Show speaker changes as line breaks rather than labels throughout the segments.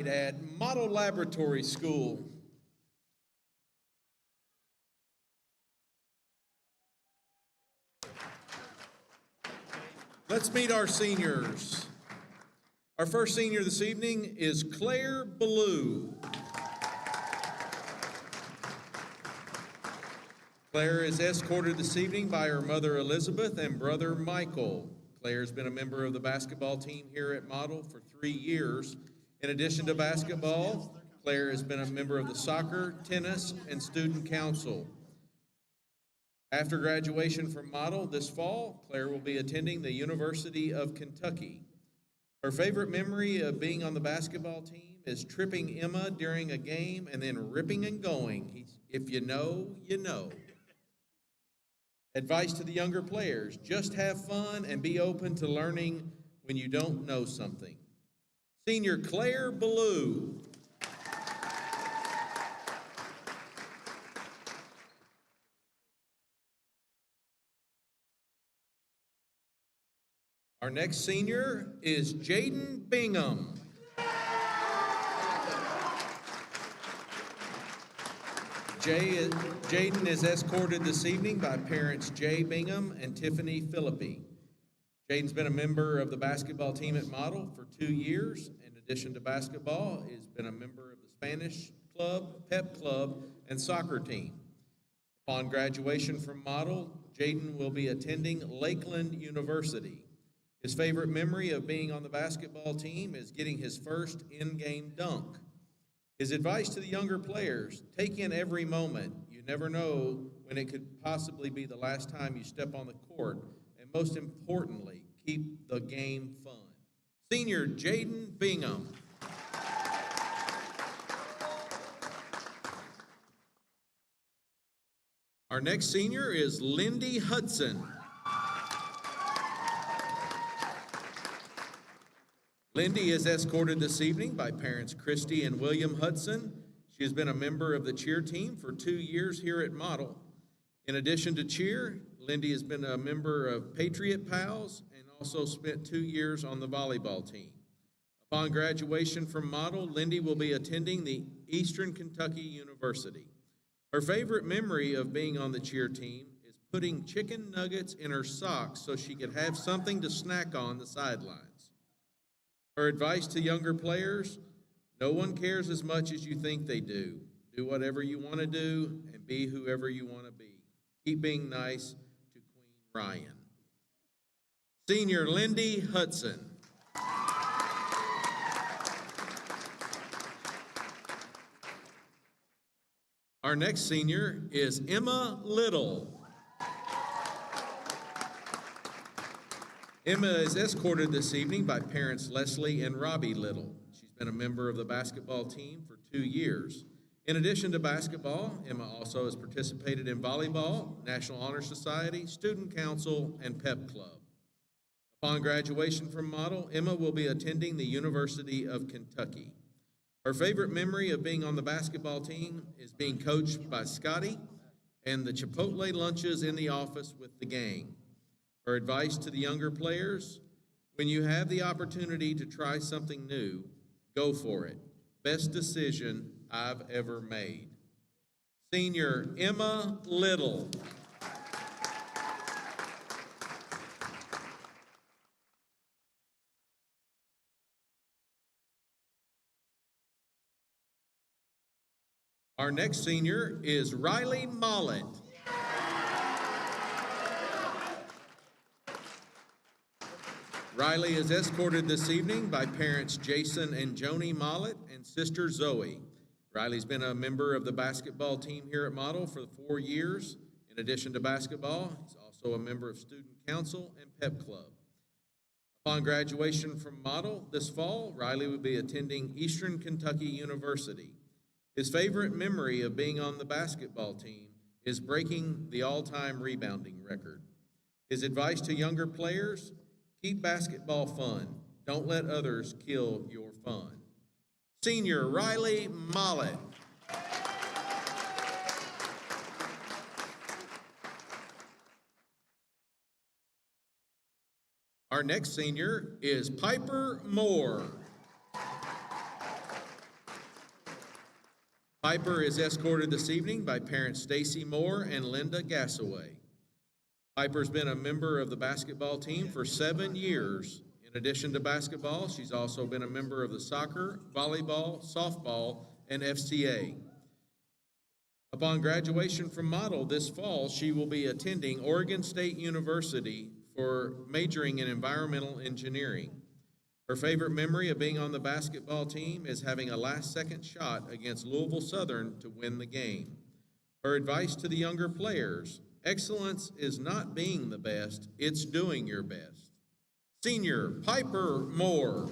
grade at Model Laboratory School. Let's meet our seniors. Our first senior this evening is Claire Ballou. Claire is escorted this evening by her mother Elizabeth and brother Michael. Claire has been a member of the basketball team here at Model for 3 years. In addition to basketball, Claire has been a member of the soccer, tennis, and student council. After graduation from Model this fall, Claire will be attending the University of Kentucky. Her favorite memory of being on the basketball team is tripping Emma during a game and then ripping and going. If you know, you know. Advice to the younger players: just have fun and be open to learning when you don't know something. Senior Claire Ballou. Our next senior is Jaden Bingham. Jaden is escorted this evening by parents Jay Bingham and Tiffany Philippi. Jaden's been a member of the basketball team at Model for 2 years. In addition to basketball, he's been a member of the Spanish club, pep club, and soccer team. Upon graduation from Model, Jaden will be attending Lakeland University. His favorite memory of being on the basketball team is getting his first in-game dunk. His advice to the younger players: take in every moment. You never know when it could possibly be the last time you step on the court. And most importantly, keep the game fun. Senior Jaden Bingham. Our next senior is Lindy Hudson. Lindy is escorted this evening by parents Christy and William Hudson. She has been a member of the cheer team for 2 years here at Model. In addition to cheer, Lindy has been a member of Patriot Pals and also spent 2 years on the volleyball team. Upon graduation from Model, Lindy will be attending the Eastern Kentucky University. Her favorite memory of being on the cheer team is putting chicken nuggets in her socks so she could have something to snack on the sidelines. Her advice to younger players: no one cares as much as you think they do. Do whatever you want to do and be whoever you want to be. Keep being nice to Queen Ryan. Senior Lindy Hudson. Our next senior is Emma Little. Emma is escorted this evening by parents Leslie and Robbie Little. She's been a member of the basketball team for 2 years. In addition to basketball, Emma also has participated in volleyball, National Honor Society, Student Council, and Pep Club. Upon graduation from Model, Emma will be attending the University of Kentucky. Her favorite memory of being on the basketball team is being coached by Scotty and the Chipotle lunches in the office with the gang. Her advice to the younger players: when you have the opportunity to try something new, go for it. Best decision I've ever made. Senior Emma Little. Our next senior is Riley Mollett. Riley is escorted this evening by parents Jason and Joni Mollett and sister Zoe. Riley's been a member of the basketball team here at Model for 4 years. In addition to basketball, he's also a member of Student Council and Pep Club. Upon graduation from Model this fall, Riley will be attending Eastern Kentucky University. His favorite memory of being on the basketball team is breaking the all-time rebounding record. His advice to younger players: keep basketball fun. Don't let others kill your fun. Senior Riley Mollett. Our next senior is Piper Moore. Piper is escorted this evening by parents Stacy Moore and Linda Gassaway. Piper's been a member of the basketball team for 7 years. In addition to basketball, she's also been a member of the soccer, volleyball, softball, and FCA. Upon graduation from Model this fall, she will be attending Oregon State University for majoring in environmental engineering. Her favorite memory of being on the basketball team is having a last-second shot against Louisville Southern to win the game. Her advice to the younger players: excellence is not being the best, it's doing your best. Senior Piper Moore.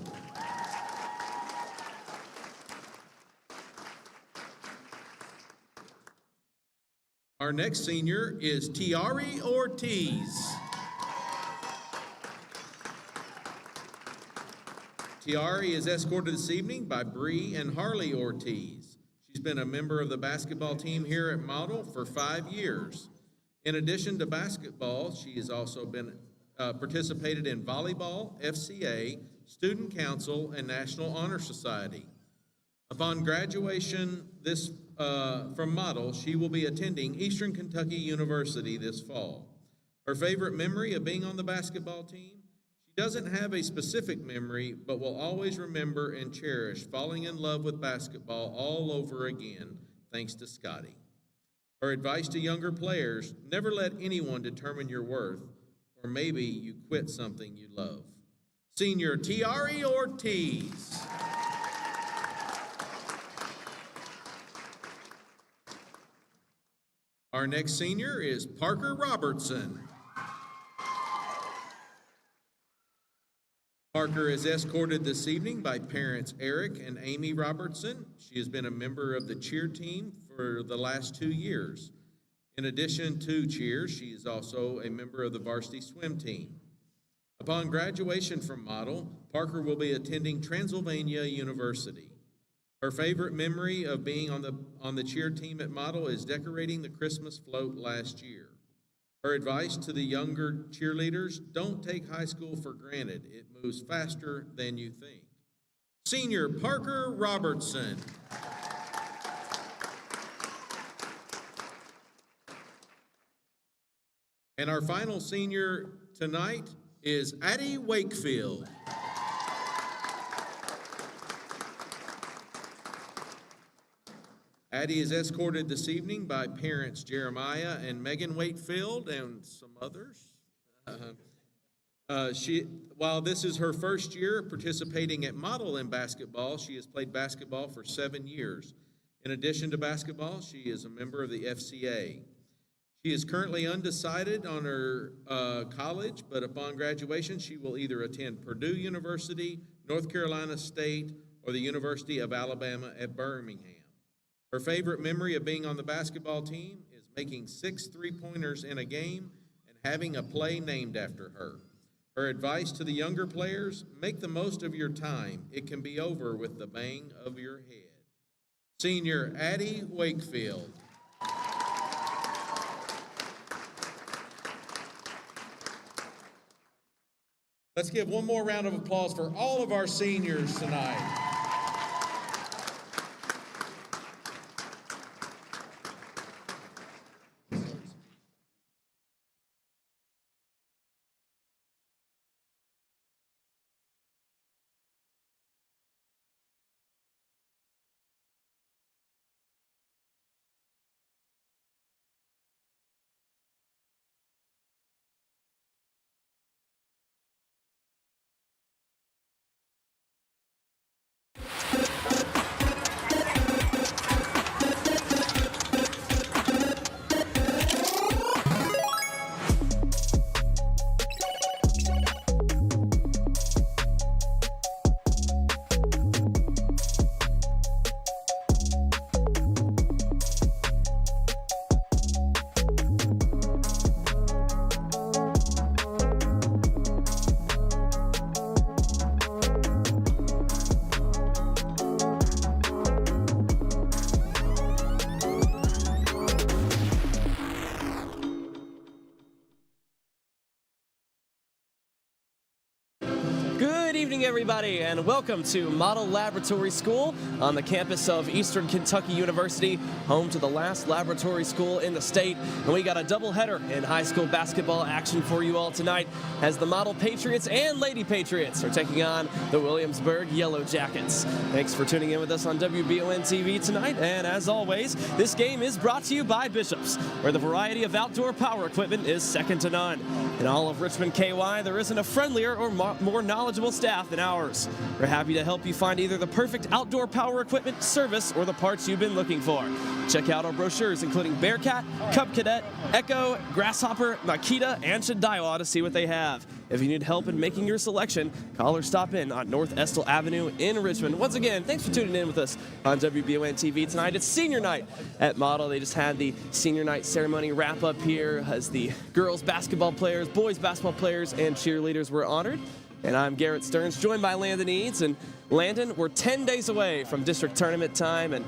Our next senior is Tiari Ortiz. Tiari is escorted this evening by Bree and Harley Ortiz. She's been a member of the basketball team here at Model for 5 years. In addition to basketball, she has also been participated in volleyball, FCA, student council, and National Honor Society. Upon graduation from Model, she will be attending Eastern Kentucky University this fall. Her favorite memory of being on the basketball team: she doesn't have a specific memory, but will always remember and cherish falling in love with basketball all over again, thanks to Scotty. Her advice to younger players: never let anyone determine your worth, or maybe you quit something you love. Senior Tiari Ortiz. Our next senior is Parker Robertson. Parker is escorted this evening by parents Eric and Amy Robertson. She has been a member of the cheer team for the last 2 years. In addition to cheer, she is also a member of the varsity swim team. Upon graduation from Model, Parker will be attending Transylvania University. Her favorite memory of being on the cheer team at Model is decorating the Christmas float last year. Her advice to the younger cheerleaders: don't take high school for granted. It moves faster than you think. Senior Parker Robertson. And our final senior tonight is Addie Wakefield. Addie is escorted this evening by parents Jeremiah and Megan Wakefield and some others. While this is her first year participating at Model in basketball, she has played basketball for 7 years. In addition to basketball, she is a member of the FCA. She is currently undecided on her college, but upon graduation, she will either attend Purdue University, North Carolina State, or the University of Alabama at Birmingham. Her favorite memory of being on the basketball team is making 6 3-pointers in a game and having a play named after her. Her advice to the younger players: make the most of your time. It can be over with the bang of your head. Senior Addie Wakefield. Let's give one more round of applause for all of our seniors tonight.
evening, everybody, and welcome to Model Laboratory School on the campus of Eastern Kentucky University, home to the last laboratory school in the state. And we got a doubleheader in high school basketball action for you all tonight as the Model Patriots and Lady Patriots are taking on the Williamsburg Yellow Jackets. Thanks for tuning in with us on WBON TV tonight, and as always, this game is brought to you by Bishop's, where the variety of outdoor power equipment is second to none. In all of Richmond, KY, there isn't a friendlier or more knowledgeable staff than ours. We're happy to help you find either the perfect outdoor power equipment, service, or the parts you've been looking for. Check out our brochures, including Bearcat, Cub Cadet, Echo, Grasshopper, Makita, and Shindaiwa to see what they have. If you need help in making your selection, call or stop in on North Estill Avenue in Richmond. Once again, thanks for tuning in with us on WBON TV tonight. It's senior night at Model. They just had the senior night ceremony wrap up here as the girls basketball players, boys basketball players, and cheerleaders were honored. And I'm Garrett Stearns, joined by Landon Eads. And Landon, we're 10 days away from district tournament time, and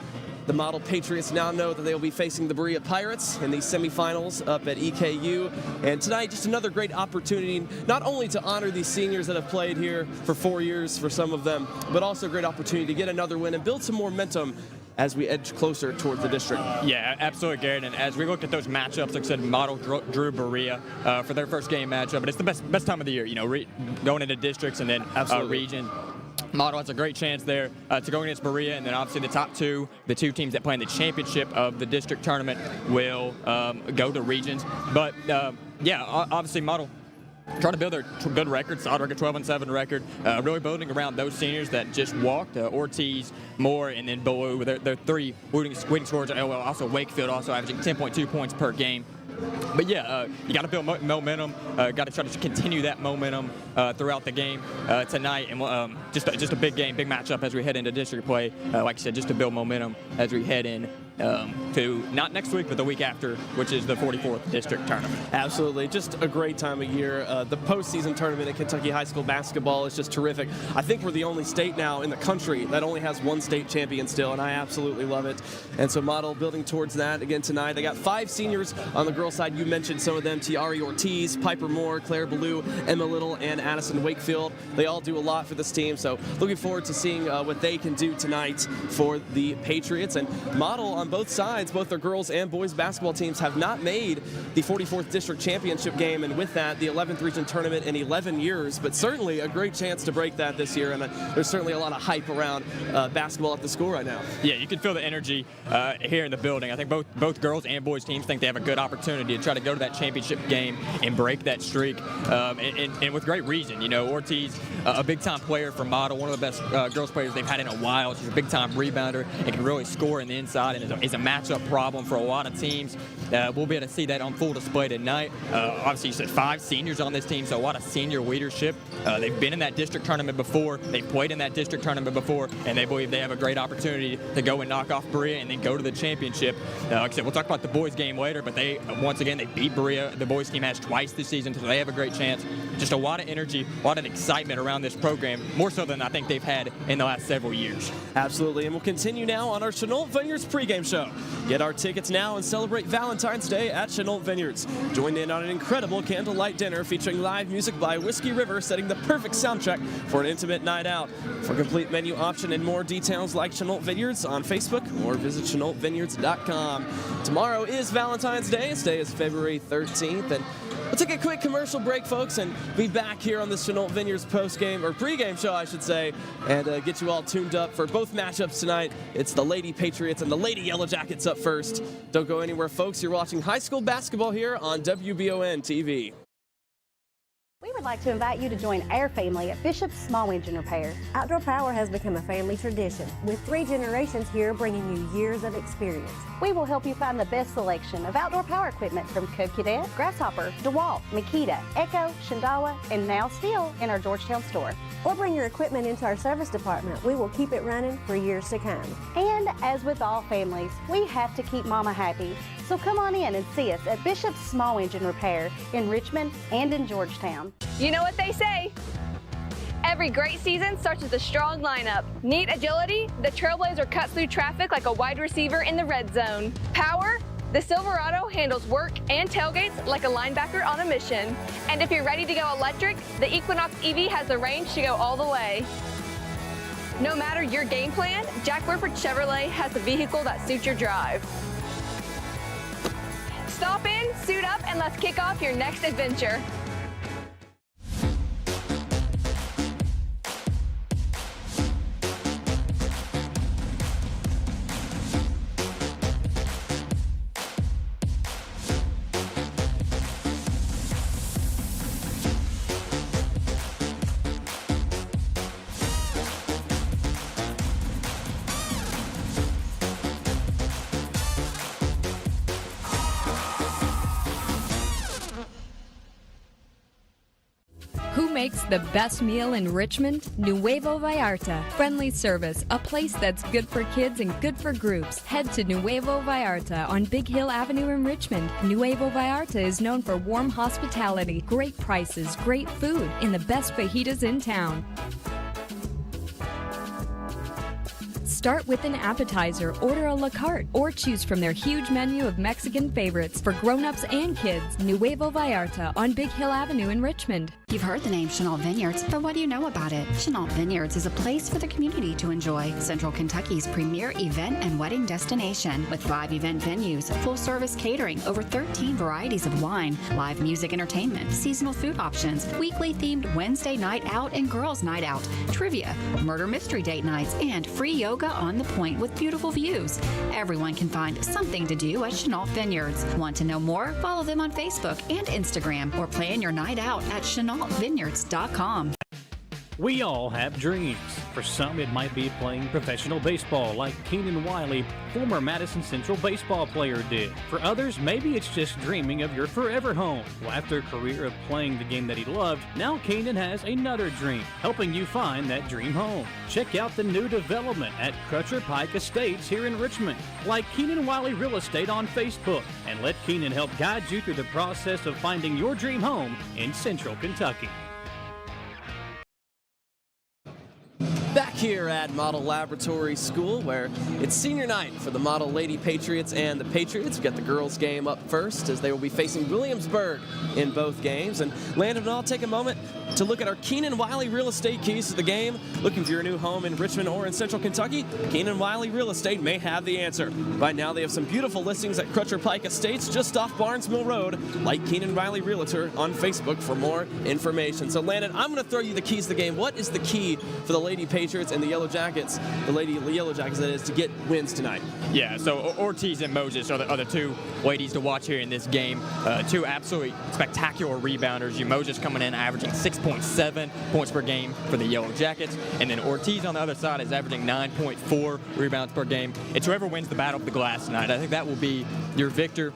the Model Patriots now know that they will be facing the Berea Pirates in the semifinals up at EKU. And tonight, just another great opportunity, not only to honor these seniors that have played here for 4 years for some of them, but also a great opportunity to get another win and build some momentum as we edge closer towards the district.
Yeah, absolutely, Garrett. And as we look at those matchups, like I said, Model drew Berea for their first game matchup, but it's the best time of the year, you know, going into districts and then region. Model has a great chance there to go against Berea, and then obviously the two teams that play in the championship of the district tournament will go to regions. But yeah, obviously Model trying to build their good record, solid record, 12-7 record, really building around those seniors that just walked, Ortiz, Moore, and then Ballou with their three leading scorers. Also Wakefield also averaging 10.2 points per game. But yeah, you got to build momentum. Got to try to continue that momentum throughout the game tonight, and just a big game, big matchup as we head into district play. Like I said, just to build momentum as we head in to not next week, but the week after, which is the 44th district tournament.
Absolutely, just a great time of year. The postseason tournament at Kentucky high school basketball is just terrific. I think we're the only state now in the country that only has one state champion still, and I absolutely love it. And so Model building towards that again tonight. They got 5 seniors on the girls' side. You mentioned some of them: Tiari Ortiz, Piper Moore, Claire Ballou, Emma Little, and Addison Wakefield. They all do a lot for this team, so looking forward to seeing what they can do tonight for the Patriots. And Model on both sides, both their girls and boys basketball teams have not made the 44th district championship game, and with that, the 11th region tournament in 11 years, but certainly a great chance to break that this year, and there's certainly a lot of hype around basketball at the school right now.
Yeah, you can feel the energy here in the building. I think both girls and boys teams think they have a good opportunity to try to go to that championship game and break that streak, and with great reason. You know, Ortiz, a big-time player for Model, one of the best girls players they've had in a while. She's a big-time rebounder and can really score in the inside, and is a matchup problem for a lot of teams. We'll be able to see that on full display tonight. Obviously, you said 5 seniors on this team, so a lot of senior leadership. They've been in that district tournament before. They've played in that district tournament before, and they believe they have a great opportunity to go and knock off Berea and then go to the championship. Like I said, we'll talk about the boys game later, but they, once again, they beat Berea. The boys team has twice this season, so they have a great chance. Just a lot of energy, a lot of excitement around this program, more so than I think they've had in the last several years.
Absolutely, and we'll continue now on our Chenault Vineyards pregame show. Get our tickets now and celebrate Valentine's Day at Chenault Vineyards. Join in on an incredible candlelight dinner featuring live music by Whiskey River, setting the perfect soundtrack for an intimate night out. For complete menu option and more details, like Chenault Vineyards on Facebook or visit ChenaultVineyards.com. Tomorrow is Valentine's Day. Today is February 13th, and we'll take a quick commercial break, folks, and be back here on the Chenault Vineyards postgame, or pregame show, I should say, and get you all tuned up for both matchups tonight. It's the Lady Patriots and the Lady Yellow Jackets up first. Don't go anywhere, folks. You're watching high school basketball here on WBON TV.
We would like to invite you to join our family at Bishop's Small Engine Repair.
Outdoor Power has become a family tradition, with 3 generations here bringing you years of experience.
We will help you find the best selection of outdoor power equipment from Cub Cadet, Grasshopper, DeWalt, Makita, Echo, Shindaiwa, and now still in our Georgetown store.
Or bring your equipment into our service department. We will keep it running for years to come.
And as with all families, we have to keep Mama happy. So come on in and see us at Bishop's Small Engine Repair in Richmond and in Georgetown.
You know what they say. Every great season starts with a strong lineup. Neat agility, the Trailblazer cuts through traffic like a wide receiver in the red zone. Power, The Silverado handles work and tailgates like a linebacker on a mission. And if you're ready to go electric, the Equinox EV has the range to go all the way. No matter your game plan, Jack Whippert Chevrolet has the vehicle that suits your drive. Stop in, suit up, and let's kick off your next adventure.
Who makes the best meal in Richmond? Nuevo Vallarta. Friendly service, a place that's good for kids and good for groups. Head to Nuevo Vallarta on Big Hill Avenue in Richmond. Nuevo Vallarta is known for warm hospitality, great prices, great food, and the best fajitas in town. Start with an appetizer, order a la carte, or choose from their huge menu of Mexican favorites for grown-ups and kids. Nuevo Vallarta on Big Hill Avenue in Richmond.
You've heard the name Chenault Vineyards, but what do you know about it? Chenault Vineyards is a place for the community to enjoy. Central Kentucky's premier event and wedding destination with 5 event venues, full-service catering, over 13 varieties of wine, live music entertainment, seasonal food options, weekly themed Wednesday night out and girls night out, trivia, murder mystery date nights, and free yoga on the point with beautiful views. Everyone can find something to do at Chenault Vineyards. Want to know more? Follow them on Facebook and Instagram or plan your night out at ChenaultVineyards.com.
We all have dreams. For some, it might be playing professional baseball like Keenan Wiley, former Madison Central baseball player, did. For others, maybe it's just dreaming of your forever home. Well, after a career of playing the game that he loved, now Keenan has another dream, helping you find that dream home. Check out the new development at Crutcher Pike Estates here in Richmond. Like Keenan Wiley Real Estate on Facebook, and let Keenan help guide you through the process of finding your dream home in Central Kentucky.
Back here at Model Laboratory School, where it's senior night for the Model Lady Patriots and the Patriots. We've got the girls' game up first, as they will be facing Williamsburg in both games. And Landon and I'll take a moment to look at our Keenan Wiley Real Estate keys to the game. Looking for your new home in Richmond or in Central Kentucky? Keenan Wiley Real Estate may have the answer. Right now, they have some beautiful listings at Crutcher Pike Estates, just off Barnes Mill Road. Like Keenan Wiley Realtor on Facebook for more information. So, Landon, I'm going to throw you the keys to the game. What is the key for the Lady Patriots and the Yellow Jackets, the Yellow Jackets, that is, to get wins tonight?
Yeah, so Ortiz and Moses are the two ladies to watch here in this game. Two absolutely spectacular rebounders. Moses coming in averaging 6.7 points per game for the Yellow Jackets, and then Ortiz on the other side is averaging 9.4 rebounds per game. It's whoever wins the battle of the glass tonight. I think that will be your victor.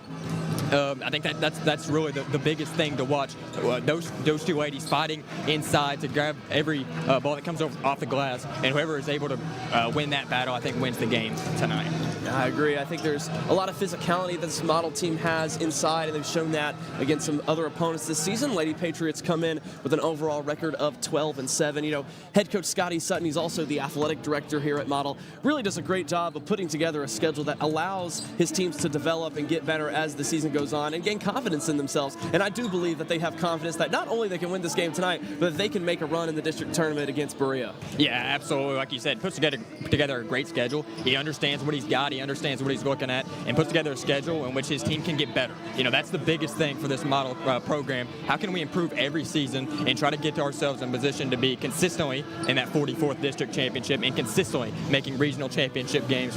I think that's really the biggest thing to watch. Those two ladies fighting inside to grab every ball that comes off the glass, and whoever is able to win that battle, I think, wins the game tonight.
I agree. I think there's a lot of physicality that this Model team has inside, and they've shown that against some other opponents this season. Lady Patriots come in with an overall record of 12-7. You know, head coach Scotty Sutton, he's also the athletic director here at Model, really does a great job of putting together a schedule that allows his teams to develop and get better as the season goes on and gain confidence in themselves. And I do believe that they have confidence that not only they can win this game tonight, but that they can make a run in the district tournament against Berea.
Yeah, absolutely. Like you said, puts together a great schedule. He understands what he's got. He understands what he's looking at, and puts together a schedule in which his team can get better. You know, that's the biggest thing for this Model program. How can we improve every season and try to get ourselves in position to be consistently in that 44th district championship and consistently making regional championship games?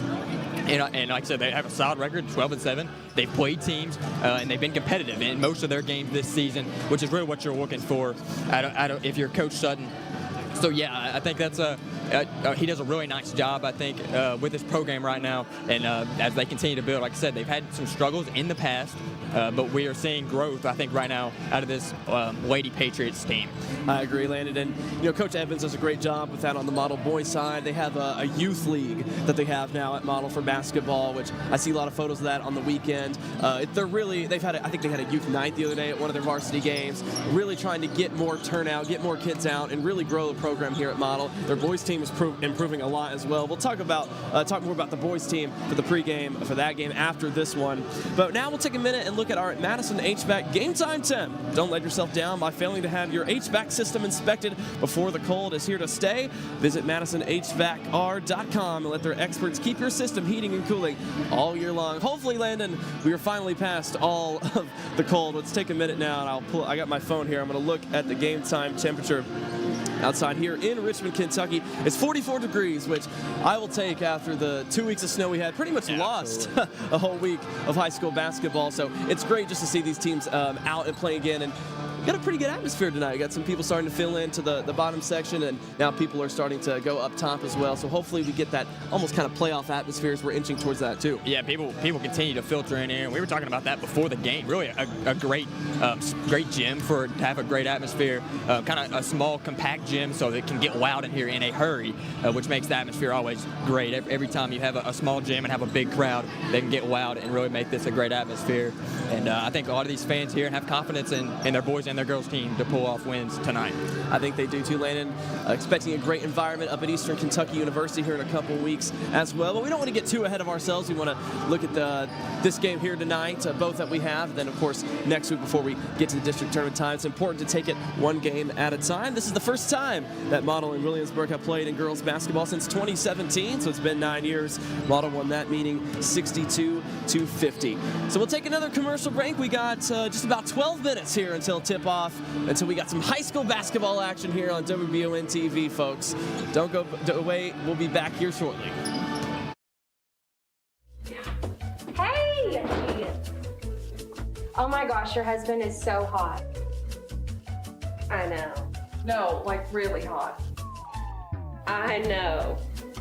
And like I said, they have a solid record, 12-7. They've played teams, and they've been competitive in most of their games this season, which is really what you're looking for if you're Coach Sutton. So, yeah, I think that's he does a really nice job, I think, with this program right now. And as they continue to build, like I said, they've had some struggles in the past, but we are seeing growth, I think, right now out of this Lady Patriots team.
I agree, Landon. And, you know, Coach Evans does a great job with that on the Model boys side. They have a youth league that they have now at Model for basketball, which I see a lot of photos of that on the weekend. I think they had a youth night the other day at one of their varsity games, really trying to get more turnout, get more kids out, and really grow the program here at Model. Their boys team is improving a lot as well. We'll talk more about the boys team for the pregame for that game after this one. But now we'll take a minute and look at our Madison HVAC game time temp. Don't let yourself down by failing to have your HVAC system inspected before the cold is here to stay. Visit MadisonHVACR.com and let their experts keep your system heating and cooling all year long. Hopefully, Landon, we are finally past all of the cold. Let's take a minute now, and I got my phone here. I'm going to look at the game time temperature outside here in Richmond, Kentucky. It's 44 degrees, which I will take after the 2 weeks of snow we had. Pretty much lost a whole week of high school basketball. So it's great just to see these teams out and play again. And got a pretty good atmosphere tonight. Got some people starting to fill into the bottom section, and now people are starting to go up top as well. So hopefully we get that almost kind of playoff atmosphere as we're inching towards that too.
Yeah, people continue to filter in here. And we were talking about that before the game. Really a great gym to have a great atmosphere. Kind of a small, compact gym so that it can get loud in here in a hurry, which makes the atmosphere always great. Every time you have a small gym and have a big crowd, they can get loud and really make this a great atmosphere. And I think a lot of these fans here have confidence in their boys and their girls team to pull off wins tonight.
I think they do too, Landon. Expecting a great environment up at Eastern Kentucky University here in a couple weeks as well. But we don't want to get too ahead of ourselves. We want to look at this game here tonight, both that we have. And then, of course, next week before we get to the district tournament time, it's important to take it one game at a time. This is the first time that Model and Williamsburg have played in girls basketball since 2017. So it's been 9 years. Model won that meeting 62-50. So we'll take another commercial break. We got just about 12 minutes here until tip-off, until we got some high school basketball action here on WBON TV, folks. Don't go away. We'll be back here shortly.
Hey! Oh my gosh, your husband is so hot. I know. No, like really hot. I know.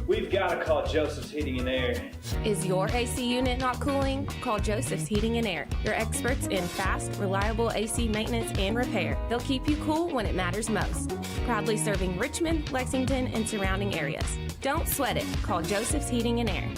We've got to call Joseph's Heating and Air.
Is your AC unit not cooling? Call Joseph's Heating and Air. Your experts in fast, reliable AC maintenance and repair. They'll keep you cool when it matters most. Proudly serving Richmond, Lexington, and surrounding areas. Don't sweat it. Call Joseph's Heating and Air.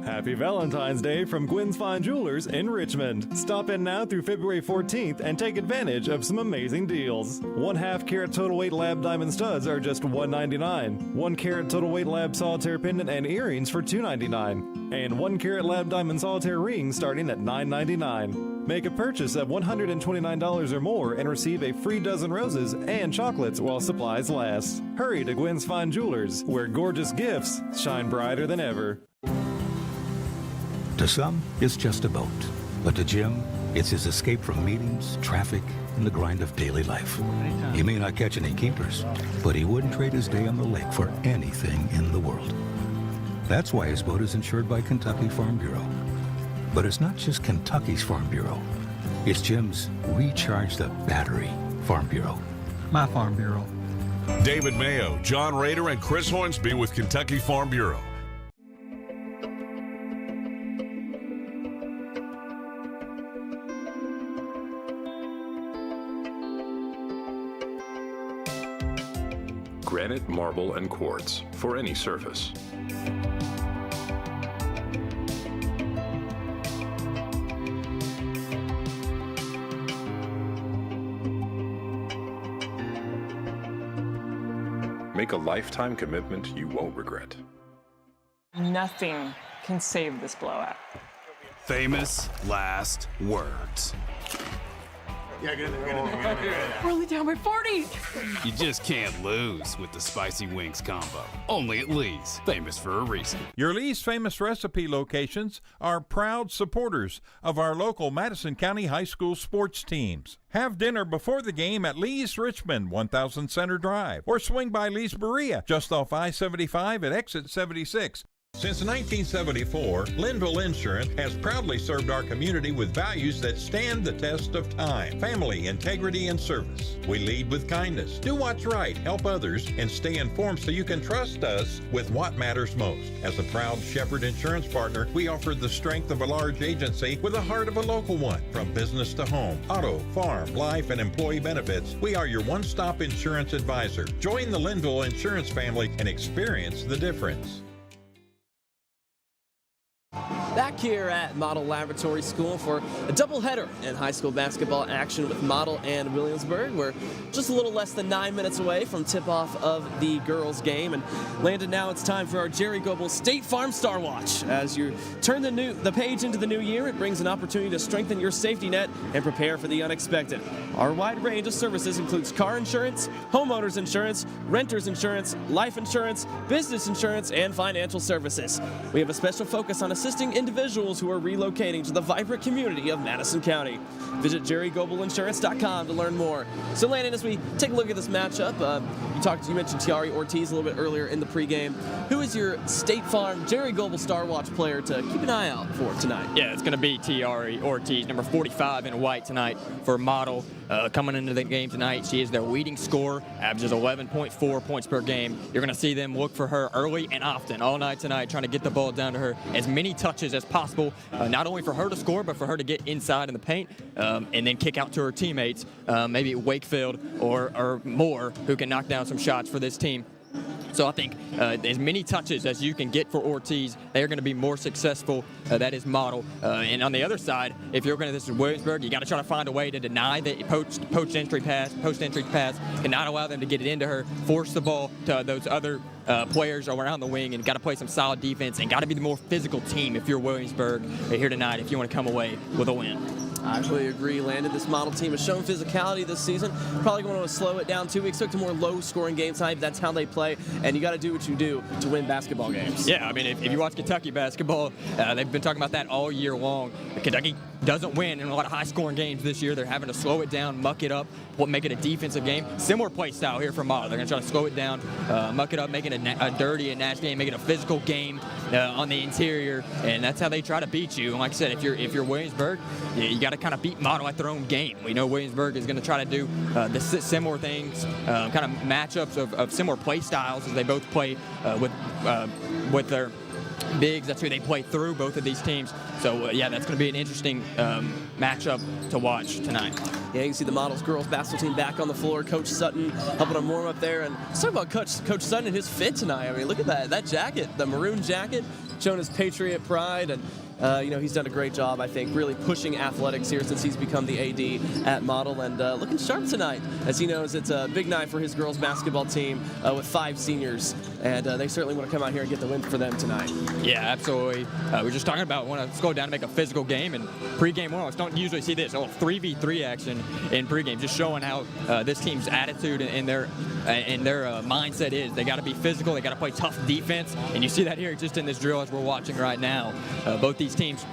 Happy Valentine's Day from Gwen's Fine Jewelers in Richmond. Stop in now through February 14th and take advantage of some amazing deals. 1/2 carat total weight lab diamond studs are just $1.99. 1 carat total weight lab solitaire pendant and earrings for $2.99. And 1 carat lab diamond solitaire rings starting at $9.99. Make a purchase of $129 or more and receive a free dozen roses and chocolates while supplies last. Hurry to Gwen's Fine Jewelers, where gorgeous gifts shine brighter than ever.
To some, it's just a boat. But to Jim, it's his escape from meetings, traffic, and the grind of daily life. He may not catch any keepers, but he wouldn't trade his day on the lake for anything in the world. That's why his boat is insured by Kentucky Farm Bureau. But it's not just Kentucky's Farm Bureau. It's Jim's Recharge the Battery Farm Bureau.
My Farm Bureau.
David Mayo, John Rader, and Chris Hornsby with Kentucky Farm Bureau.
Granite, marble, and quartz for any surface. Make a lifetime commitment you won't regret.
Nothing can save this blowout.
Famous last words.
Yeah, get in there. We're only down by 40.
You just can't lose with the Spicy Wings combo. Only at Lee's, famous for a reason.
Your Lee's Famous Recipe locations are proud supporters of our local Madison County High School sports teams. Have dinner before the game at Lee's Richmond, 1000 Center Drive, or swing by Lee's Berea, just off I-75 at exit 76. Since 1974, Linville Insurance has proudly served our community with values that stand the test of time: family, integrity, and service. We lead with kindness, do what's right, help others, and stay informed so you can trust us with what matters most. As a proud Shepherd Insurance partner, we offer the strength of a large agency with the heart of a local one. From business to home, auto, farm, life, and employee benefits, we are your one-stop insurance advisor. Join the Linville Insurance family and experience the difference.
back here at Model Laboratory School for a doubleheader in high school basketball action with Model and Williamsburg. We're just a little less than 9 minutes away from tip-off of the girls' game. And Landon, now it's time for our Jerry Goebel State Farm Star Watch. As you turn the page into the new year, it brings an opportunity to strengthen your safety net and prepare for the unexpected. Our wide range of services includes car insurance, homeowners insurance, renters insurance, life insurance, business insurance, and financial services. We have a special focus on assisting individuals who are relocating to the vibrant community of Madison County. Visit JerryGoebelInsurance.com to learn more. So Landon, as we take a look at this matchup, you mentioned Tiari Ortiz a little bit earlier in the pregame. Who is your State Farm Jerry Goebel Star Watch player to keep an eye out for tonight?
Yeah, it's going to be Tiari Ortiz, number 45 in white tonight for Model. Coming into the game tonight, she is their leading scorer, averages 11.4 points per game. You're going to see them look for her early and often all night tonight, trying to get the ball down to her as many touches as possible, not only for her to score, but for her to get inside in the paint and then kick out to her teammates, maybe Wakefield or Moore, who can knock down some shots for this team. So I think as many touches as you can get for Ortiz, they are going to be more successful. That is Model. And on the other side, if you're going to this is Williamsburg, you got to try to find a way to deny the post entry pass, cannot allow them to get it into her, force the ball to those other players around the wing, and got to play some solid defense and got to be the more physical team if you're Williamsburg here tonight if you want to come away with a win.
I really agree, Landon. This Model team has shown physicality this season. Probably going to slow it down too. We expect a more low-scoring game tonight. That's how they play, and you got to do what you do to win basketball games.
Yeah, I mean, if you watch Kentucky basketball, they've been talking about that all year long. Kentucky doesn't win in a lot of high-scoring games this year. They're having to slow it down, muck it up, make it a defensive game. Similar play style here for Model. They're going to try to slow it down, muck it up, make it a dirty and nasty game, make it a physical game on the interior, and that's how they try to beat you. And like I said, if you're Williamsburg, you got to kind of beat Model at their own game. We know Williamsburg is going to try to do the similar things, kind of matchups of similar play styles as they both play with their bigs. That's who they play through, both of these teams. So, yeah, that's going to be an interesting matchup to watch tonight.
Yeah, you can see the Models girls basketball team back on the floor. Coach Sutton helping them warm up there. And let's talk about Coach Sutton and his fit tonight. I mean, look at that jacket, the maroon jacket, showing his Patriot pride. And he's done a great job, I think, really pushing athletics here since he's become the AD at Model, and looking sharp tonight, as he knows it's a big night for his girls basketball team with 5 seniors, and they certainly want to come out here and get the win for them tonight.
Yeah, absolutely. We're just talking about want to go down to make a physical game, and pregame warm-ups don't usually see this. 3v3 action in pregame, just showing how this team's attitude and their mindset is. They got to be physical, they got to play tough defense, and you see that here just in this drill as we're watching right now. Both these teams,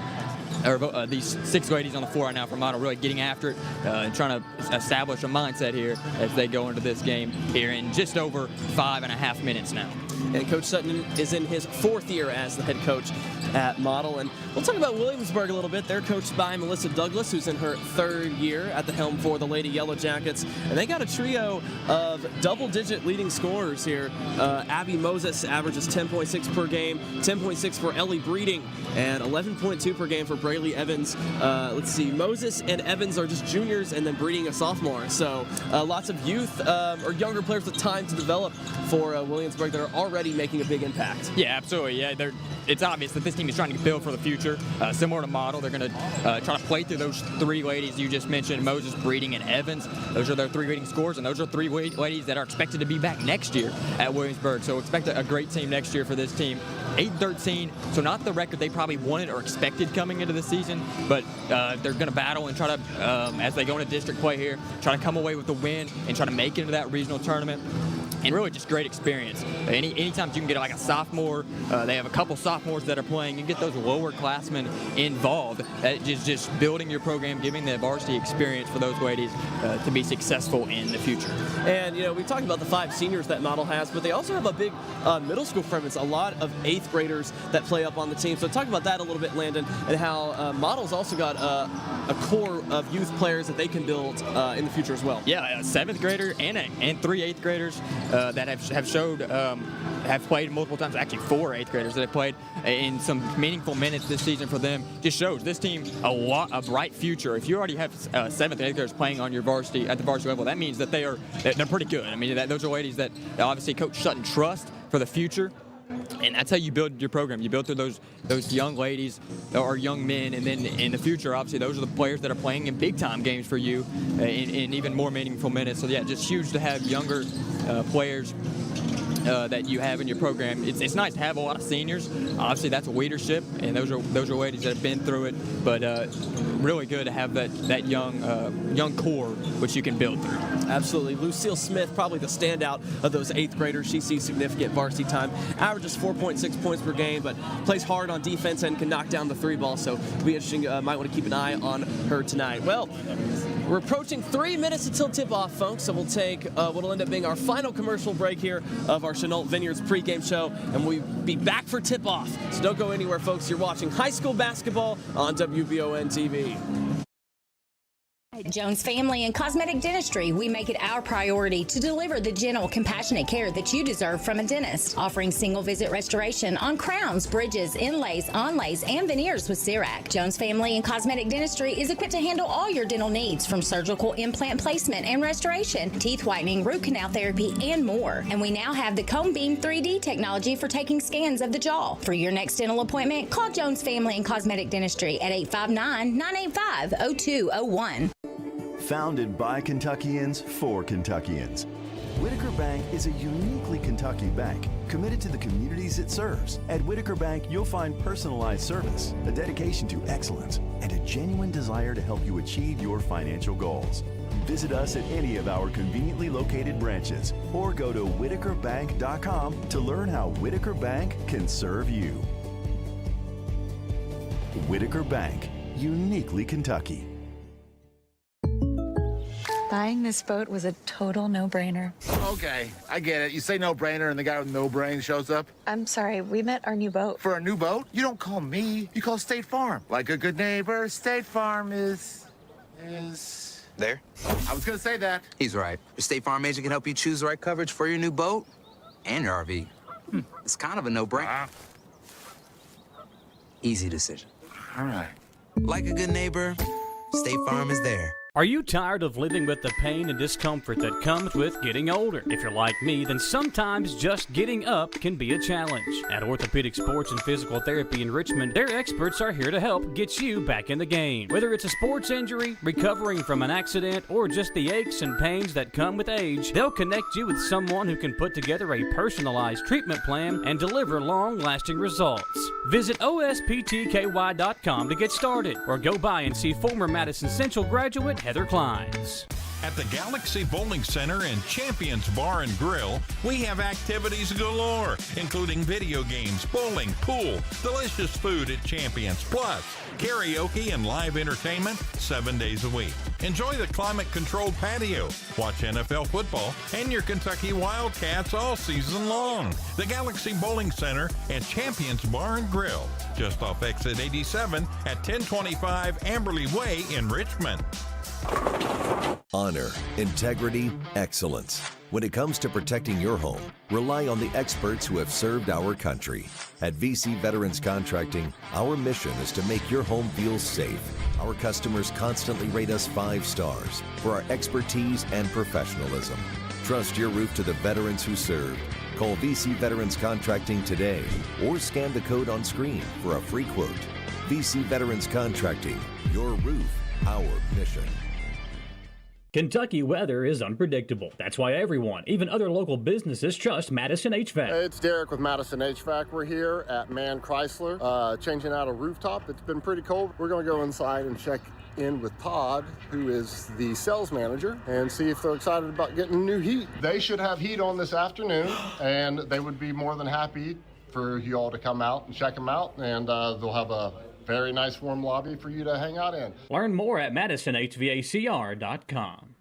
or these 6 ladies on the floor right now for Model, really getting after it and trying to establish a mindset here as they go into this game here in just over 5.5 minutes now.
And Coach Sutton is in his 4th year as the head coach at Model. And we'll talk about Williamsburg a little bit. They're coached by Melissa Douglas, who's in her 3rd year at the helm for the Lady Yellow Jackets. And they got a trio of double-digit leading scorers here. Abby Moses averages 10.6 per game, 10.6 for Ellie Breeding, and 11.2 per game for Brayley Evans. Let's see, Moses and Evans are just juniors, and then Breeding a sophomore. So lots of youth or younger players with time to develop for Williamsburg that are already making a big impact.
Yeah, absolutely. Yeah, it's obvious that this team is trying to build for the future. Similar to Model, they're going to try to play through those 3 ladies you just mentioned, Moses, Breeding, and Evans. Those are their 3 leading scorers, and those are 3 ladies that are expected to be back next year at Williamsburg. So expect a great team next year for this team. 8-13, so not the record they probably wanted or expected coming into the season, but they're going to battle and try to, as they go into district play here, try to come away with the win and try to make it into that regional tournament. And really just great experience. Anytime you can get like a sophomore, they have a couple sophomores that are playing, and get those lower classmen involved. That is just building your program, giving the varsity experience for those ladies to be successful in the future.
And, we talked about the 5 seniors that Model has, but they also have a big middle school presence, a lot of 8th graders that play up on the team. So talk about that a little bit, Landon, and how Model's also got a core of youth players that they can build in the future as well.
Yeah, a 7th grader and 3 8th graders that have played multiple times. Actually, 4 8th graders that have played in some meaningful minutes this season for them. Just shows this team a bright future. If you already have 7th and 8th graders playing on your varsity at the varsity level, that means that they're pretty good. I mean, those are ladies that obviously Coach Sutton trusts for the future. And that's how you build your program. You build through those young ladies or young men, and then in the future, obviously, those are the players that are playing in big-time games for you in even more meaningful minutes. So, yeah, just huge to have younger players that you have in your program. It's nice to have a lot of seniors. Obviously, that's a leadership, and those are ladies that have been through it. But really good to have that young core which you can build through.
Absolutely. Lucille Smith, probably the standout of those 8th graders. She sees significant varsity time, averages 4.6 points per game, but plays hard on defense and can knock down the 3 ball. So it'll be interesting. Might want to keep an eye on her tonight. Well, we're approaching 3 minutes until tip-off, folks, so we'll take what'll end up being our final commercial break here of our Chenault Vineyards pregame show, and we'll be back for tip-off. So don't go anywhere, folks. You're watching high school basketball on WBON TV.
At Jones Family and Cosmetic Dentistry, we make it our priority to deliver the gentle, compassionate care that you deserve from a dentist. Offering single-visit restoration on crowns, bridges, inlays, onlays, and veneers with CERAC. Jones Family and Cosmetic Dentistry is equipped to handle all your dental needs, from surgical implant placement and restoration, teeth whitening, root canal therapy, and more. And we now have the Cone Beam 3D technology for taking scans of the jaw. For your next dental appointment, call Jones Family and Cosmetic Dentistry at 859-985-0201.
Founded by Kentuckians for Kentuckians, Whitaker Bank is a uniquely Kentucky bank committed to the communities it serves. At Whitaker Bank, you'll find personalized service, a dedication to excellence, and a genuine desire to help you achieve your financial goals. Visit us at any of our conveniently located branches or go to whitakerbank.com to learn how Whitaker Bank can serve you. Whitaker Bank, uniquely Kentucky.
Buying this boat was a total no-brainer.
Okay, I get it. You say no-brainer and the guy with no brain shows up.
I'm sorry, we met our new boat.
For a new boat? You don't call me. You call State Farm. Like a good neighbor, State Farm is...
There?
I was gonna say that.
He's right. Your State Farm agent can help you choose the right coverage for your new boat and your RV. It's kind of a no-brainer. Easy decision.
All right.
Like a good neighbor, State Farm is there.
Are you tired of living with the pain and discomfort that comes with getting older? If you're like me, then sometimes just getting up can be a challenge. At Orthopedic Sports and Physical Therapy in Richmond, their experts are here to help get you back in the game. Whether it's a sports injury, recovering from an accident, or just the aches and pains that come with age, they'll connect you with someone who can put together a personalized treatment plan and deliver long-lasting results. Visit osptky.com to get started, or go by and see former Madison Central graduate Heather Kleins.
At the Galaxy Bowling Center and Champions Bar and Grill, we have activities galore, including video games, bowling, pool, delicious food at Champions, plus karaoke and live entertainment 7 days a week. Enjoy the climate-controlled patio, watch NFL football, and your Kentucky Wildcats all season long. The Galaxy Bowling Center and Champions Bar and Grill, just off exit 87 at 1025 Amberley Way in Richmond.
Honor, integrity, excellence. When it comes to protecting your home, rely on the experts who have served our country. At VC Veterans Contracting, our mission is to make your home feel safe. Our customers constantly rate us 5 stars for our expertise and professionalism. Trust your roof to the veterans who served. Call VC Veterans Contracting today or scan the code on screen for a free quote. VC Veterans Contracting, your roof, our mission.
Kentucky weather is unpredictable. That's why everyone, even other local businesses, trust Madison HVAC.
Hey, it's Derek with Madison HVAC. We're here at Mann Chrysler, changing out a rooftop. It's been pretty cold. We're going to go inside and check in with Todd, who is the sales manager, and see if they're excited about getting new heat. They should have heat on this afternoon, and they would be more than happy for you all to come out and check them out, and they'll have a very nice warm lobby for you to hang out in.
Learn more at madisonhvacr.com.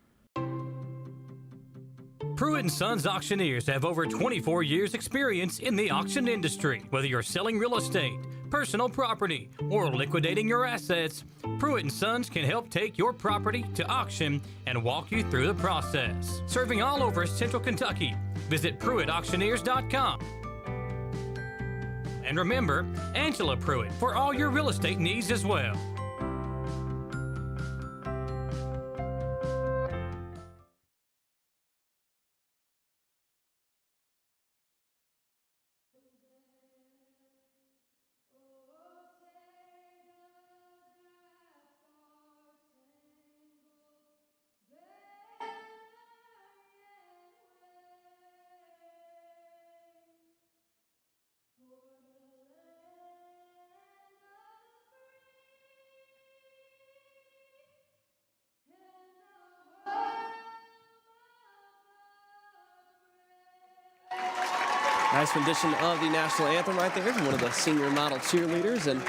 Pruitt & Sons auctioneers have over 24 years experience in the auction industry. Whether you're selling real estate, personal property, or liquidating your assets, Pruitt & Sons can help take your property to auction and walk you through the process. Serving all over Central Kentucky, visit PruittAuctioneers.com. And remember, Angela Pruitt for all your real estate needs as well.
Nice rendition of the national anthem right there from one of the senior model cheerleaders, and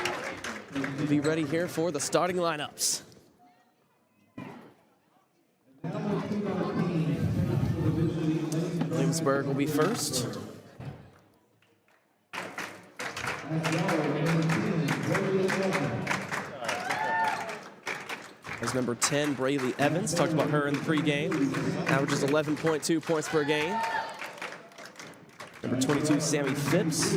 we'll be ready here for the starting lineups. Williamsburg will be first. As number 10, Braylee Evans, talked about her in the pregame, averages 11.2 points per game. Number 22, Sammy Phipps.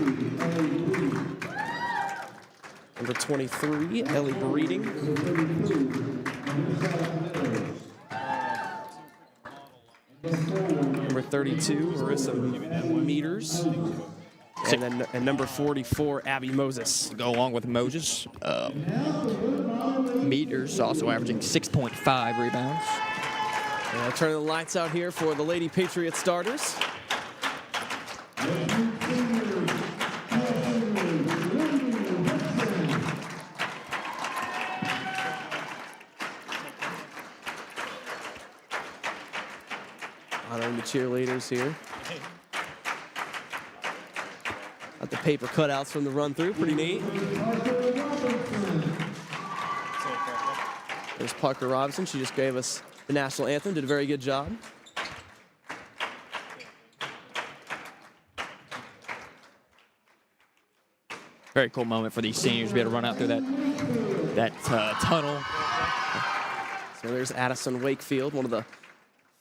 Number 23, Ellie Breeding. Number 32, Marissa Meters. And number 44, Abby Moses.
Go along with Moses. Meters also averaging 6.5 rebounds.
And turning the lights out here for the Lady Patriots starters. Honoring the cheerleaders here. Got the paper cutouts from the run-through, pretty neat. There's Parker Robinson. She just gave us the national anthem, did a very good job.
Very cool moment for these seniors to be able to run out through that tunnel.
So there's Addison Wakefield, one of the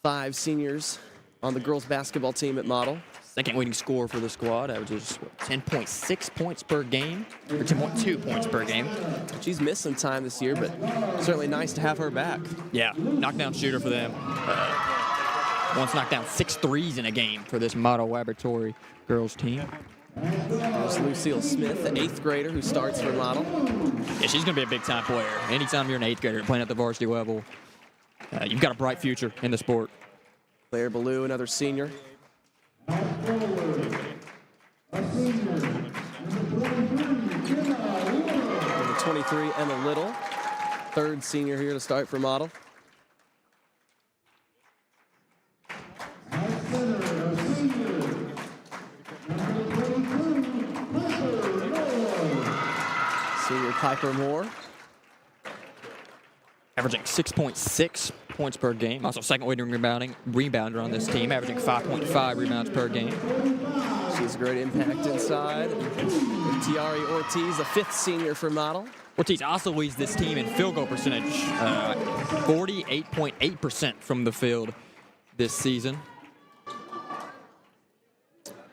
5 seniors on the girls basketball team at Model.
Second leading scorer for the squad, averages 10.6 points per game, or 10.2 points per game.
She's missed some time this year, but certainly nice to have her back.
Yeah, knockdown shooter for them. Once knocked down 6 threes in a game for this Model Laboratory girls team.
There's Lucille Smith, the 8th grader who starts for Model.
Yeah, she's going to be a big-time player. Anytime you're an 8th grader playing at the varsity level, you've got a bright future in the sport.
Claire Ballou, another senior. Number 23, Emma Little, 3rd senior here to start for Model. Senior Piper Moore.
Averaging 6.6 points per game. Also second leading rebounder on this team, averaging 5.5 rebounds per game.
She has a great impact inside. Tiari Ortiz, the 5th senior for Model.
Ortiz also leads this team in field goal percentage, 48.8% from the field this season.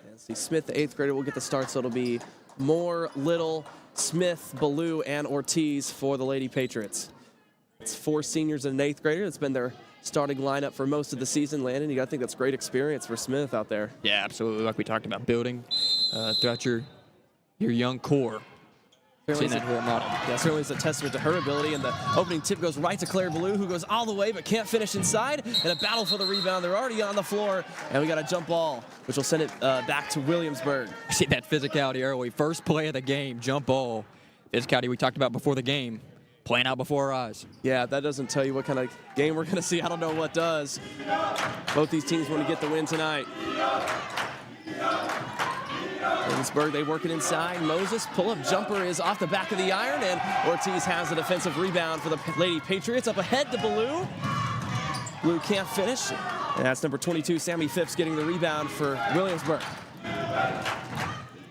Let's see, Smith, the 8th grader, will get the start, so it'll be Moore, Little, Smith, Ballou, and Ortiz for the Lady Patriots. It's 4 seniors and an 8th grader. That's been their starting lineup for most of the season, Landon. You got to think that's great experience for Smith out there.
Yeah, absolutely. Like we talked about, building throughout your young core.
Certainly it's a testament to her ability, and the opening tip goes right to Claire Ballou, who goes all the way but can't finish inside, and a battle for the rebound. They're already on the floor, and we got a jump ball, which will send it back to Williamsburg.
See that physicality early. First play of the game, jump ball. Physicality we talked about before the game, playing out before our eyes.
Yeah, that doesn't tell you what kind of game we're going to see. I don't know what does. Both these teams want to get the win tonight. Williamsburg, they work it inside. Moses, pull-up jumper is off the back of the iron, and Ortiz has a defensive rebound for the Lady Patriots. Up ahead to Ballou. Ballou can't finish. And that's number 22, Sammy Phipps, getting the rebound for Williamsburg.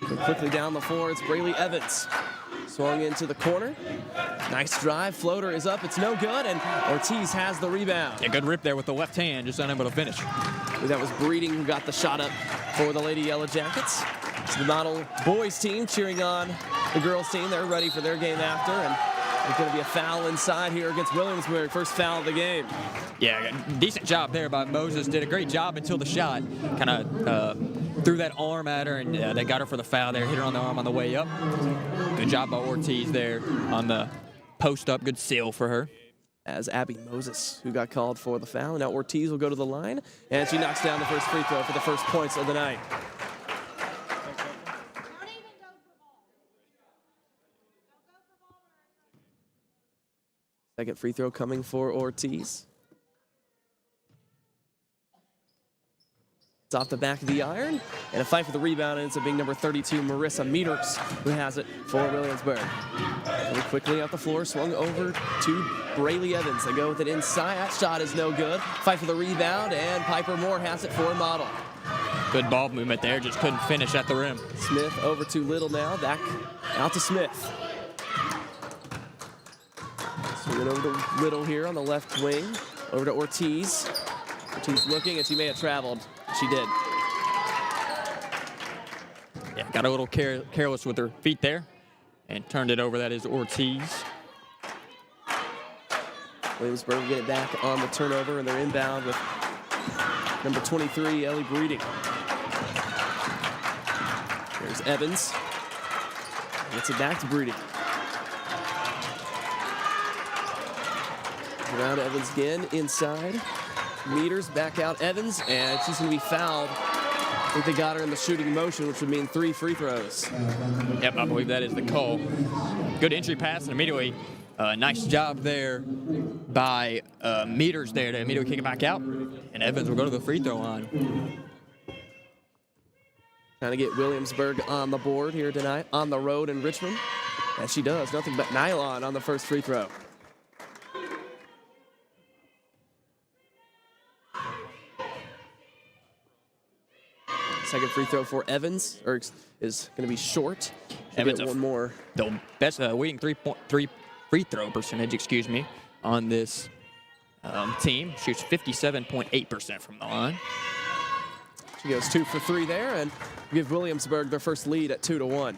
So quickly down the floor, it's Braylee Evans. Swung into the corner. Nice drive. Floater is up. It's no good, and Ortiz has the rebound.
A good rip there with the left hand, just unable to finish.
That was Breeding who got the shot up for the Lady Yellow Jackets. It's the Model boys team cheering on the girls team. They're ready for their game after, and there's going to be a foul inside here against Williamsburg. First foul of the game.
Yeah, decent job there by Moses. Did a great job until the shot. Kind of threw that arm at her, and they got her for the foul there. Hit her on the arm on the way up. Good job by Ortiz there on the post up. Good seal for her.
As Abby Moses, who got called for the foul. Now Ortiz will go to the line, and she knocks down the first free throw for the first points of the night. Second free throw coming for Ortiz. It's off the back of the iron, and a fight for the rebound ends up being number 32, Marissa Meters, who has it for Williamsburg. Really quickly off the floor, swung over to Braylee Evans. They go with it inside. That shot is no good. Fight for the rebound, and Piper Moore has it for Model.
Good ball movement there, just couldn't finish at the rim.
Smith over to Little now, back out to Smith. Swinging over to Little here on the left wing, over to Ortiz. Ortiz looking, and she may have traveled. She did.
Yeah, got a little careless with her feet there and turned it over. That is Ortiz.
Williamsburg get it back on the turnover, and they're inbound with number 23, Ellie Breeding. There's Evans. Gets it back to Breeding. Around Evans again, inside. Meters back out Evans, and she's going to be fouled. I think they got her in the shooting motion, which would mean 3 free throws.
Yep, I believe that is the call. Good entry pass, and immediately, nice job there by Meters there to immediately kick it back out. And Evans will go to the free throw line.
Trying to get Williamsburg on the board here tonight, on the road in Richmond. As she does, nothing but nylon on the first free throw. Second free throw for Evans is going to be short.
Evans
one more.
The best leading three free throw percentage, excuse me, on this team. Shoots 57.8% from the line.
She goes 2 for 3 there, and give Williamsburg their first lead at 2-1.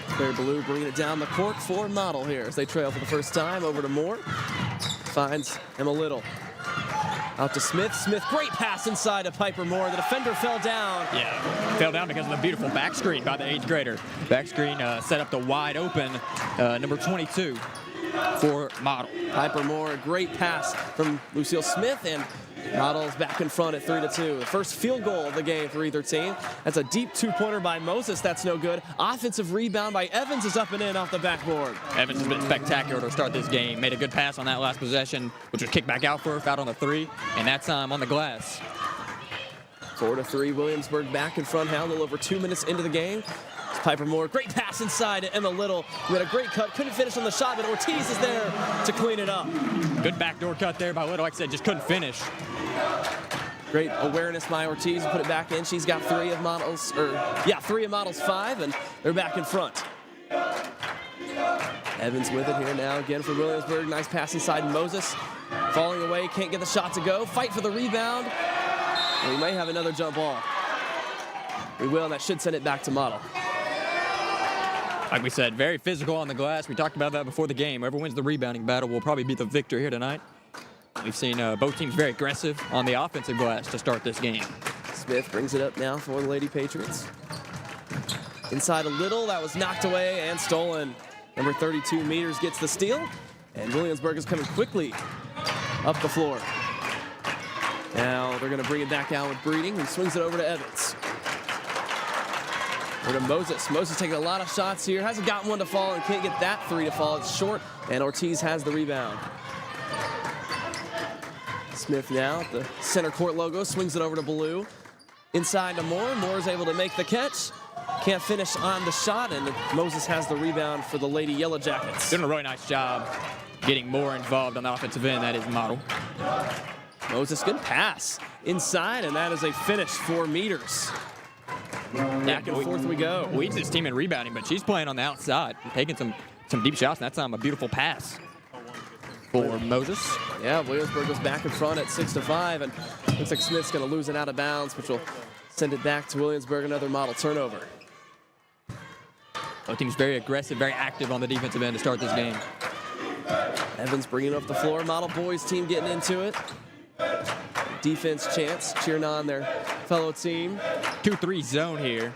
Claire Ballou bringing it down the court for Model here as they trail for the first time. Over to Moore. Finds Emma Little. Out to Smith. Smith, great pass inside to Piper Moore. The defender fell down.
Yeah, fell down because of the beautiful back screen by the 8th grader. Back screen set up the wide open number 22 for Model.
Piper Moore, a great pass from Lucille Smith, and Model's back in front at 3-2. The first field goal of the game for either team. That's a deep 2-pointer by Moses. That's no good. Offensive rebound by Evans is up and in off the backboard.
Evans has been spectacular to start this game. Made a good pass on that last possession, which was kicked back out for her, fouled on the 3, and that time on the glass.
4-3, Williamsburg back in front now, a little over 2 minutes into the game. It's Piper Moore, great pass inside to Emma Little, who had a great cut, couldn't finish on the shot, but Ortiz is there to clean it up.
Good backdoor cut there by Little, like I said, just couldn't finish.
Great awareness by Ortiz, put it back in. She's got 3 of Model's, 3 of Model's 5, and they're back in front. Evans with it here now again for Williamsburg. Nice pass inside Moses. Falling away, can't get the shot to go. Fight for the rebound. We may have another jump ball. We will, and that should send it back to Model.
Like we said, very physical on the glass. We talked about that before the game. Whoever wins the rebounding battle will probably be the victor here tonight. We've seen both teams very aggressive on the offensive glass to start this game.
Smith brings it up now for the Lady Patriots. Inside a little, that was knocked away and stolen. Number 32 Meters gets the steal, and Williamsburg is coming quickly up the floor. Now they're going to bring it back out with Breeding, who swings it over to Evans. Over to Moses. Moses taking a lot of shots here. Hasn't gotten one to fall and can't get that 3 to fall. It's short, and Ortiz has the rebound. Smith now at the center court logo, swings it over to Ballou. Inside to Moore. Moore is able to make the catch. Can't finish on the shot, and Moses has the rebound for the Lady Yellow Jackets.
Doing a really nice job getting more involved on the offensive end. That is Model.
Moses, good pass inside, and that is a finish for Meters. Back and forth we go.
Leads this team in rebounding, but she's playing on the outside, taking some deep shots, and that time a beautiful pass for Moses.
Yeah, Williamsburg goes back in front at 6-5, and looks like Smith's going to lose it out of bounds, which will send it back to Williamsburg, another Model turnover.
Both teams very aggressive, very active on the defensive end to start this game.
Evans bringing it up the floor. Model boys team getting into it. Defense chance, cheering on their fellow team.
2-3 zone here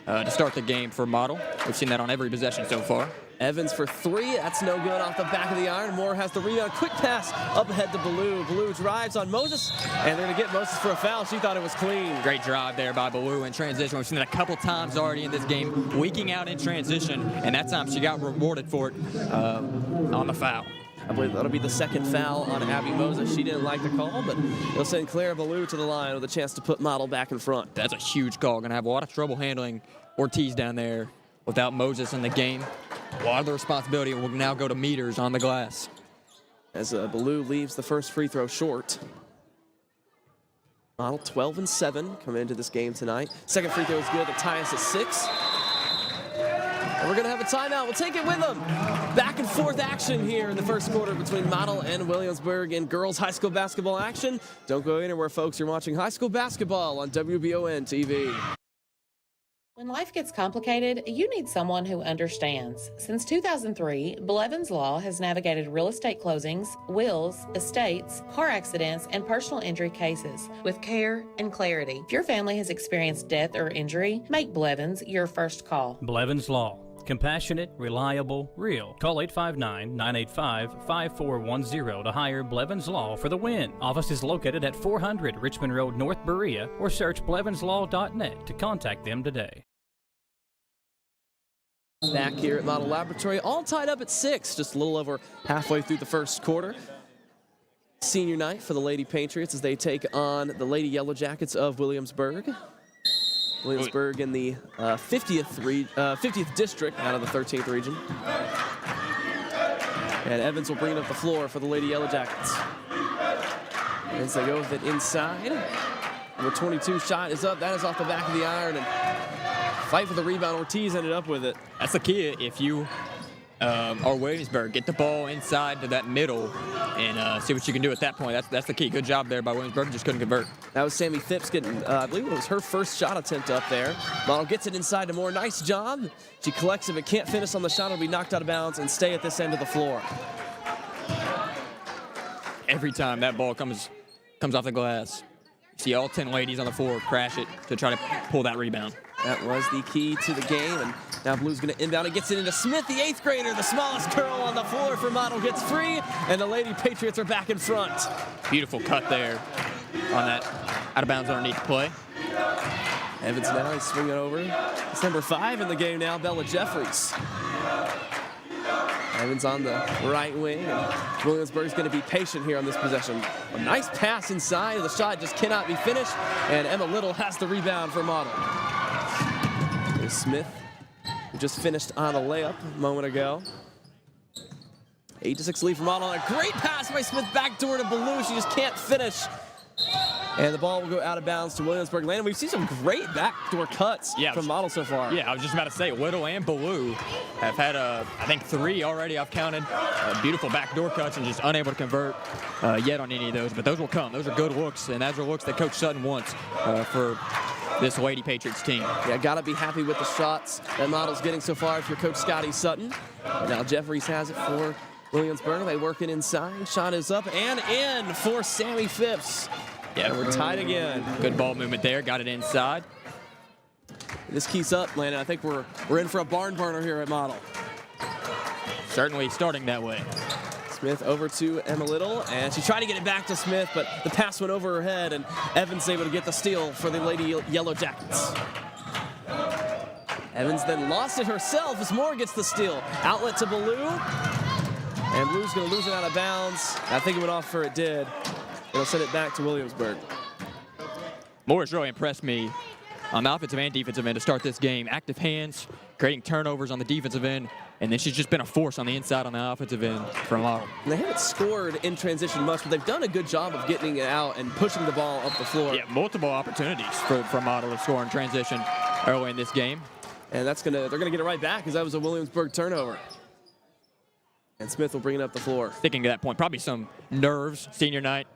to start the game for Model. We've seen that on every possession so far.
Evans for 3, that's no good off the back of the iron. Moore has the rebound, quick pass up ahead to Ballou. Ballou drives on Moses, and they're gonna get Moses for a foul. She thought it was clean.
Great drive there by Ballou in transition. We've seen that a couple times already in this game, leaking out in transition, and that time she got rewarded for it on the foul.
I believe that'll be the second foul on Abby Moses. She didn't like the call, but it'll send Claire Ballou to the line with a chance to put Model back in front.
That's a huge call. Going to have a lot of trouble handling Ortiz down there without Moses in the game. A lot of the responsibility will now go to Meters on the glass.
As Ballou leaves the first free throw short. Model 12-7 coming into this game tonight. Second free throw is good to tie us at 6. And we're going to have a timeout. We'll take it with them. Back and forth action here in the first quarter between Model and Williamsburg in girls high school basketball action. Don't go anywhere, folks. You're watching high school basketball on WBON TV.
When life gets complicated, you need someone who understands. Since 2003, Blevins Law has navigated real estate closings, wills, estates, car accidents, and personal injury cases with care and clarity. If your family has experienced death or injury, make Blevins your first call.
Blevins Law. Compassionate, reliable, real. Call 859-985-5410 to hire Blevins Law for the win. Office is located at 400 Richmond Road, North Berea, or search blevinslaw.net to contact them today.
Back here at Model Laboratory, all tied up at 6, just a little over halfway through the first quarter. Senior night for the Lady Patriots as they take on the Lady Yellow Jackets of Williamsburg. Williamsburg in the 50th district out of the 13th region. And Evans will bring it up the floor for the Lady Yellow Jackets. As they go with it inside. Number 22 shot is up. That is off the back of the iron. And fight for the rebound. Ortiz ended up with it.
That's the key. If you are Williamsburg, get the ball inside to that middle and see what you can do at that point. That's the key. Good job there by Williamsburg. Just couldn't convert.
That was Sammy Phipps getting, I believe it was her first shot attempt up there. Model gets it inside to Moore. Nice job. She collects it, but can't finish on the shot. It'll be knocked out of bounds and stay at this end of the floor.
Every time that ball comes off the glass, you see all 10 ladies on the floor crash it to try to pull that rebound.
That was the key to the game, and now Blue's going to inbound. It gets it into Smith, the 8th grader. The smallest girl on the floor for Model gets free, and the Lady Patriots are back in front.
Beautiful cut there on that out-of-bounds underneath play.
Evans now, he's swinging over. It's number 5 in the game now, Bella Jeffries. Evans on the right wing, and Williamsburg's going to be patient here on this possession. A nice pass inside. The shot just cannot be finished, and Emma Little has the rebound for Model. Here's Smith, who just finished on a layup a moment ago. 8-6 lead for Model. A great pass by Smith backdoor to Ballou. She just can't finish. And the ball will go out of bounds to Williamsburg. Landon, we've seen some great backdoor cuts from Model so far.
Yeah, I was just about to say, Little and Ballou have had, I think, 3 already I've counted. Beautiful backdoor cuts and just unable to convert yet on any of those. But those will come. Those are good looks, and those are looks that Coach Sutton wants for this Lady Patriots team.
Yeah, got to be happy with the shots that Model's getting so far if you're Coach Scotty Sutton. And now Jeffries has it for Williamsburg. They work it inside. Shot is up and in for Sammy Phipps.
Yeah,
we're tied again.
Good ball movement there. Got it inside.
This keeps up, Landon. I think we're in for a barn burner here at Model.
Certainly starting that way.
Smith over to Emma Little, and she tried to get it back to Smith, but the pass went over her head, and Evans able to get the steal for the Lady Yellow Jackets. Evans then lost it herself as Moore gets the steal. Outlet to Ballou, and Blue's going to lose it out of bounds. I think it went off her, it did. It'll send it back to Williamsburg.
Moore's really impressed me on the offensive and defensive end to start this game. Active hands, creating turnovers on the defensive end, and then she's just been a force on the inside on the offensive end for Model.
And they haven't scored in transition much, but they've done a good job of getting it out and pushing the ball up the floor.
Yeah, multiple opportunities for Model to score in transition early in this game.
And they're gonna get it right back because that was a Williamsburg turnover. And Smith will bring it up the floor.
Sticking to that point, probably some nerves, senior night.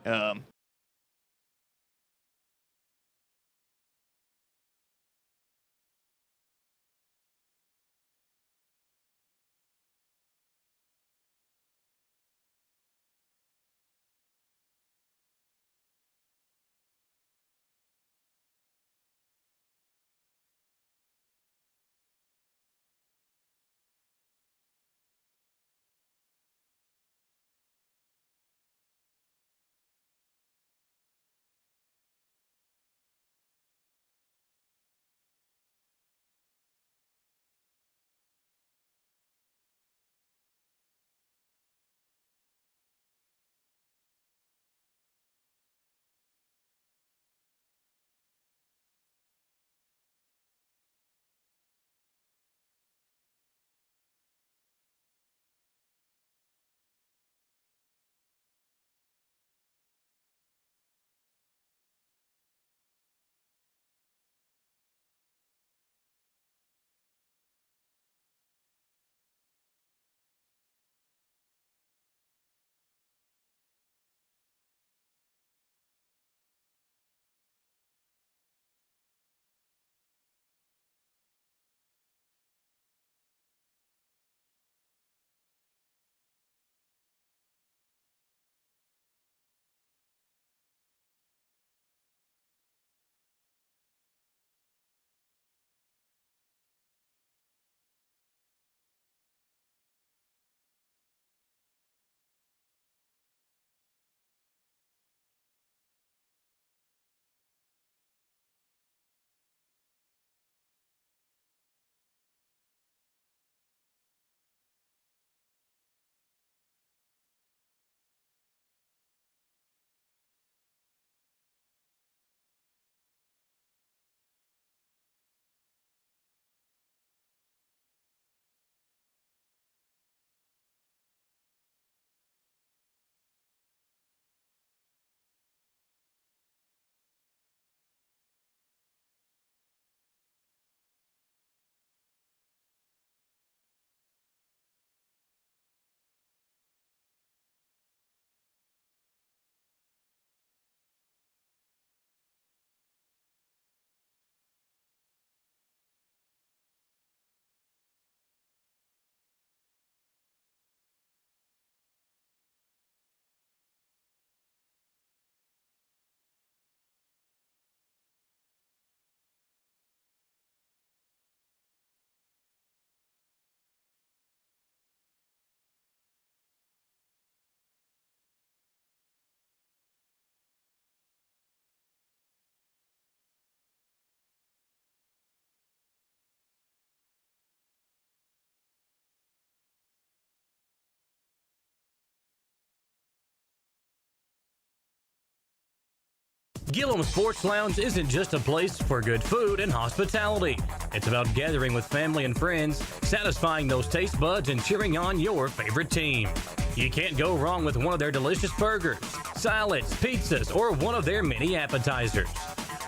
Gillum Sports Lounge isn't just a place for good food and hospitality. It's about gathering with family and friends, satisfying those taste buds, and cheering on your favorite team. You can't go wrong with one of their delicious burgers, salads, pizzas, or one of their many appetizers.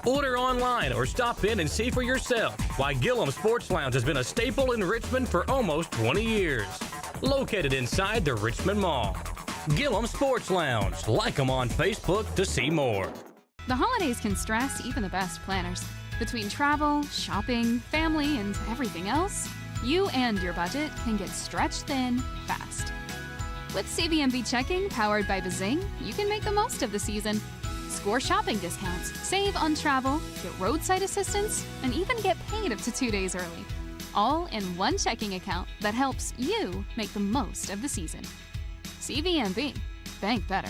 Order online or stop in and see for yourself why Gillum Sports Lounge has been a staple in Richmond for almost 20 years. Located inside the Richmond Mall. Gillum Sports Lounge. Like them on Facebook to see more.
The holidays can stress even the best planners. Between travel, shopping, family, and everything else, you and your budget can get stretched thin fast. With CVMB checking powered by Bazing, you can make the most of the season. Score shopping discounts, save on travel, get roadside assistance, and even get paid up to 2 days early. All in one checking account that helps you make the most of the season. CVMB. Bank better.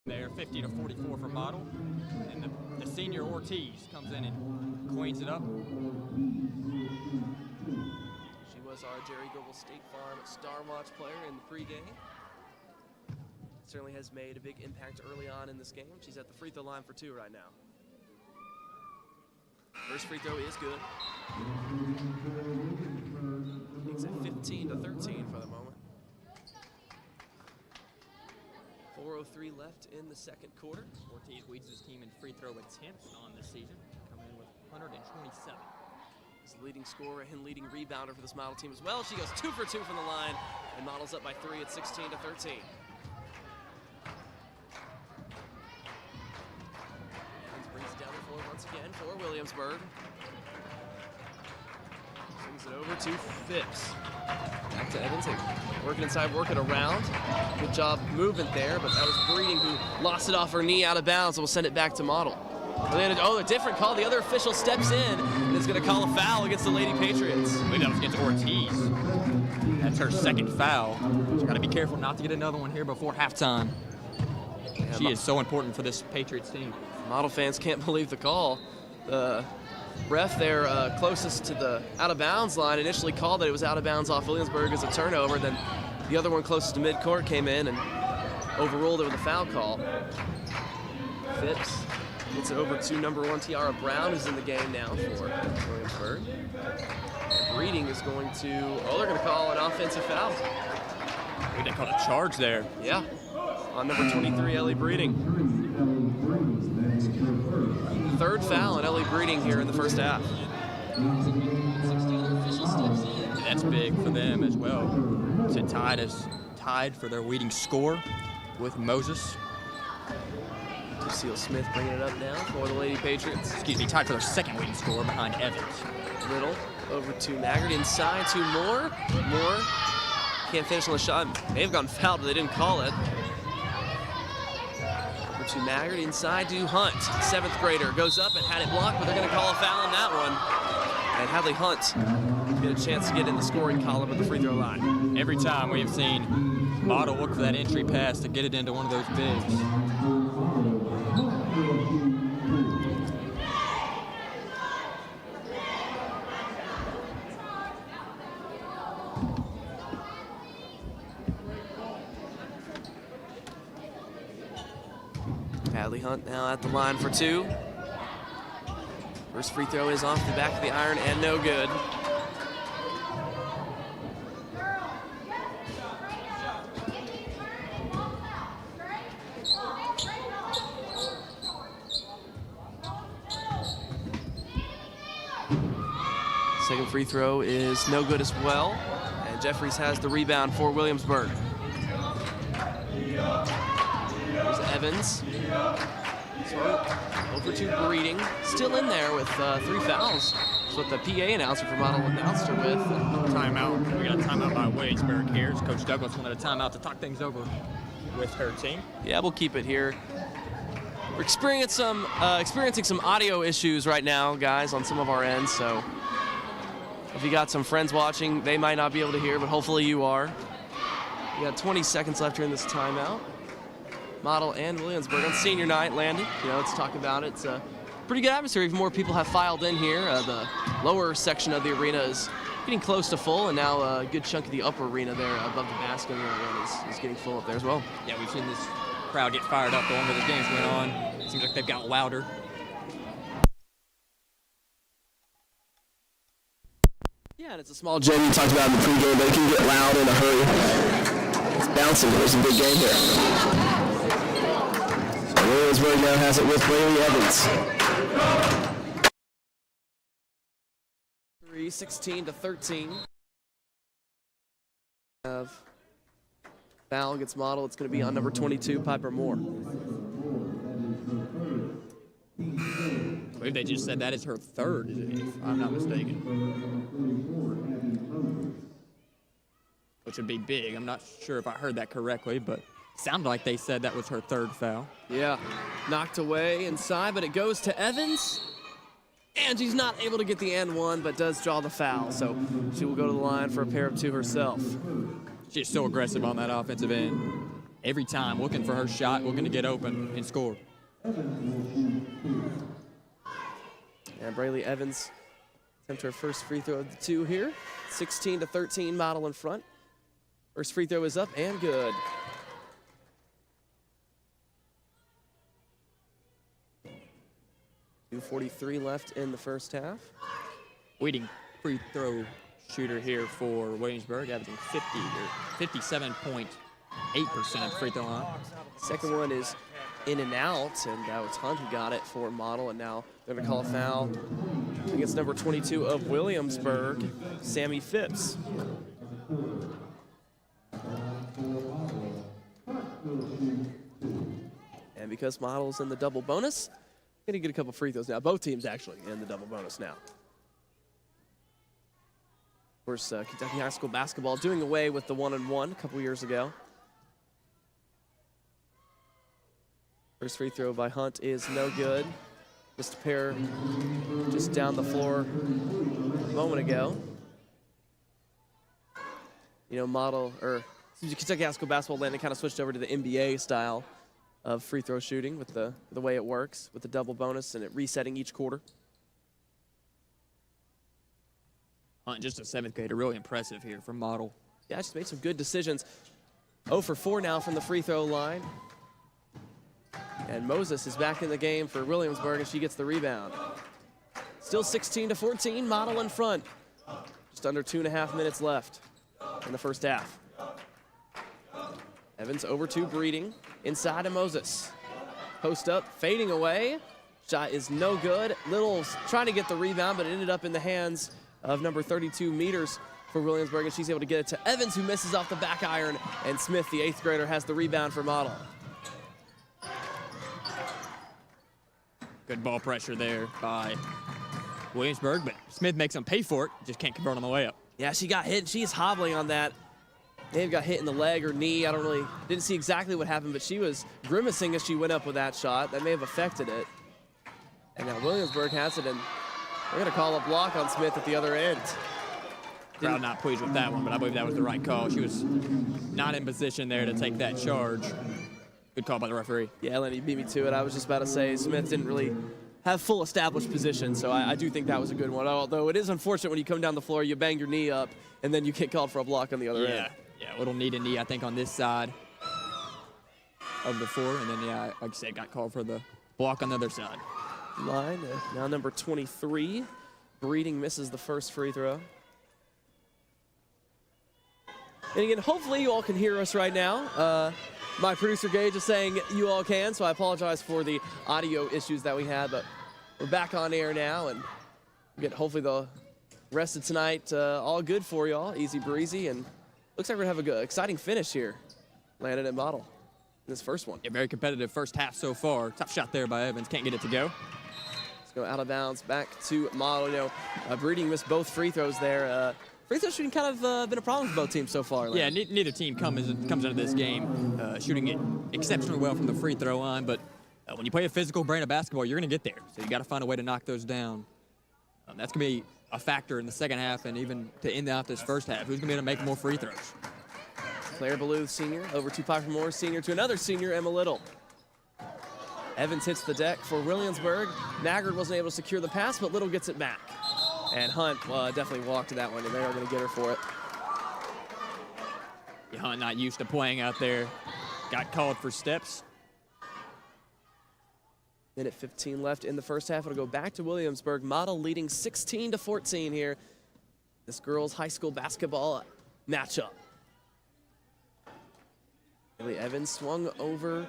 There, 50 to 44 for Model. And the senior Ortiz comes in and cleans it up.
She was our Jerry Goebel State Farm Star Watch player in the pregame. Certainly has made a big impact early on in this game. She's at the free throw line for 2 right now. First free throw is good. It's at 15 to 13 for the moment. 4:03 left in the second quarter.
Ortiz leads his team in free throw attempts on this season, coming in with 127.
He's the leading scorer and leading rebounder for this Model team as well. She goes 2 for 2 from the line, and Model's up by 3 at 16 to 13. Evans brings it down the floor once again for Williamsburg. Swings it over to Phipps. Back to Evans, working inside, working around. Good job movement there, but that was Breeding who lost it off her knee out of bounds, and will send it back to Model. Oh, a different call. The other official steps in and is going to call a foul against the Lady Patriots.
I believe that was against Ortiz. That's her second foul. She's got to be careful not to get another one here before halftime.
Yeah,
she is so important for this Patriots team.
Model fans can't believe the call. The ref there closest to the out-of-bounds line initially called that it was out of bounds off Williamsburg as a turnover. Then the other one closest to midcourt came in and overruled it with a foul call. Phipps gets it over to number 1, Tiara Brown, who's in the game now for Williamsburg. And Breeding is going to, they're going to call an offensive foul.
They called a charge there.
Yeah, on number 23, Ellie Breeding. Third foul on Ellie Breeding here in the first half.
That's big for them as well. To tied for their leading scorer with Moses.
Lucille Smith bringing it up now for the Lady Patriots.
Excuse me, tied for their second leading scorer behind Evans.
Little over to Maggard, inside to Moore. Moore can't finish on the shot. May have gotten fouled, but they didn't call it. Over to Maggard, inside to Hunt. 7th grader goes up and had it blocked, but they're going to call a foul on that one. And Hadley Hunt get a chance to get in the scoring column at the free throw line.
Every time we have seen Model look for that entry pass to get it into one of those bigs.
Hadley Hunt now at the line for 2. First free throw is off the back of the iron and no good. Second free throw is no good as well. And Jeffries has the rebound for Williamsburg. There's Evans. So over to Breeding. Still in there with 3 fouls. That's what the PA announcer for Model announced her with.
Timeout. We got a timeout by Williamsburg here. Coach Douglas wanted a timeout to talk things over with her team.
Yeah, we'll keep it here. We're experiencing some audio issues right now, guys, on some of our ends. So if you got some friends watching, they might not be able to hear, but hopefully you are. We got 20 seconds left here in this timeout. Model and Williamsburg on senior night, Landy. Let's talk about it. It's a pretty good atmosphere. Even more people have filed in here. The lower section of the arena is getting close to full, and now a good chunk of the upper arena there above the basket is getting full up there as well.
Yeah, we've seen this crowd get fired up the longer the games went on. It seems like they've got louder.
Yeah, and it's a small gym you talked about in the pregame. They can get loud in a hurry. It's bouncing. There's a big game here. So Williamsburg now has it with Braylee Evans. 16 to 13. Foul against Model. It's going to be on number 22, Piper Moore.
I believe they just said that is her third, if I'm not mistaken. Which would be big. I'm not sure if I heard that correctly, but it sounded like they said that was her third foul.
Yeah, knocked away inside, but it goes to Evans. And she's not able to get the and one, but does draw the foul. So she will go to the line for a pair of 2 herself.
She's so aggressive on that offensive end. every time looking for her shot, looking to get open and score.
And Braylee Evans attempt her first free throw of the 2 here. 16-13, Model in front. First free throw is up and good. .243 left in the first half.
Leading free throw shooter here for Williamsburg, averaging 57.8% free throw line.
Second one is in and out, and that was Hunt who got it for Model, and now they're going to call a foul against number 22 of Williamsburg, Sammy Phipps. And because Model's in the double bonus, going to get a couple free throws now. Both teams actually in the double bonus now. Of course, Kentucky high school basketball doing away with the 1-on-1 a couple years ago. First free throw by Hunt is no good. Missed a pair just down the floor a moment ago. You know, Kentucky high school basketball landing kind of switched over to the NBA style of free throw shooting with the way it works, with the double bonus and it resetting each quarter.
Hunt, just a 7th grader, really impressive here from Model.
Yeah, just made some good decisions. 0 for 4 now from the free throw line. And Moses is back in the game for Williamsburg, and she gets the rebound. Still 16-14, Model in front. Just under 2.5 minutes left in the first half. Evans over to Breeding, inside to Moses. Post up, fading away. Shot is no good. Little's trying to get the rebound, but it ended up in the hands of number 32 Meters for Williamsburg, and she's able to get it to Evans, who misses off the back iron, and Smith, the 8th grader, has the rebound for Model.
Good ball pressure there by Williamsburg, but Smith makes them pay for it. Just can't convert on the way up.
Yeah, she got hit. She's hobbling on that. May have got hit in the leg or knee. Didn't see exactly what happened, but she was grimacing as she went up with that shot. That may have affected it. And now Williamsburg has it, and they're going to call a block on Smith at the other end.
Crowd not pleased with that one, but I believe that was the right call. She was not in position there to take that charge. Good call by the referee.
Yeah, Lenny beat me to it. I was just about to say Smith didn't really have full established position, so I do think that was a good one. Although it is unfortunate when you come down the floor, you bang your knee up, and then you get called for a block on the other end.
Yeah, a little knee to knee, I think, on this side of the floor. And then, yeah, like I said, got called for the block on the other side.
Line, now number 23. Breeding misses the first free throw. And again, hopefully you all can hear us right now. My producer Gage is saying you all can, so I apologize for the audio issues that we had, but we're back on air now, and again, hopefully the rest of tonight all good for y'all, easy breezy, and looks like we're gonna have a good, exciting finish here. Landed at Model in this first one.
Yeah, very competitive first half so far. Tough shot there by Evans, can't get it to go.
Let's go out of bounds, back to Model. You know, Breeding missed both free throws there. Free throw shooting kind of been a problem for both teams so far.
Yeah, neither team comes into this game shooting it exceptionally well from the free throw line, but when you play a physical brand of basketball, you're going to get there. So you got to find a way to knock those down. That's going to be a factor in the second half and even to end out this first half. Who's going to be able to make more free throws?
Claire Ballou, senior, over to Piper Moore, senior, to another senior, Emma Little. Evans hits the deck for Williamsburg. Naggard wasn't able to secure the pass, but Little gets it back. And Hunt definitely walked to that one, and they are going to get her for it.
Yeah, Hunt not used to playing out there. Got called for steps.
Minute 15 left in the first half. It'll go back to Williamsburg. Model leading 16-14 here. This girls' high school basketball matchup. Billy Evans swung over.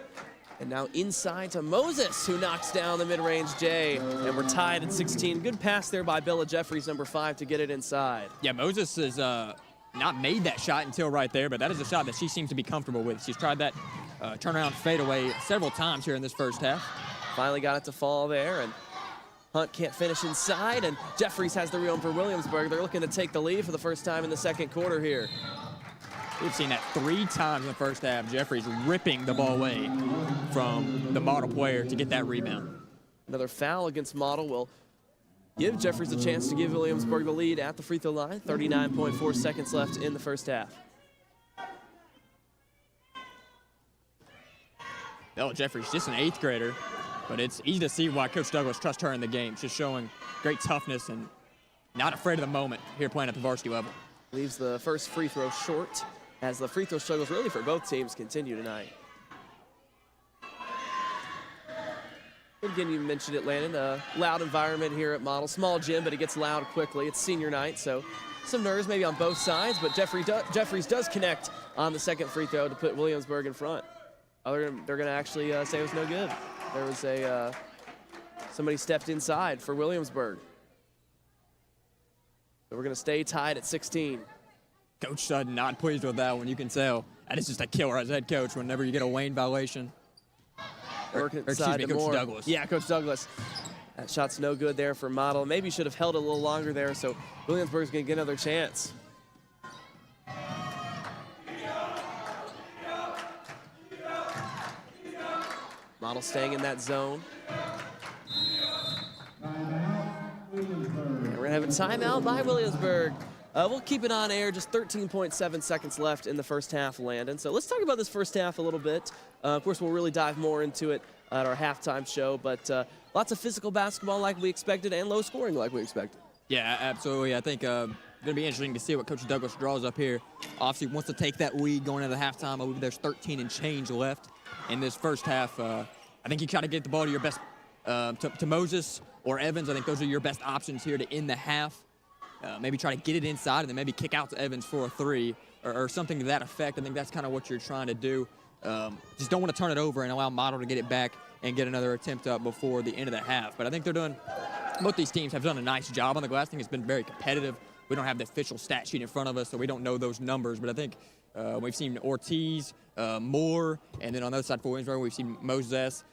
And now inside to Moses, who knocks down the mid-range J. And we're tied at 16. Good pass there by Bella Jeffries, number 5, to get it inside.
Yeah, Moses has not made that shot until right there, but that is a shot that she seems to be comfortable with. She's tried that turnaround fadeaway several times here in this first half.
Finally got it to fall there, and Hunt can't finish inside, and Jeffries has the rebound for Williamsburg. They're looking to take the lead for the first time in the second quarter here.
We've seen that 3 times in the first half. Jeffries ripping the ball away from the Model player to get that rebound.
Another foul against Model will give Jeffries a chance to give Williamsburg the lead at the free throw line. 39.4 seconds left in the first half.
Bella Jeffries, just an 8th grader, but it's easy to see why Coach Douglas trusts her in the game. She's showing great toughness and not afraid of the moment here playing at the varsity level.
Leaves the first free throw short as the free throw struggles really for both teams continue tonight. Again, you mentioned it, Landon, a loud environment here at Model. Small gym, but it gets loud quickly. It's senior night, so some nerves maybe on both sides, but Jeffries does connect on the second free throw to put Williamsburg in front. They're going to actually say it was no good. There was somebody stepped inside for Williamsburg. So we're going to stay tied at 16.
Coach Sutton not pleased with that one, you can tell. That is just a killer as head coach whenever you get a Wayne violation.
Coach
Douglas.
Yeah, Coach Douglas. That shot's no good there for Model. Maybe should have held it a little longer there, so Williamsburg's going to get another chance. Model staying in that zone. And we're going to have a timeout by Williamsburg. We'll keep it on air, just 13.7 seconds left in the first half, Landon. So let's talk about this first half a little bit. Of course, we'll really dive more into it at our halftime show, but lots of physical basketball like we expected and low scoring like we expected.
Yeah, absolutely. I think going to be interesting to see what Coach Douglas draws up here. Obviously, wants to take that lead going into the halftime. I believe there's 13 and change left in this first half. I think you try to get the ball to your best, to Moses or Evans. I think those are your best options here to end the half. Maybe try to get it inside and then maybe kick out to Evans for a 3 or something to that effect. I think that's kind of what you're trying to do. Just don't want to turn it over and allow Model to get it back and get another attempt up before the end of the half. But I think both these teams have done a nice job on the glass. I think it's been very competitive. We don't have the official stat sheet in front of us, so we don't know those numbers. But I think we've seen Ortiz, Moore, and then on the other side for Williamsburg, we've seen Moses,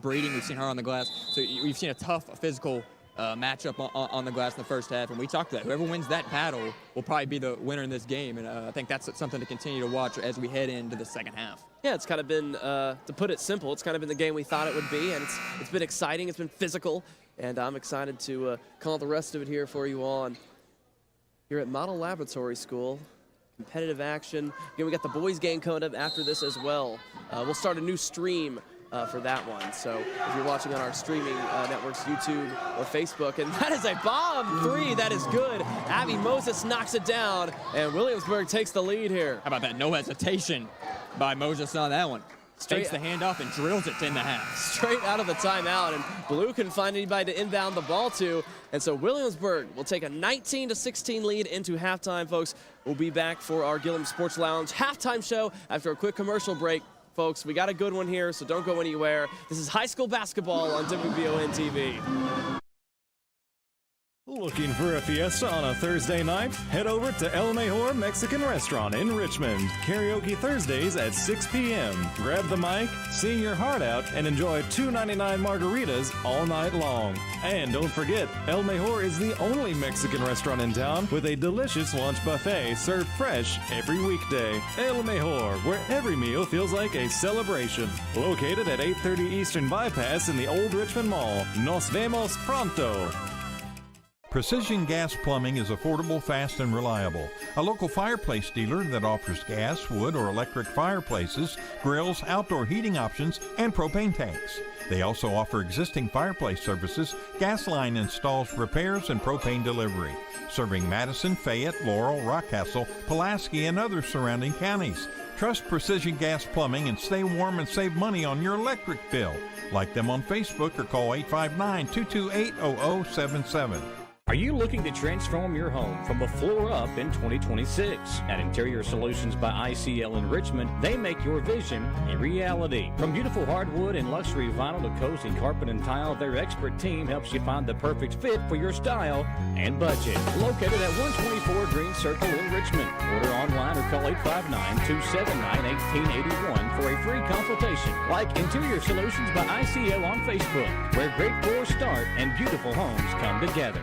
Breeding. We've seen her on the glass. So we've seen a tough physical matchup on the glass in the first half, and we talked about whoever wins that battle will probably be the winner in this game, and I think that's something to continue to watch as we head into the second half.
Yeah, it's kind of been, to put it simple, it's kind of been the game we thought it would be, and it's been exciting, it's been physical, and I'm excited to call the rest of it here for you all. Here at Model Laboratory School, competitive action. Again, we got the boys game coming up after this as well. We'll start a new stream for that one. So if you're watching on our streaming networks, YouTube or Facebook, and that is a bomb 3, that is good. Abby Moses knocks it down, and Williamsburg takes the lead here.
How about that? No hesitation by Moses on that one. Takes the handoff and drills it in the half.
Straight out of the timeout, and Blue couldn't find anybody to inbound the ball to, and so Williamsburg will take a 19-16 lead into halftime, folks. We'll be back for our Gillum Sports Lounge halftime show after a quick commercial break. Folks, we got a good one here, so don't go anywhere. This is high school basketball on WBON TV.
Looking for a fiesta on a Thursday night? Head over to El Mejor Mexican Restaurant in Richmond. Karaoke Thursdays at 6 p.m. Grab the mic, sing your heart out, and enjoy $2.99 margaritas all night long. And don't forget, El Mejor is the only Mexican restaurant in town with a delicious lunch buffet served fresh every weekday. El Mejor, where every meal feels like a celebration. Located at 830 Eastern Bypass in the Old Richmond Mall. Nos vemos pronto.
Precision Gas Plumbing is affordable, fast, and reliable. A local fireplace dealer that offers gas, wood, or electric fireplaces, grills, outdoor heating options, and propane tanks. They also offer existing fireplace services, gas line installs, repairs, and propane delivery. Serving Madison, Fayette, Laurel, Rockcastle, Pulaski, and other surrounding counties. Trust Precision Gas Plumbing and stay warm and save money on your electric bill. Like them on Facebook or call 859-228-0077.
Are you looking to transform your home from the floor up in 2026? At Interior Solutions by ICL in Richmond, they make your vision a reality. From beautiful hardwood and luxury vinyl to cozy carpet and tile, their expert team helps you find the perfect fit for your style and budget. Located at 124 Green Circle in Richmond. Order online or call 859-279-1881 for a free consultation. Like Interior Solutions by ICL on Facebook, where great floors start and beautiful homes come together.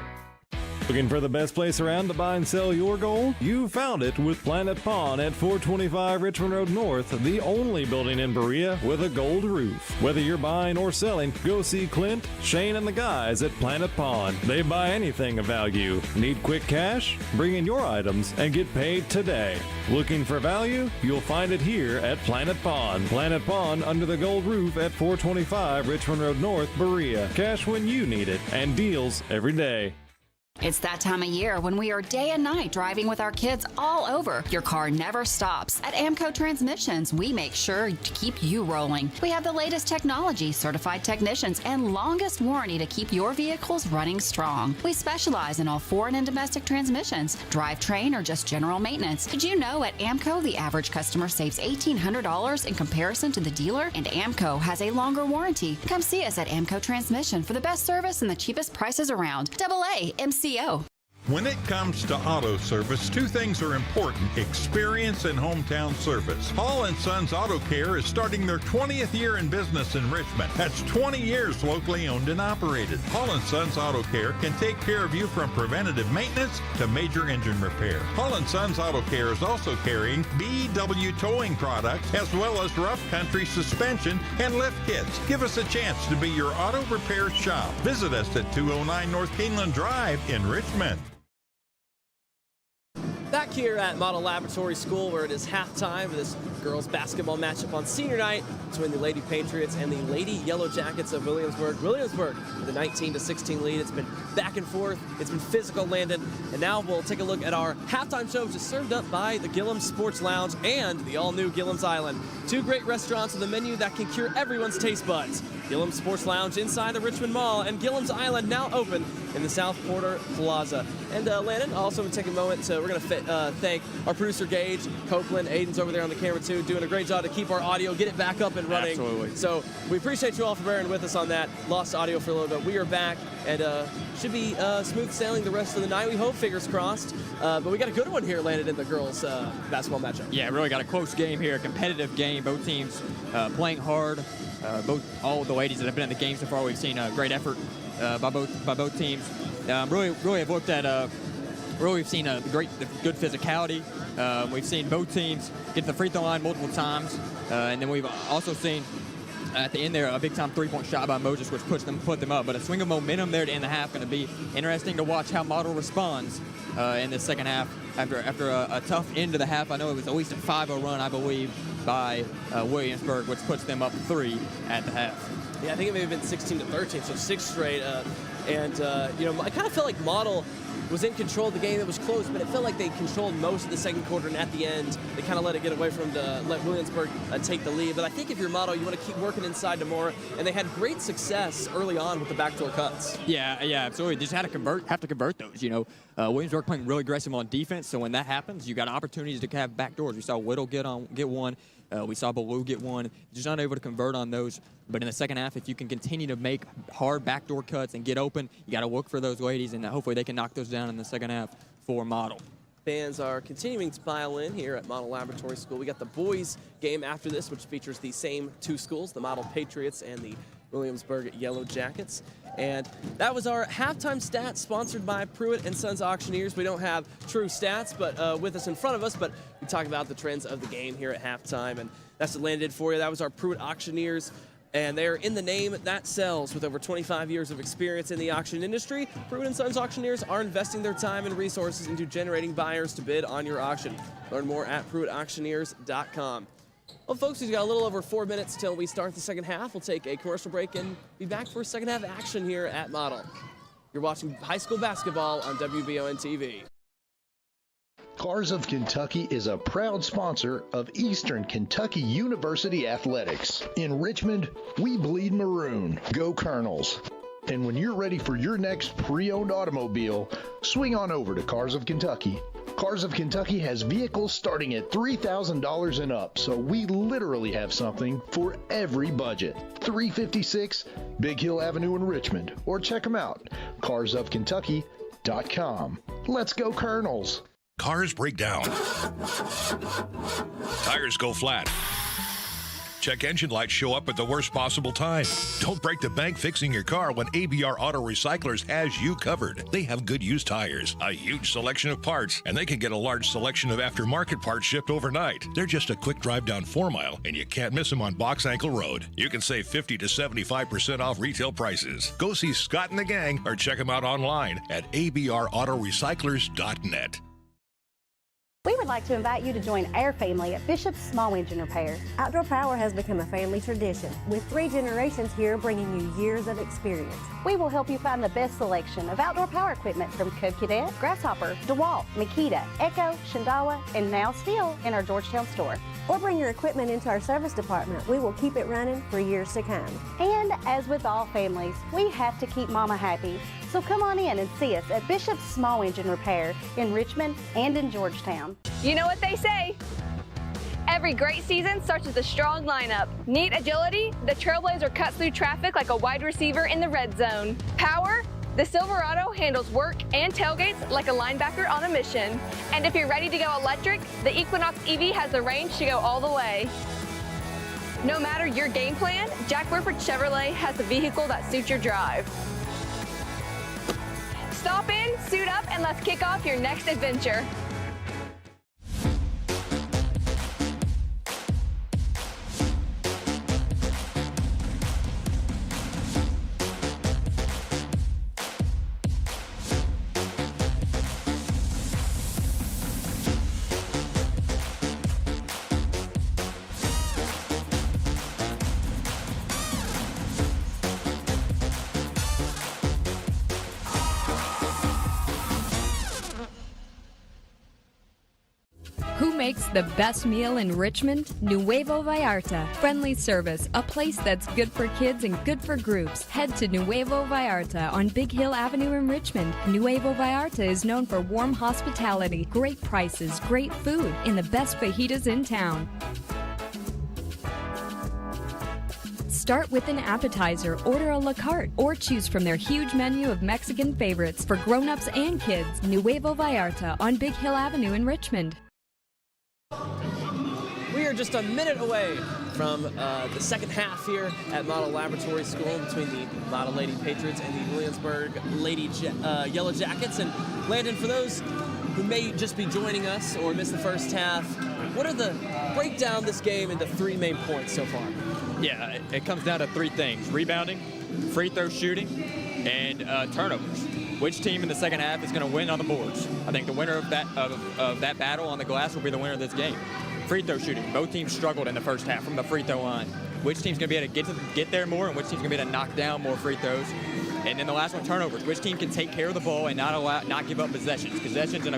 Looking for the best place around to buy and sell your gold? You found it with Planet Pawn at 425 Richmond Road North, the only building in Berea with a gold roof. Whether you're buying or selling, go see Clint, Shane, and the guys at Planet Pawn. They buy anything of value. Need quick cash? Bring in your items and get paid today. Looking for value? You'll find it here at Planet Pawn. Planet Pawn under the gold roof at 425 Richmond Road North, Berea. Cash when you need it and deals every day.
It's that time of year when we are day and night driving with our kids all over. Your car never stops. At AMCO Transmissions, we make sure to keep you rolling. We have the latest technology, certified technicians, and longest warranty to keep your vehicles running strong. We specialize in all foreign and domestic transmissions, drivetrain, or just general maintenance. Did you know at AMCO the average customer saves $1,800 in comparison to the dealer? And AMCO has a longer warranty. Come see us at AMCO Transmission for the best service and the cheapest prices around. AA MCO.
When it comes to auto service, two things are important: experience and hometown service. Hall & Sons Auto Care is starting their 20th year in business in Richmond. That's 20 years locally owned and operated. Hall & Sons Auto Care can take care of you from preventative maintenance to major engine repair. Hall & Sons Auto Care is also carrying BW towing products as well as rough country suspension and lift kits. Give us a chance to be your auto repair shop. Visit us at 209 North Keeneland Drive in Richmond.
Back here at Model Laboratory School, where it is halftime of this girls basketball matchup on senior night between the Lady Patriots and the Lady Yellow Jackets of Williamsburg. Williamsburg with a 19-16 lead. It's been back and forth. It's been physical, Landon. And now we'll take a look at our halftime show, which is served up by the Gillums Sports Lounge and the all-new Gillums Island. Two great restaurants with a menu that can cure everyone's taste buds. Gillums Sports Lounge inside the Richmond Mall, and Gillums Island now open in the South Porter Plaza. And Landon, also going to take a moment to, we're going to thank our producer Gage, Copeland, Aiden's over there on the camera too, doing a great job to keep our audio, get it back up and running.
Absolutely.
So we appreciate you all for bearing with us on that. Lost audio for a little bit. We are back, and should be smooth sailing the rest of the night, we hope, fingers crossed. But we got a good one here, Landon, in the girls basketball matchup.
Yeah, really got a close game here, a competitive game. Both teams playing hard. All the ladies that have been in the game so far, we've seen a great effort by both teams. Really have looked at we've seen good physicality. We've seen both teams get to the free throw line multiple times, and then we've also seen at the end there a big-time three-point shot by Moses, which put them up. But a swing of momentum there to end the half. Going to be interesting to watch how Model responds in the second half after a tough end to the half. I know it was at least a 5-0 run, I believe, by Williamsburg, which puts them up 3 at the half.
Yeah, I think it may have been 16-13, so 6 straight. I kind of felt like Model was in control of the game. It was close, but it felt like they controlled most of the second quarter, and at the end, they kind of let it get away from to let Williamsburg take the lead. But I think if you're Model, you want to keep working inside to more, and they had great success early on with the backdoor cuts.
Yeah, absolutely. They just have to convert those. Williamsburg playing really aggressive on defense, so when that happens, you got opportunities to have backdoors. We saw Whittle get one. We saw Baloo get one. Just not able to convert on those. But in the second half, if you can continue to make hard backdoor cuts and get open, you got to look for those ladies, and hopefully they can knock those down in the second half for Model.
Fans are continuing to pile in here at Model Laboratory School. We got the boys game after this, which features the same two schools, the Model Patriots and the Williamsburg Yellow Jackets. And that was our halftime stats, sponsored by Pruitt & Sons Auctioneers. We don't have true stats but with us in front of us, but we talk about the trends of the game here at halftime, and that's what landed for you. That was our Pruitt Auctioneers, and they're in the name that sells. With over 25 years of experience in the auction industry, Pruitt & Sons Auctioneers are investing their time and resources into generating buyers to bid on your auction. Learn more at PruittAuctioneers.com. Well, folks, we've got a little over 4 minutes till we start the second half. We'll take a commercial break and be back for second half action here at Model. You're watching high school basketball on WBON TV.
Cars of Kentucky is a proud sponsor of Eastern Kentucky University Athletics. In Richmond, we bleed maroon. Go Colonels. And when you're ready for your next pre-owned automobile, swing on over to Cars of Kentucky. Cars of Kentucky has vehicles starting at $3,000 and up, so we literally have something for every budget. 356 Big Hill Avenue in Richmond, or check them out, carsofkentucky.com. Let's go Colonels!
Cars break down. Tires go flat. Check engine lights show up at the worst possible time. Don't break the bank fixing your car when ABR Auto Recyclers has you covered. They have good used tires, a huge selection of parts, and they can get a large selection of aftermarket parts shipped overnight. They're just a quick drive down 4 Mile, and you can't miss them on Box Ankle Road. You can save 50 to 75% off retail prices. Go see Scott and the gang or check them out online at abrautorecyclers.net.
We would like to invite you to join our family at Bishop's Small Engine Repair.
Outdoor Power has become a family tradition, with 3 generations here bringing you years of experience.
We will help you find the best selection of outdoor power equipment from Code Cadet, Grasshopper, DeWalt, Makita, Echo, Shindawa, and now still in our Georgetown store.
Or bring your equipment into our service department. We will keep it running for years to come.
And as with all families, we have to keep Mama happy. So come on in and see us at Bishop's Small Engine Repair in Richmond and in Georgetown.
You know what they say. Every great season starts with a strong lineup. Neat agility, the Trailblazer cuts through traffic like a wide receiver in the red zone. Power, the Silverado handles work and tailgates like a linebacker on a mission. And if you're ready to go electric, the Equinox EV has the range to go all the way. No matter your game plan, Jack Burford Chevrolet has the vehicle that suits your drive. Stop in, suit up, and let's kick off your next adventure.
Who makes the best meal in Richmond? Nuevo Vallarta. Friendly service, a place that's good for kids and good for groups. Head to Nuevo Vallarta on Big Hill Avenue in Richmond. Nuevo Vallarta is known for warm hospitality, great prices, great food, and the best fajitas in town. Start with an appetizer, order a la carte, or choose from their huge menu of Mexican favorites for grown-ups and kids. Nuevo Vallarta on Big Hill Avenue in Richmond.
We are just a minute away from the second half here at Model Laboratory School between the Model Lady Patriots and the Williamsburg Lady Yellow Jackets. And Landon, for those who may just be joining us or missed the first half, what are break down this game into 3 main points so far?
Yeah, it comes down to 3 things: rebounding, free throw shooting, and turnovers. Which team in the second half is going to win on the boards? I think the winner of that battle on the glass will be the winner of this game. Free throw shooting. Both teams struggled in the first half from the free throw line. Which team's going to be able to get there more, and which team's going to be able to knock down more free throws? And then the last one, turnovers. Which team can take care of the ball and not give up possessions? Possessions in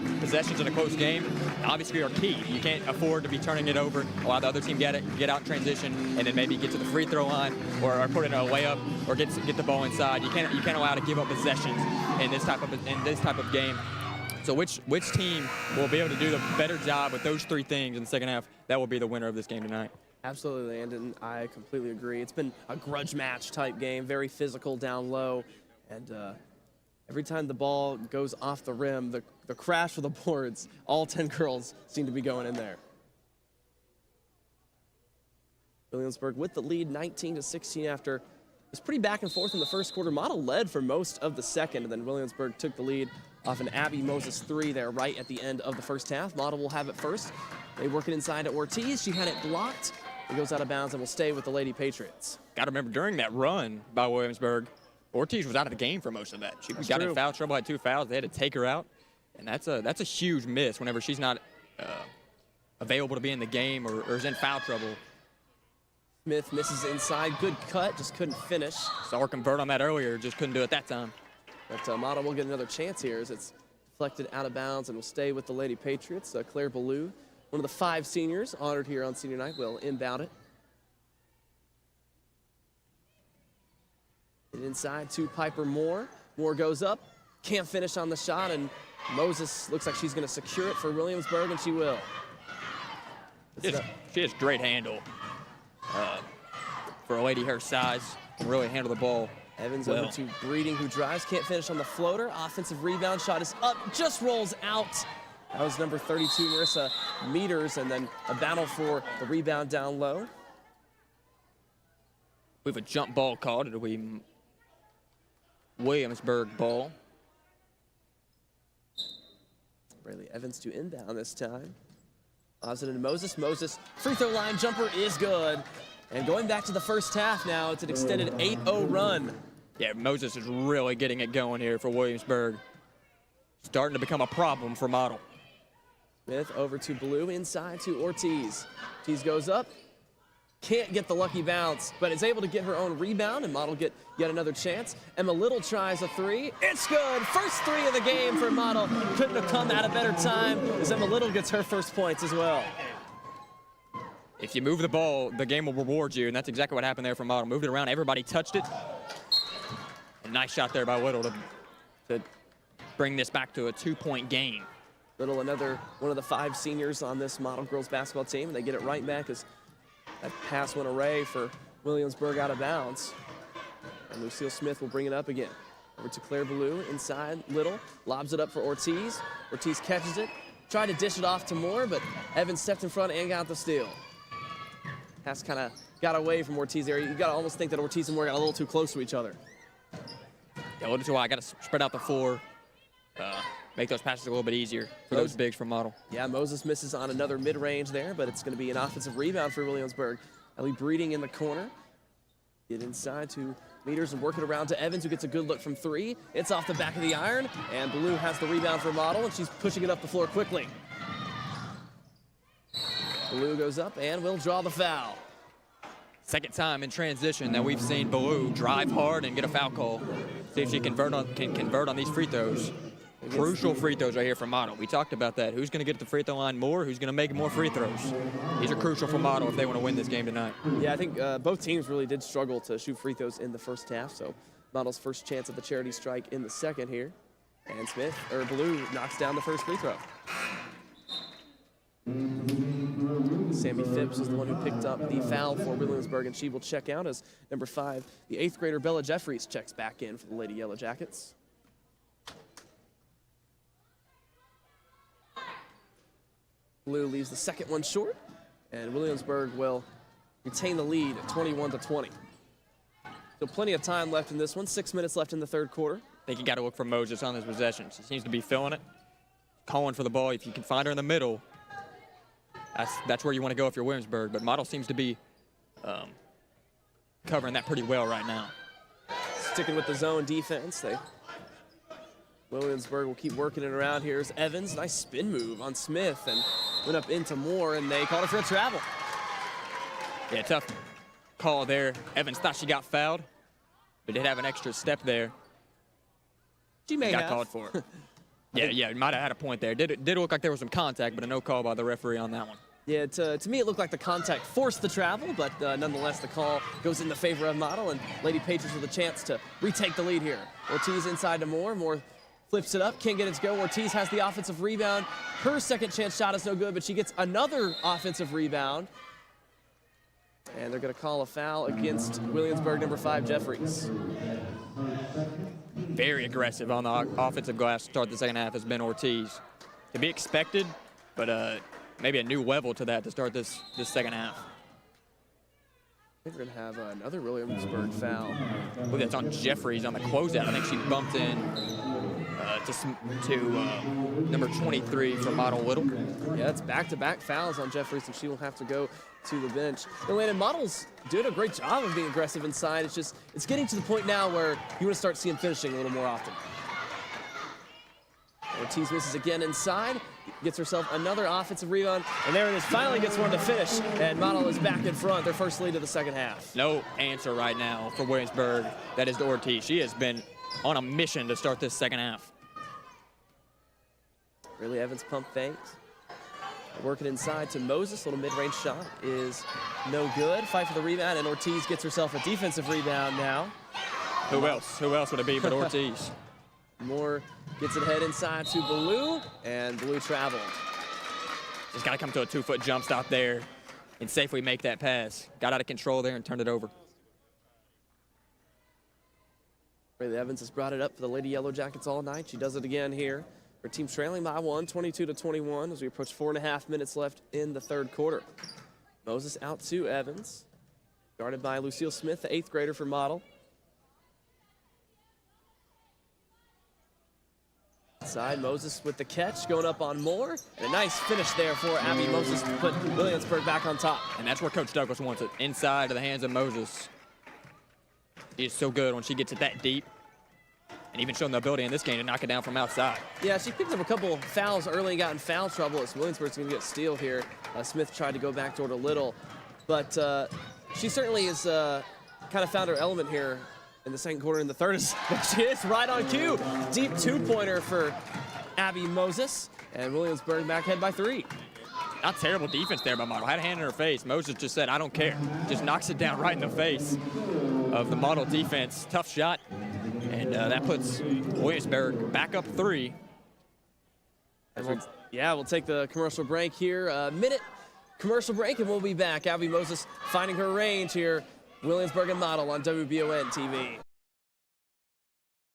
a close game obviously are key. You can't afford to be turning it over, allow the other team get out in transition, and then maybe get to the free throw line or put in a layup or get the ball inside. You can't allow to give up possessions in this type of game. So which team will be able to do the better job with those 3 things in the second half? That will be the winner of this game tonight.
Absolutely, Landon. I completely agree. It's been a grudge match type game, very physical down low, and every time the ball goes off the rim, the crash of the boards, all 10 girls seem to be going in there. Williamsburg with the lead, 19-16 after it was pretty back and forth in the first quarter. Model led for most of the second, and then Williamsburg took the lead off an Abby Moses 3 there right at the end of the first half. Model will have it first. They work it inside to Ortiz. She had it blocked. It goes out of bounds and will stay with the Lady Patriots.
Got to remember, during that run by Williamsburg, Ortiz was out of the game for most of that. She got in foul trouble, had 2 fouls. They had to take her out, and that's a huge miss whenever she's not available to be in the game or is in foul trouble.
Smith misses inside. Good cut, just couldn't finish.
Saw her convert on that earlier, just couldn't do it that time.
But Model will get another chance here as it's deflected out of bounds and will stay with the Lady Patriots. Claire Ballou, one of the 5 seniors honored here on senior night, will inbound it. And inside to Piper Moore. Moore goes up, can't finish on the shot, and Moses looks like she's going to secure it for Williamsburg, and she will.
She has great handle for a lady her size. Can really handle the ball.
Evans over to Breeding, who drives, can't finish on the floater. Offensive rebound shot is up, just rolls out. That was number 32, Marissa Meters, and then a battle for the rebound down low.
We have a jump ball called. It'll be Williamsburg ball.
Brayley Evans to inbound this time. Lobs it into Moses. Moses, free throw line jumper is good. And going back to the first half now, it's an extended 8-0 run.
Yeah, Moses is really getting it going here for Williamsburg. Starting to become a problem for Model.
Smith over to Blue, inside to Ortiz. Ortiz goes up, can't get the lucky bounce, but is able to get her own rebound, and Model get yet another chance. Emma Little tries a three. It's good. First three of the game for Model. Couldn't have come at a better time as Emma Little gets her first points as well.
If you move the ball, the game will reward you, and that's exactly what happened there for Model. Moved it around, everybody touched it. A nice shot there by Little to bring this back to a 2-point game.
Little, another one of the 5 seniors on this Model girls basketball team. They get it right back as that pass went away for Williamsburg out of bounds. And Lucille Smith will bring it up again. Over to Claire Ballou, inside Little, lobs it up for Ortiz. Ortiz catches it, tried to dish it off to Moore, but Evans stepped in front and got the steal. Pass kind of got away from Ortiz there. You got to almost think that Ortiz and Moore got a little too close to each other.
Yeah, a little too wide. Got to spread out the floor. Make those passes a little bit easier for those bigs from Model.
Yeah, Moses misses on another mid-range there, but it's going to be an offensive rebound for Williamsburg. Ellie Breeding in the corner. Get inside to Meters and work it around to Evans, who gets a good look from 3. It's off the back of the iron, and Blue has the rebound for Model, and she's pushing it up the floor quickly. Blue goes up and will draw the foul.
Second time in transition that we've seen Blue drive hard and get a foul call. See if she can convert on these free throws. Crucial free throws right here for Model. We talked about that. Who's going to get to the free throw line more? Who's going to make more free throws? These are crucial for Model if they want to win this game tonight.
Yeah, I think both teams really did struggle to shoot free throws in the first half, so Model's first chance at the charity strike in the second here. And Blue knocks down the first free throw. Sammy Phipps is the one who picked up the foul for Williamsburg, and she will check out as number 5, the 8th grader Bella Jeffries, checks back in for the Lady Yellow Jackets. Blue leaves the second one short, and Williamsburg will retain the lead at 21-20. So plenty of time left in this one. 6 minutes left in the third quarter.
I think you got to look for Moses on his possessions. He seems to be feeling it, calling for the ball. If you can find her in the middle, that's where you want to go if you're Williamsburg. But Model seems to be covering that pretty well right now.
Sticking with the zone defense. Williamsburg will keep working it around. Here's Evans. Nice spin move on Smith and went up into Moore, and they called it for a travel.
Yeah, tough call there. Evans thought she got fouled, but did have an extra step there.
She may have.
Got called for it. Yeah, might have had a point there. Did look like there was some contact, but a no call by the referee on that one.
Yeah, to me it looked like the contact forced the travel, but nonetheless the call goes in the favor of Model, and Lady Patriots with a chance to retake the lead here. Ortiz inside to Moore. Moore flips it up, can't get it to go. Ortiz has the offensive rebound. Her second chance shot is no good, but she gets another offensive rebound. And they're going to call a foul against Williamsburg, number 5, Jeffries.
Very aggressive on the offensive glass to start the second half has been Ortiz. To be expected, but maybe a new level to that to start this second half.
I think we're going to have another Williamsburg foul.
Well, that's on Jeffries on the closeout. I think she bumped in to number 23 for Model Little.
Yeah, it's back-to-back fouls on Jeffries, and she will have to go to the bench. And Landon, Model's doing a great job of being aggressive inside. It's getting to the point now where you want to start seeing finishing a little more often. Ortiz misses again inside, gets herself another offensive rebound, and there it is, finally gets one to finish, and Model is back in front, their first lead of the second half.
No answer right now for Williamsburg. That is to Ortiz. She has been on a mission to start this second half.
Really Evans pump fakes. Working inside to Moses, little mid-range shot is no good. Fight for the rebound, and Ortiz gets herself a defensive rebound now.
Who else would it be but Ortiz?
Moore gets it head inside to Ballou, and Ballou traveled.
Just got to come to a 2-foot jump stop there and safely make that pass. Got out of control there and turned it over.
Riley Evans has brought it up for the Lady Yellow Jackets all night. She does it again here. Her team trailing by 1, 22-21, as we approach 4.5 minutes left in the third quarter. Moses out to Evans. Guarded by Lucille Smith, the 8th grader for Model. Side, Moses with the catch, going up on Moore. And a nice finish there for Abby Moses to put Williamsburg back on top.
And that's where Coach Douglas wants it, inside of the hands of Moses. She is so good when she gets it that deep. And even showing the ability in this game to knock it down from outside.
Yeah, she picked up a couple fouls early and got in foul trouble as Williamsburg's going to get a steal here. Smith tried to go back toward a little. But she certainly has kind of found her element here in the second quarter and the third. She is right on cue. Deep 2-pointer for Abby Moses. And Williamsburg back ahead by 3.
Not terrible defense there by Model. Had a hand in her face. Moses just said, I don't care. Just knocks it down right in the face of the Model defense. Tough shot. And that puts Williamsburg back up 3.
We'll take the commercial break here. A minute commercial break, and we'll be back. Abby Moses finding her range here. Williamsburg and Model on WBON TV.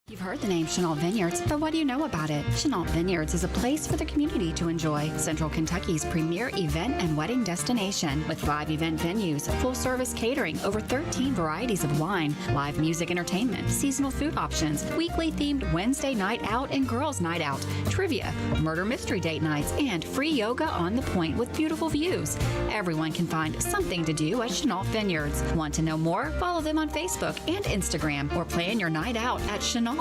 You've heard the name Chenault Vineyards, but what do you know about it? Chenault Vineyards is a place for the community to enjoy. Central Kentucky's premier event and wedding destination with 5 event venues, full-service catering, over 13 varieties of wine, live music entertainment, seasonal food options, weekly themed Wednesday night out and girls night out, trivia, murder mystery date nights, and free yoga on the point with beautiful views. Everyone can find something to do at Chenault Vineyards. Want to know more? Follow them on Facebook and Instagram or plan your night out at ChenaultVineyards.com.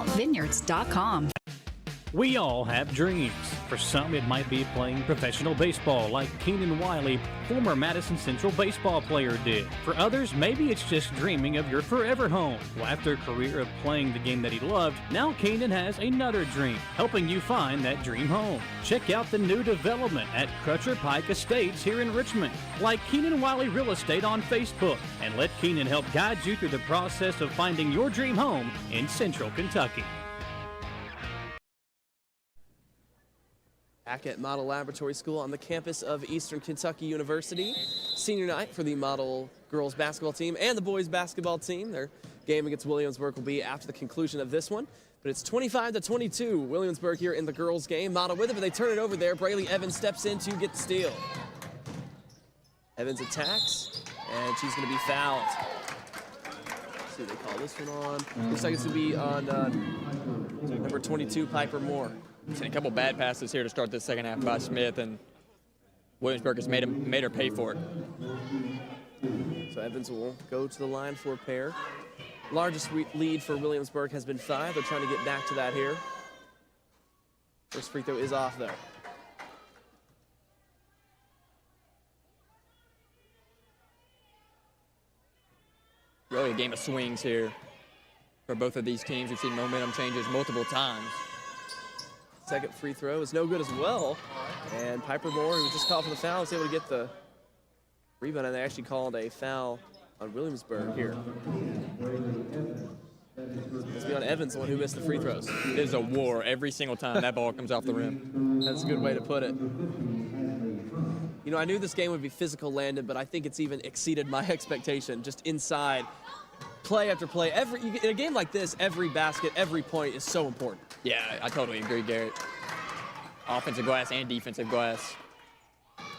We all have dreams. For some, it might be playing professional baseball like Keenan Wiley, former Madison Central baseball player, did. For others, maybe it's just dreaming of your forever home. Well, after a career of playing the game that he loved, now Keenan has another dream, helping you find that dream home. Check out the new development at Crutcher Pike Estates here in Richmond. Like Keenan Wiley Real Estate on Facebook, and let Keenan help guide you through the process of finding your dream home in Central Kentucky.
Back at Model Laboratory School on the campus of Eastern Kentucky University. Senior night for the Model girls basketball team and the boys basketball team. Their game against Williamsburg will be after the conclusion of this one. But it's 25-22, Williamsburg here in the girls game. Model with it, but they turn it over there. Braylee Evans steps in to get the steal. Evans attacks, and she's going to be fouled. Let's see, they call this one on. Looks like it's going to be on number 22, Piper Moore.
Seen a couple bad passes here to start this second half by Smith, and Williamsburg has made her pay for it.
So Evans will go to the line for a pair. Largest lead for Williamsburg has been 5. They're trying to get back to that here. First free throw is off there.
Really a game of swings here for both of these teams. We've seen momentum changes multiple times.
Second free throw is no good as well. And Piper Moore, who just called for the foul, was able to get the rebound, and they actually called a foul on Williamsburg here. It's be on Evans, the one who missed the free throws.
It is a war every single time that ball comes off the rim.
That's a good way to put it. You know, I knew this game would be physical, Landon, but I think it's even exceeded my expectation. Just inside, play after play. In a game like this, every basket, every point is so important.
Yeah, I totally agree, Garrett. Offensive glass and defensive glass.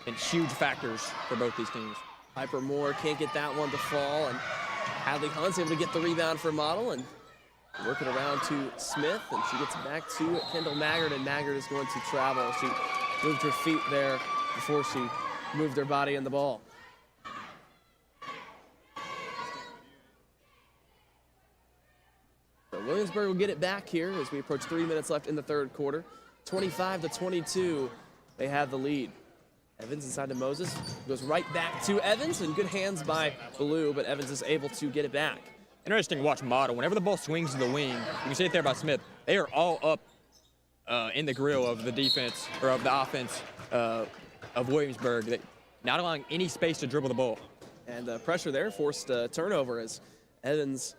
And huge factors for both these teams.
Piper Moore can't get that one to fall, and Hadley Hunt's able to get the rebound for Model and work it around to Smith, and she gets it back to Kendall Maggard, and Maggard is going to travel. She moved her feet there before she moved her body in the ball. So Williamsburg will get it back here as we approach 3 minutes left in the third quarter. 25-22, they have the lead. Evans inside to Moses, goes right back to Evans, and good hands by Ballou, but Evans is able to get it back.
Interesting to watch Model. Whenever the ball swings to the wing, you can see it there by Smith, they are all up in the grill of the defense, or of the offense of Williamsburg, not allowing any space to dribble the ball.
And pressure there forced a turnover as Evans,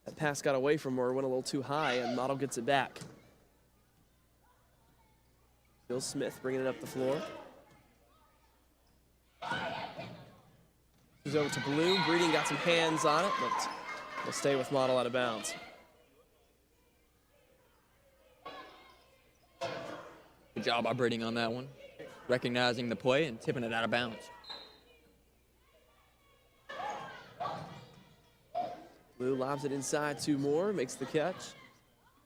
that pass got away from her, went a little too high, and Model gets it back. Bill Smith bringing it up the floor. Goes over to Ballou. Breeding got some hands on it, but will stay with Model out of bounds.
Good job by Breeding on that one. Recognizing the play and tipping it out of bounds.
Blue lobs it inside to Moore, makes the catch.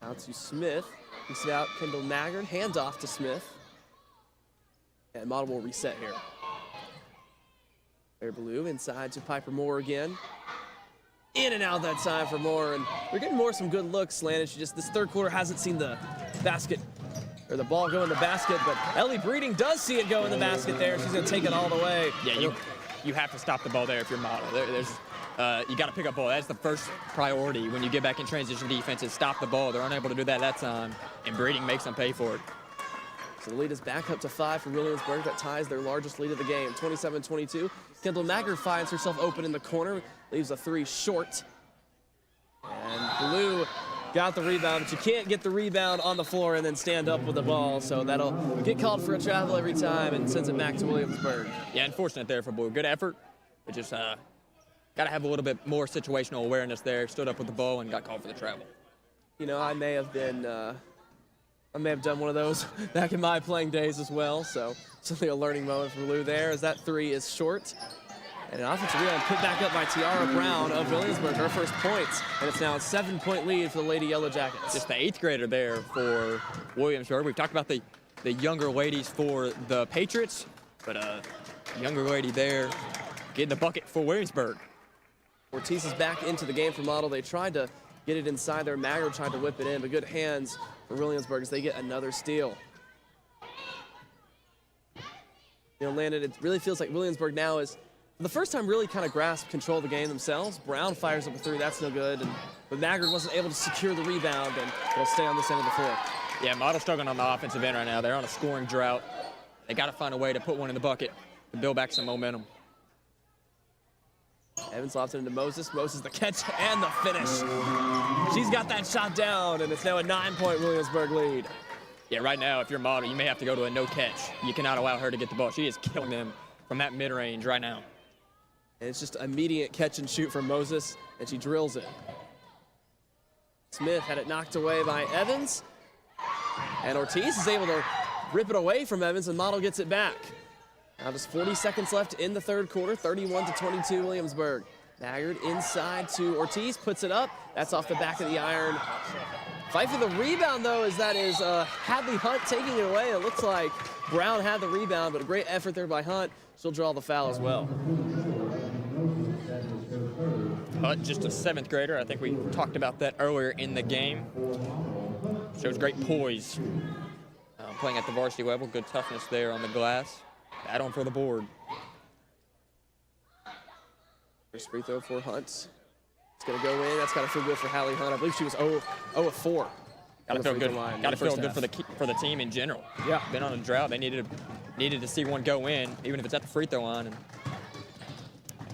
Out to Smith. Kicks it out, Kendall Maggard, handoff to Smith. And Model will reset here. Air Blue inside to Piper Moore again. In and out that time for Moore, and we're getting Moore some good looks, Landon. She just, this third quarter hasn't seen the basket, or the ball go in the basket, but Ellie Breeding does see it go in the basket there. She's gonna take it all the way.
Yeah, you have to stop the ball there if you're Model. You got to pick up ball. That's the first priority when you get back in transition defense is stop the ball. They're unable to do that time, and Breeding makes them pay for it.
So the lead is back up to 5 for Williamsburg. That ties their largest lead of the game, 27-22. Kendall Maggard finds herself open in the corner, leaves a 3 short. And Blue got the rebound, but you can't get the rebound on the floor and then stand up with the ball, so that'll get called for a travel every time and sends it back to Williamsburg.
Yeah, unfortunate there for Blue. Good effort, but just got to have a little bit more situational awareness there. Stood up with the ball and got called for the travel.
You know, I may have done one of those back in my playing days as well, so certainly a learning moment for Blue there as that 3 is short. And an offensive rebound put back up by Tiara Brown of Williamsburg, her first points. And it's now a 7-point lead for the Lady Yellow Jackets.
Just the 8th grader there for Williamsburg. We've talked about the younger ladies for the Patriots, but younger lady there getting the bucket for Williamsburg.
Ortiz is back into the game for Model. They tried to get it inside there. Maggard tried to whip it in, but good hands for Williamsburg as they get another steal. You know, Landon, it really feels like Williamsburg now is, for the first time, really kind of grasped control of the game themselves. Brown fires up a 3, that's no good, but Maggard wasn't able to secure the rebound, and it'll stay on this end of the floor.
Yeah, Model struggling on the offensive end right now. They're on a scoring drought. They got to find a way to put one in the bucket to build back some momentum.
Evans lobs it into Moses. Moses the catch and the finish. She's got that shot down, and it's now a 9-point Williamsburg lead.
Yeah, right now, if you're Model, you may have to go to a no catch. You cannot allow her to get the ball. She is killing them from that mid-range right now.
And it's just immediate catch and shoot from Moses, and she drills it. Smith had it knocked away by Evans, and Ortiz is able to rip it away from Evans, and Model gets it back. Now just 40 seconds left in the third quarter, 31-22 Williamsburg. Maggard inside to Ortiz, puts it up. That's off the back of the iron. Fight for the rebound, though, as that is Hadley Hunt taking it away. It looks like Brown had the rebound, but a great effort there by Hunt. She'll draw the foul as well.
Hunt, just a 7th grader. I think we talked about that earlier in the game. Shows great poise. Playing at the varsity level, good toughness there on the glass. Add on for the board.
First free throw for Hunt. It's going to go in. That's got to feel good for Hallie Hunt. I believe she was 0 of 4.
Got to feel good. Got to feel good for the team in general.
Yeah.
Been on a drought. They needed to see one go in, even if it's at the free throw line. And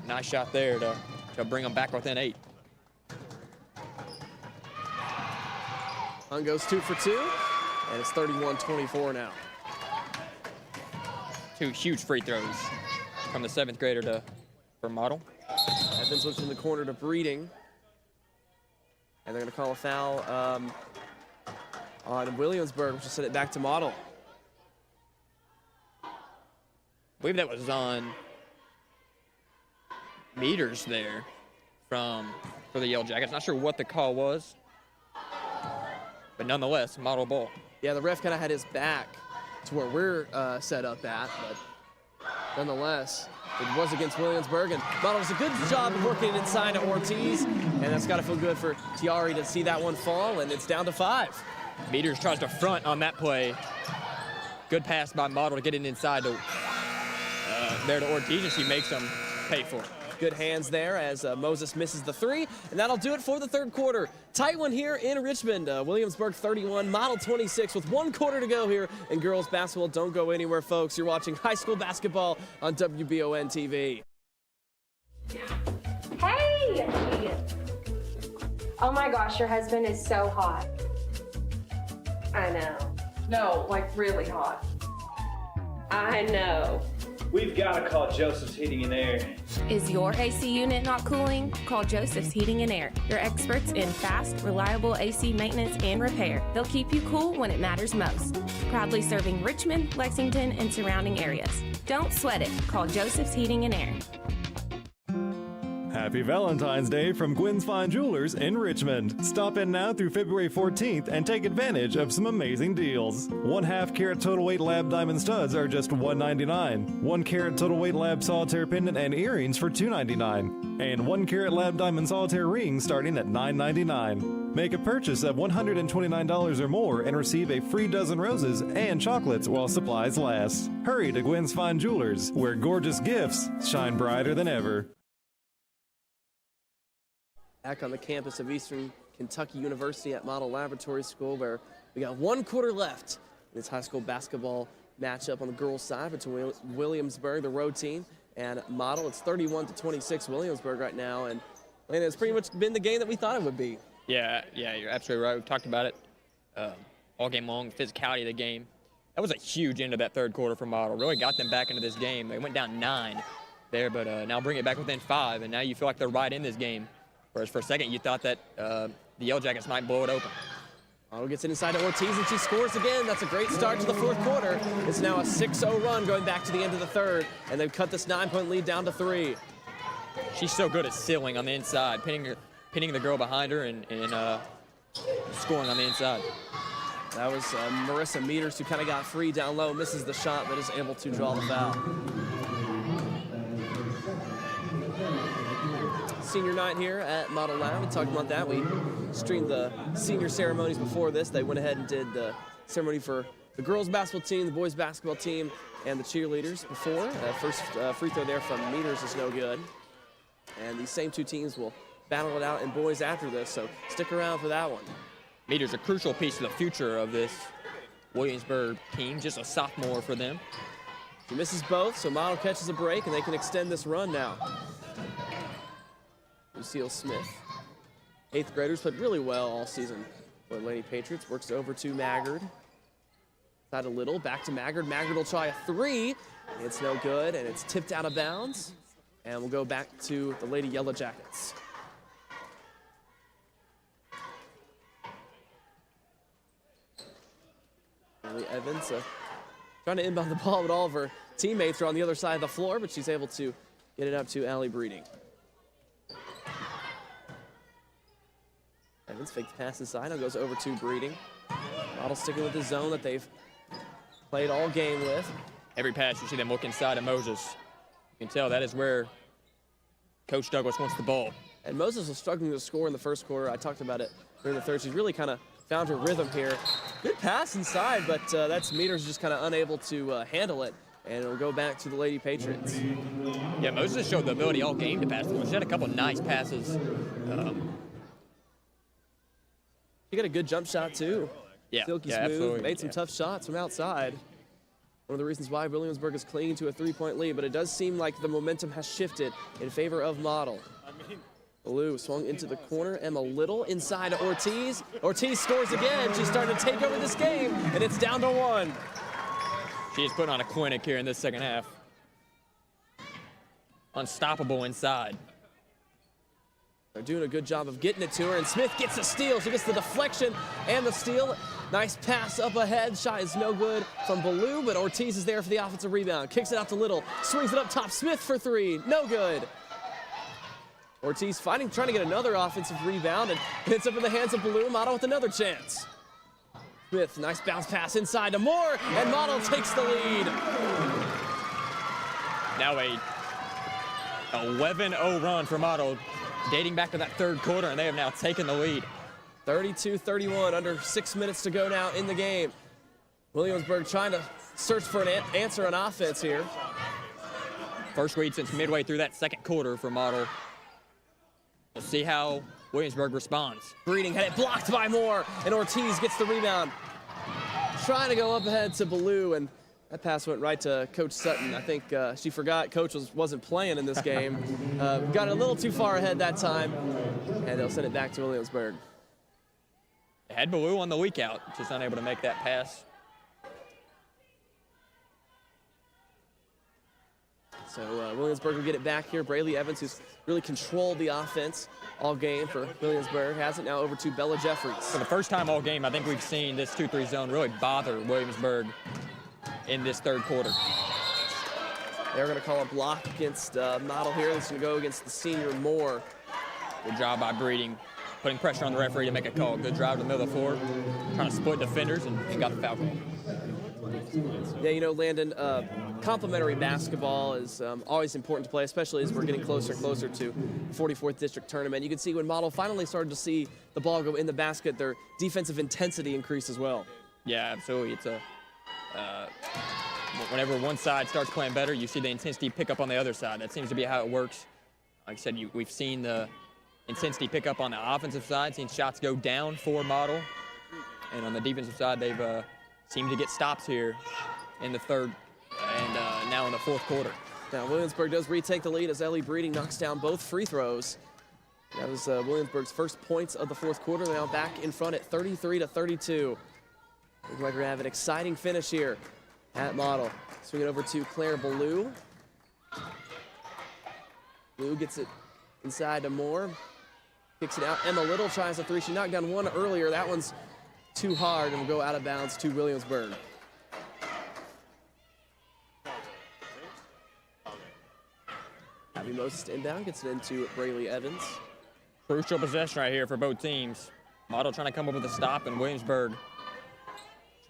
nice shot there to bring them back within 8.
Hunt goes 2 for 2, and it's 31-24 now.
2 huge free throws from the 7th grader for Model.
Evans looks in the corner to Breeding. And they're going to call a foul on Williamsburg, which will send it back to Model.
I believe that was on Meters there for the Yellow Jackets. Not sure what the call was, but nonetheless, Model ball.
Yeah, the ref kind of had his back to where we're set up at, but nonetheless, it was against Williamsburg, and Model does a good job of working it inside to Ortiz, and that's got to feel good for Tiari to see that one fall, and it's down to 5.
Meters tries to front on that play. Good pass by Model to get it inside to there to Ortiz, and she makes them pay for it.
Good hands there as Moses misses the 3, and that'll do it for the third quarter. Tight one here in Richmond. Williamsburg 31, Model 26 with 1 quarter to go here in girls basketball. Don't go anywhere, folks. You're watching high school basketball on WBON TV.
Hey! Oh my gosh, your husband is so hot. I know. No, like really hot. I know.
We've got to call Joseph's Heating and Air.
Is your AC unit not cooling? Call Joseph's Heating and Air. Your experts in fast, reliable AC maintenance and repair. They'll keep you cool when it matters most. Proudly serving Richmond, Lexington, and surrounding areas. Don't sweat it. Call Joseph's Heating and Air.
Happy Valentine's Day from Gwen's Fine Jewelers in Richmond. Stop in now through February 14th and take advantage of some amazing deals. 1/2 carat total weight lab diamond studs are just $1.99. 1 carat total weight lab solitaire pendant and earrings for $2.99. And 1 carat lab diamond solitaire rings starting at $9.99. Make a purchase of $129 or more and receive a free dozen roses and chocolates while supplies last. Hurry to Gwen's Fine Jewelers, where gorgeous gifts shine brighter than ever.
Back on the campus of Eastern Kentucky University at Model Laboratory School, where we got 1 quarter left in this high school basketball matchup on the girls' side between Williamsburg, the road team, and Model. It's 31-26 Williamsburg right now, and it's pretty much been the game that we thought it would be.
Yeah, you're absolutely right. We've talked about it all game long, physicality of the game. That was a huge end of that third quarter for Model. Really got them back into this game. They went down 9 there, but now bring it back within 5, and now you feel like they're right in this game. Whereas for a second, you thought that the Yellow Jackets might blow it open.
Model gets it inside to Ortiz, and she scores again. That's a great start to the fourth quarter. It's now a 6-0 run going back to the end of the third, and they've cut this 9-point lead down to 3.
She's so good at sealing on the inside, pinning the girl behind her and scoring on the inside.
That was Marissa Meters, who kind of got free down low, misses the shot, but is able to draw the foul. Senior night here at Model Lab. We talked about that. We streamed the senior ceremonies before this. They went ahead and did the ceremony for the girls basketball team, the boys basketball team, and the cheerleaders before. First free throw there from Meters is no good. And these same 2 teams will battle it out in boys after this, so stick around for that one.
Meters a crucial piece to the future of this Williamsburg team, just a sophomore for them.
She misses both, so Model catches a break, and they can extend this run now. Lucille Smith, 8th graders, played really well all season for Lady Patriots. Works over to Maggard. Side a little, back to Maggard. Maggard will try a 3. It's no good, and it's tipped out of bounds. And we'll go back to the Lady Yellow Jackets. Ellie Evans trying to inbound the ball, but all of her teammates are on the other side of the floor, but she's able to get it up to Allie Breeding. Evans fakes pass inside, now goes over to Breeding. Model sticking with the zone that they've played all game with.
Every pass you see them look inside of Moses. You can tell that is where Coach Douglas wants the ball.
And Moses was struggling to score in the first quarter. I talked about it during the third. She's really kind of found her rhythm here. Good pass inside, but that's Meters just kind of unable to handle it. And it'll go back to the Lady Patriots.
Yeah, Moses showed the ability all game to pass. She had a couple nice passes.
She got a good jump shot, too.
Yeah,
Silky smooth,
absolutely.
made some tough shots from outside. One of the reasons why Williamsburg is clinging to a 3-point lead, but it does seem like the momentum has shifted in favor of Model. Ballou swung into the corner. Emma Little inside to Ortiz. Ortiz scores again. She's starting to take over this game, and it's down to 1.
She is putting on a clinic here in this second half. Unstoppable inside.
They're doing a good job of getting it to her, and Smith gets the steal. She gets the deflection and the steal. Nice pass up ahead. Shot is no good from Ballou, but Ortiz is there for the offensive rebound. Kicks it out to Little. Swings it up top. Smith for 3. No good. Ortiz fighting, trying to get another offensive rebound, and hits up in the hands of Ballou. Model with another chance. Smith, nice bounce pass inside to Moore, and Model takes the lead.
Now a 11-0 run for Model, dating back to that third quarter, and they have now taken the lead.
32-31, under 6 minutes to go now in the game. Williamsburg trying to search for an answer on offense here.
First lead since midway through that second quarter for Model. We'll see how Williamsburg responds.
Breeding had it blocked by Moore, and Ortiz gets the rebound. Trying to go up ahead to Ballou, and that pass went right to Coach Sutton. I think she forgot Coach wasn't playing in this game. Got a little too far ahead that time, and they'll send it back to Williamsburg.
They had Ballou on the week out, just unable to make that pass.
So Williamsburg will get it back here. Braylee Evans, who's really controlled the offense all game for Williamsburg, has it now over to Bella Jeffries.
For the first time all game, I think we've seen this 2-3 zone really bother Williamsburg in this third quarter.
They're going to call a block against Model here. This is going to go against the senior Moore.
Good job by Breeding, putting pressure on the referee to make a call. Good drive to the middle of the floor, trying to split defenders, and got the foul call.
Yeah, you know, Landon, complimentary basketball is always important to play, especially as we're getting closer and closer to the 44th District Tournament. You can see when Model finally started to see the ball go in the basket, their defensive intensity increased as well.
Yeah, absolutely. It's whenever one side starts playing better, you see the intensity pick up on the other side. That seems to be how it works. Like I said, we've seen the intensity pick up on the offensive side, seen shots go down for Model. And on the defensive side, they've seemed to get stops here in the third and now in the fourth quarter.
Now, Williamsburg does retake the lead as Ellie Breeding knocks down both free throws. That was Williamsburg's first points of the fourth quarter. They're now back in front at 33-32. Looks like we're going to have an exciting finish here at Model. Swing it over to Claire Ballou. Ballou gets it inside to Moore. Kicks it out. Emma Little tries a three. She knocked down one earlier. That one's too hard and will go out of bounds to Williamsburg. Abby Moses inbound, gets it into Braylee Evans.
Crucial possession right here for both teams. Model trying to come up with a stop, and Williamsburg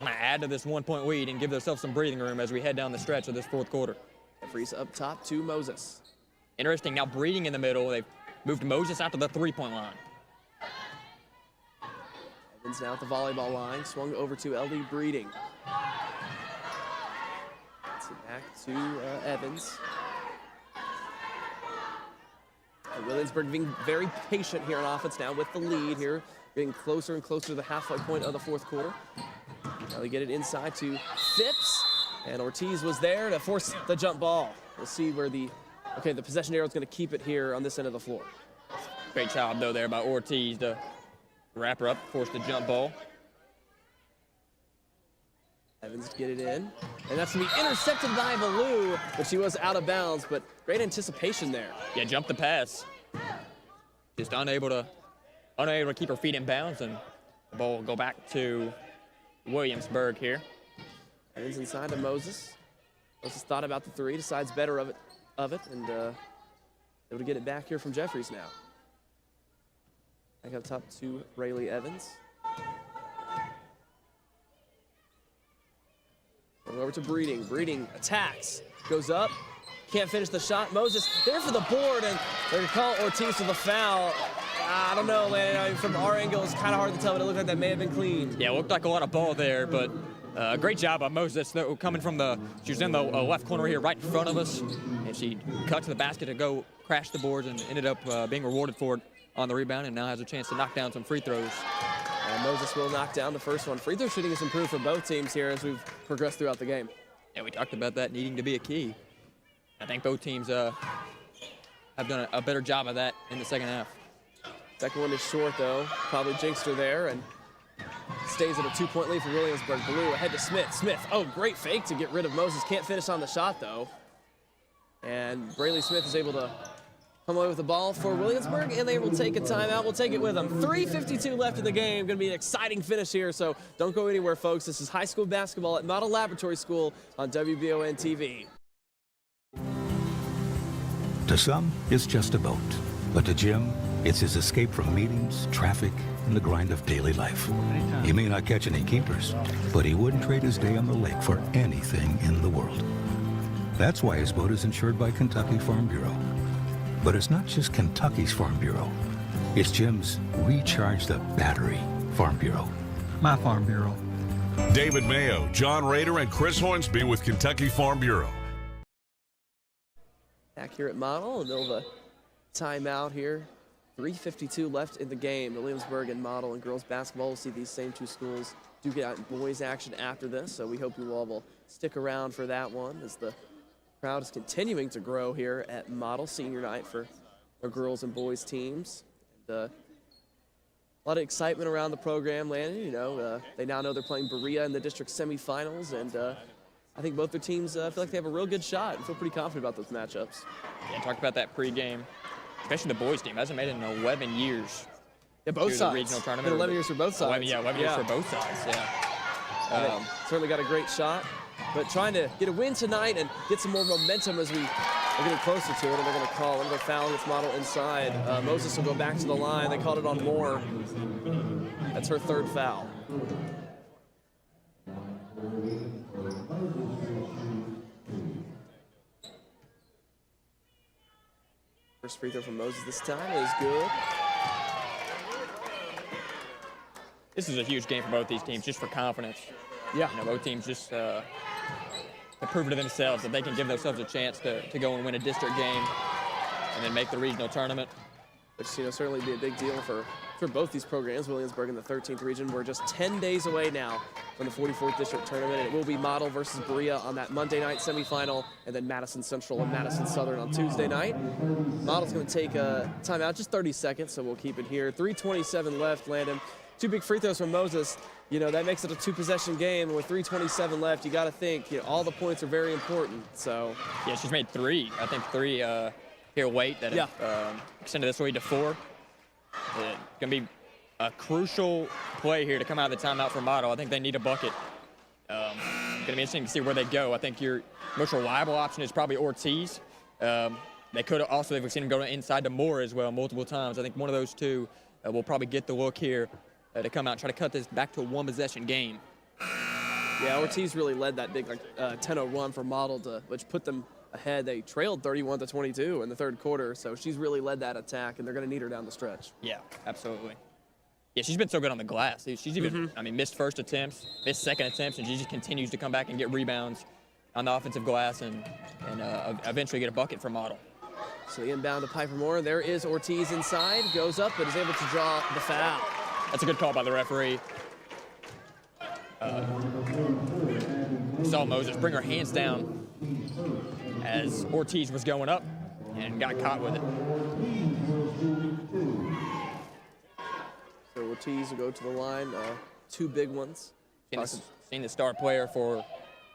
trying to add to this 1-point lead and give themselves some breathing room as we head down the stretch of this fourth quarter.
Referees up top to Moses.
Interesting, now Breeding in the middle. They've moved Moses out to the three-point line.
Evans now at the volleyball line, swung over to Ellie Breeding. Gets it back to Evans. And Williamsburg being very patient here on offense now with the lead here, getting closer and closer to the halfway point of the fourth quarter. Now they get it inside to Phipps, and Ortiz was there to force the jump ball. We'll see where the possession arrow is going to keep it here on this end of the floor.
Great job, though, there by Ortiz to wrap her up, force the jump ball.
Evans to get it in, and that's going to be intercepted by Ballou, but she was out of bounds, but great anticipation there.
Yeah, jump the pass. Just unable to keep her feet in bounds, and the ball will go back to Williamsburg here.
Evans inside to Moses. Moses thought about the three, decides better of it, and able to get it back here from Jeffries now. Back up top to Braylee Evans. Going over to Breeding. Breeding attacks, goes up, can't finish the shot. Moses there for the board, and they're going to call Ortiz for the foul. I don't know, man. From our angle, it's kind of hard to tell, but it looked like that may have been clean.
Yeah, it looked like a lot of ball there, but great job by Moses. Coming from she was in the left corner here, right in front of us, and she cut to the basket to go crash the boards and ended up being rewarded for it on the rebound, and now has a chance to knock down some free throws.
And Moses will knock down the first one. Free throw shooting has improved for both teams here as we've progressed throughout the game.
Yeah, we talked about that needing to be a key. I think both teams have done a better job of that in the second half.
Second one is short, though. Probably jinxed her there, and stays at a 2-point lead for Williamsburg. Ballou ahead to Smith. Smith, great fake to get rid of Moses. Can't finish on the shot, though. And Braylee Smith is able to come away with the ball for Williamsburg, and they will take a timeout. We'll take it with them. 3:52 left in the game. Going to be an exciting finish here, so don't go anywhere, folks. This is high school basketball at Model Laboratory School on WBON TV.
To some, it's just a boat. But to Jim, it's his escape from meetings, traffic, and the grind of daily life. He may not catch any keepers, but he wouldn't trade his day on the lake for anything in the world. That's why his boat is insured by Kentucky Farm Bureau. But it's not just Kentucky's Farm Bureau. It's Jim's Recharge the Battery Farm Bureau. My Farm Bureau.
David Mayo, John Rader, and Chris Hornsby with Kentucky Farm Bureau.
Back here at Model, in the middle of a timeout here. 3:52 left in the game. Williamsburg and Model and girls basketball will see these same two schools do get out in boys action after this, so we hope you all will stick around for that one as the crowd is continuing to grow here at Model senior night for our girls and boys teams. And, a lot of excitement around the program, Landon. You know, they now know they're playing Berea in the district semifinals, and I think both their teams feel like they have a real good shot and feel pretty confident about those matchups.
Yeah, talked about that pregame, especially the boys team. Hasn't made it in 11 years.
Yeah, both sides.
The regional tournament.
Been 11 years for both sides.
11 years for both sides, yeah.
Certainly got a great shot. but trying to get a win tonight and get some more momentum as we are getting closer to it. And they're going to call another foul against Model inside. Moses will go back to the line. They called it on Moore. That's her third foul. First free throw from Moses this time is good.
This is a huge game for both these teams, just for confidence.
Yeah.
You know, both teams just to prove to themselves that they can give themselves a chance to go and win a district game and then make the regional tournament.
Which, you know, certainly be a big deal for both these programs. Williamsburg in the 13th region. We're just 10 days away now from the 44th district tournament. And it will be Model versus Berea on that Monday night semifinal, and then Madison Central and Madison Southern on Tuesday night. Model's going to take a timeout, just 30 seconds, so we'll keep it here. 3:27 left, Landon. 2 big free throws from Moses. You know, that makes it a 2-possession game. And with 3:27 left, you got to think, you know, all the points are very important. So
yeah, she's made 3. I think 3 here late that have extended this lead to 4. It's going to be a crucial play here to come out of the timeout for Model. I think they need a bucket. It's going to be interesting to see where they go. I think your most reliable option is probably Ortiz. They could also, we've seen him go inside to Moore as well multiple times. I think one of those two will probably get the look here to come out and try to cut this back to a 1-possession game.
Yeah, Ortiz really led that big 10-0 run for Model, which put them ahead. They trailed 31-22 in the third quarter, so she's really led that attack, and they're going to need her down the stretch.
Yeah, absolutely. Yeah, she's been so good on the glass. She's even, I mean, missed first attempts, missed second attempts, and she just continues to come back and get rebounds on the offensive glass and eventually get a bucket for Model.
So the inbound to Piper Moore. There is Ortiz inside, goes up, but is able to draw the foul.
That's a good call by the referee. Saw Moses bring her hands down as Ortiz was going up and got caught with it.
So Ortiz will go to the line, 2 big ones.
Seen the star player for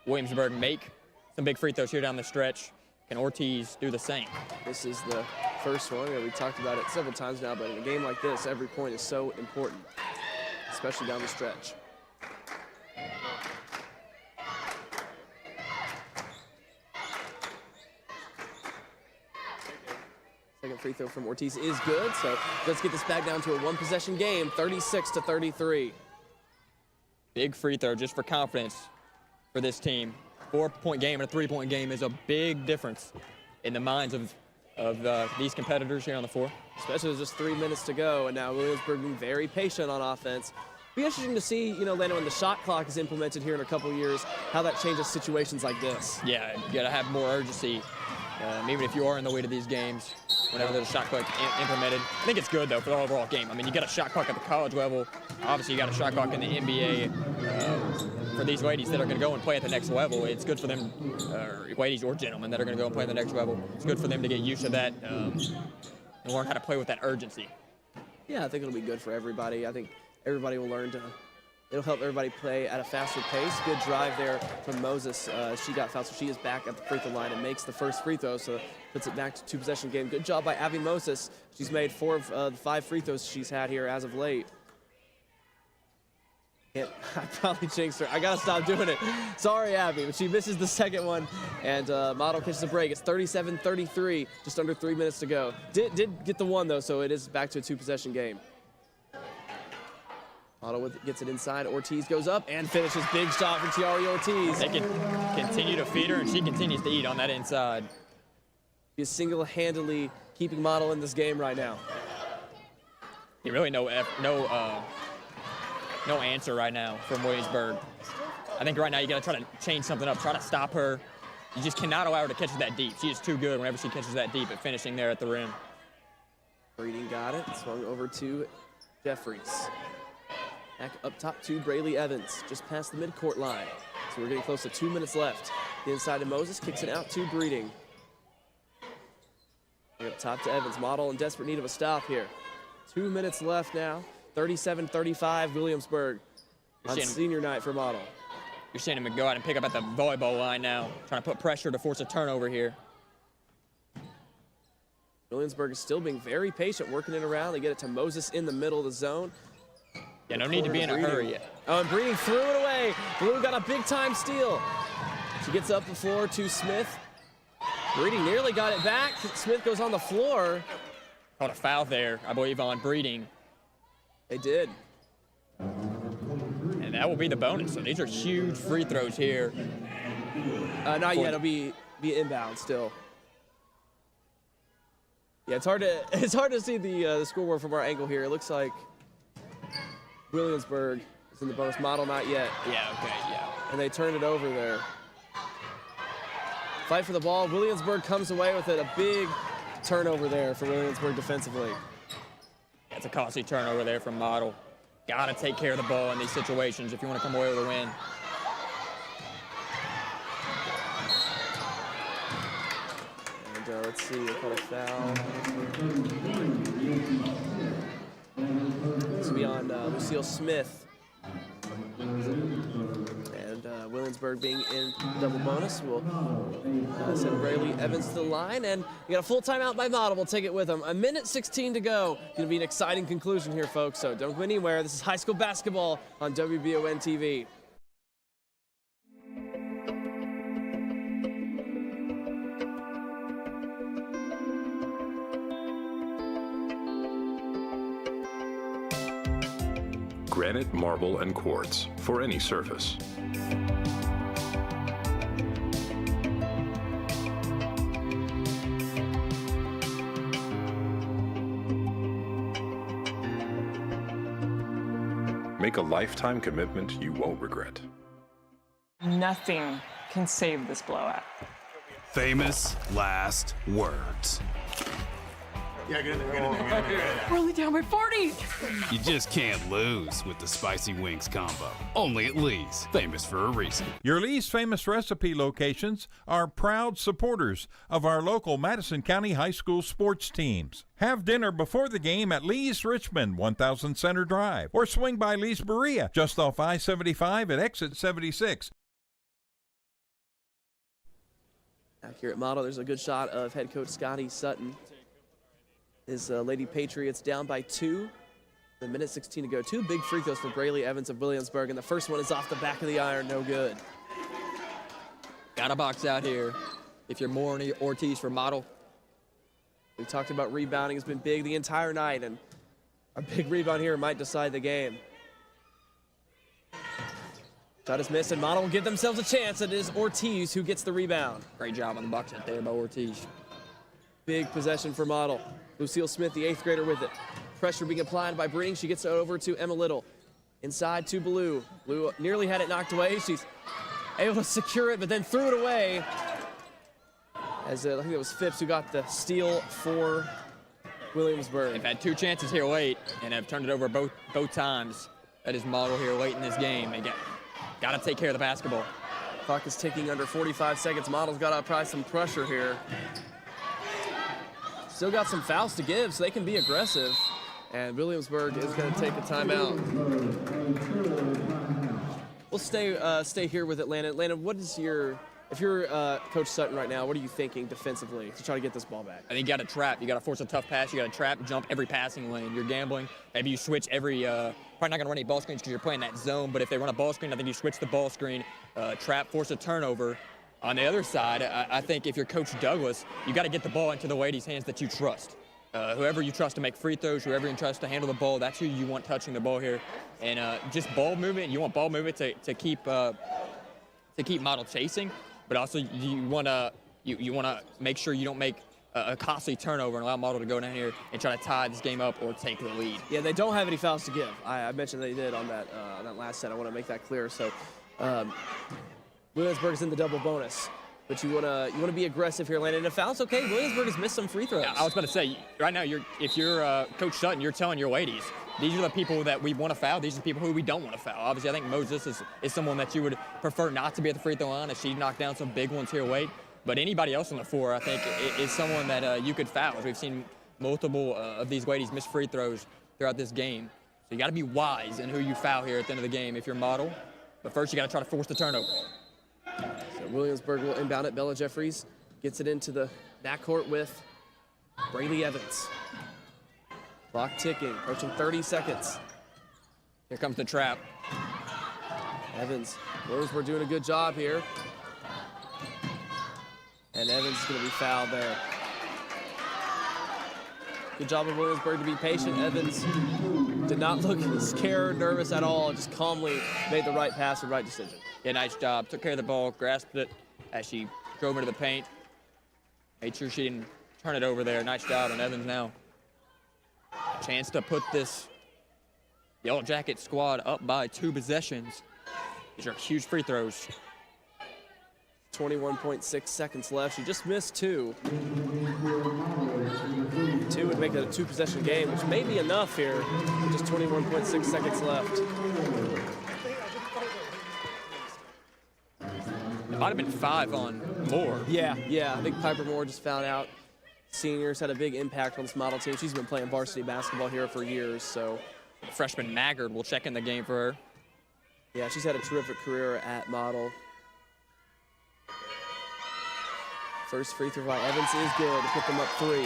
Williamsburg make some big free throws here down the stretch. Can Ortiz do the same?
This is the first one. We talked about it several times now, but in a game like this, every point is so important, especially down the stretch. Second free throw from Ortiz is good, so let's get this back down to a 1-possession game, 36-33.
Big free throw just for confidence for this team. 4-point game and a 3-point game is a big difference in the minds of these competitors here on the floor.
Especially with just 3 minutes to go, and now Williamsburg being very patient on offense. Be interesting to see, you know, Lando, when the shot clock is implemented here in a couple of years, how that changes situations like this.
Yeah, you got to have more urgency, even if you are in the lead of these games. Whenever there's a shot clock implemented. I think it's good, though, for the overall game. I mean, you got a shot clock at the college level. Obviously, you got a shot clock in the NBA. For these ladies that are going to go and play at the next level, it's good for them, ladies or gentlemen that are going to go and play at the next level. It's good for them to get used to that and learn how to play with that urgency.
Yeah, I think it'll be good for everybody. I think everybody will learn to, it'll help everybody play at a faster pace. Good drive there from Moses. She got fouled, so she is back at the free throw line and makes the first free throw, so puts it back to 2-possession game. Good job by Abby Moses. She's made 4 of the 5 free throws she's had here as of late. I probably jinxed her. I got to stop doing it. Sorry, Abby, but she misses the second one, and Model catches a break. It's 37-33, just under 3 minutes to go. Did get the one, though, so it is back to a 2-possession game. Model gets it inside. Ortiz goes up and finishes. Big shot for Tiari Ortiz.
They can continue to feed her, and she continues to eat on that inside.
He is single-handedly keeping Model in this game right now.
Really no answer right now from Williamsburg. I think right now you got to try to change something up, try to stop her. You just cannot allow her to catch it that deep. She is too good whenever she catches that deep at finishing there at the rim.
Breeding got it. Swung over to Jeffries. Back up top to Braylee Evans, just past the midcourt line. So we're getting close to 2 minutes left. The inside to Moses, kicks it out to Breeding. Up top to Evans. Model in desperate need of a stop here. 2 minutes left now. 37-35 Williamsburg on senior night for Model.
You're seeing him go out and pick up at the volleyball line now, trying to put pressure to force a turnover here.
Williamsburg is still being very patient, working it around. They get it to Moses in the middle of the zone.
Yeah, no need to be in a hurry yet.
Oh, and Breeding threw it away. Blue got a big-time steal. She gets up the floor to Smith. Breeding nearly got it back. Smith goes on the floor.
Caught a foul there, I believe, on Breeding.
They did.
And that will be the bonus. So these are huge free throws here.
Not yet. It'll be inbound still. Yeah, it's hard to see the scoreboard from our angle here. It looks like Williamsburg is in the bonus. Model not yet.
Yeah, okay, yeah.
And they turned it over there. Fight for the ball. Williamsburg comes away with it. A big turnover there for Williamsburg defensively.
That's a costly turnover there from Model. Got to take care of the ball in these situations if you want to come away with a win.
And let's see, they call a foul. This will be on Lucille Smith. And Williamsburg being in double bonus will send Braylee Evans to the line. And you got a full timeout by Model. We'll take it with them. 1:16 to go. Going to be an exciting conclusion here, folks. So don't go anywhere. This is high school basketball on WBON TV.
Granite, marble, and quartz for any surface. Make a lifetime commitment you won't regret.
Nothing can save this blowout.
Famous last words.
Yeah, get in there. We're only down by 40.
You just can't lose with the Spicy Wings combo. Only at Lee's, famous for a reason.
Your Lee's Famous Recipe locations are proud supporters of our local Madison County High School sports teams. Have dinner before the game at Lee's Richmond, 1000 Center Drive, or swing by Lee's Berea, just off I-75 at exit 76.
Accurate model. There's a good shot of head coach Scotty Sutton. His Lady Patriots down by 2. 1:16 to go. 2 big free throws for Braylee Evans of Williamsburg, and the first one is off the back of the iron. No good.
Got to box out here if you're Morney Ortiz for Model.
We talked about rebounding. Has been big the entire night, and a big rebound here might decide the game. Shot is missed, and Model will give themselves a chance. It is Ortiz who gets the rebound.
Great job on the box out there by Ortiz.
Big possession for Model. Lucille Smith, the 8th grader, with it. Pressure being applied by Breeding. She gets it over to Emma Little. Inside to Blue. Blue nearly had it knocked away. She's able to secure it, but then threw it away. As I think it was Phipps who got the steal for Williamsburg.
They've had 2 chances here late and have turned it over both times. That is Model here late in this game. They got to take care of the basketball.
Clock is ticking under 45 seconds. Model's got to apply some pressure here. Still got some fouls to give, so they can be aggressive. And Williamsburg is going to take a timeout. We'll stay here with Atlanta. Atlanta, what is if you're Coach Sutton right now, what are you thinking defensively to try to get this ball back?
I think you got to trap. You got to force a tough pass. You got to trap, jump every passing lane. You're gambling. Maybe you switch every. Probably not going to run any ball screens because you're playing that zone. But if they run a ball screen, I think you switch the ball screen, trap, force a turnover. On the other side, I think if you're Coach Douglas, you got to get the ball into the ladies' hands that you trust. Whoever you trust to make free throws, whoever you trust to handle the ball, that's who you want touching the ball here. And just ball movement, you want ball movement to keep Model chasing, but also you want to make sure you don't make a costly turnover and allow Model to go down here and try to tie this game up or take the lead.
Yeah, they don't have any fouls to give. I mentioned they did on that last set. I want to make that clear. So. Williamsburg's in the double bonus, but you wanna be aggressive here, Landon. And if foul's okay, Williamsburg has missed some free throws.
Yeah, I was about to say, right now, if you're Coach Sutton, you're telling your ladies, these are the people that we want to foul. These are the people who we don't want to foul. Obviously, I think Moses is someone that you would prefer not to be at the free throw line, as she knocked down some big ones here late. But anybody else on the floor, I think, is someone that you could foul. We've seen multiple of these ladies miss free throws throughout this game. So you got to be wise in who you foul here at the end of the game if you're Model. But first, you got to try to force the turnover.
So Williamsburg will inbound it. Bella Jeffries gets it into the backcourt with Braylee Evans. Clock ticking, approaching 30 seconds.
Here comes the trap.
Evans, Williamsburg doing a good job here. And Evans is going to be fouled there. Good job of Williamsburg to be patient. Evans did not look scared, nervous at all, just calmly made the right pass, the right decision.
Yeah, nice job. Took care of the ball, grasped it as she drove into the paint. Made sure she didn't turn it over there. Nice job on Evans now. Chance to put this Yellow Jacket squad up by 2 possessions. These are huge free throws.
21.6 seconds left. She just missed 2. 2 would make it a 2-possession game, which may be enough here with just 21.6 seconds left.
It might have been 5 on Moore.
Yeah. I think Piper Moore just found out. Seniors had a big impact on this model team. She's been playing varsity basketball here for years, so.
Freshman Maggard will check in the game for her.
Yeah, she's had a terrific career at Model. First free throw by Evans is good to put them up 3.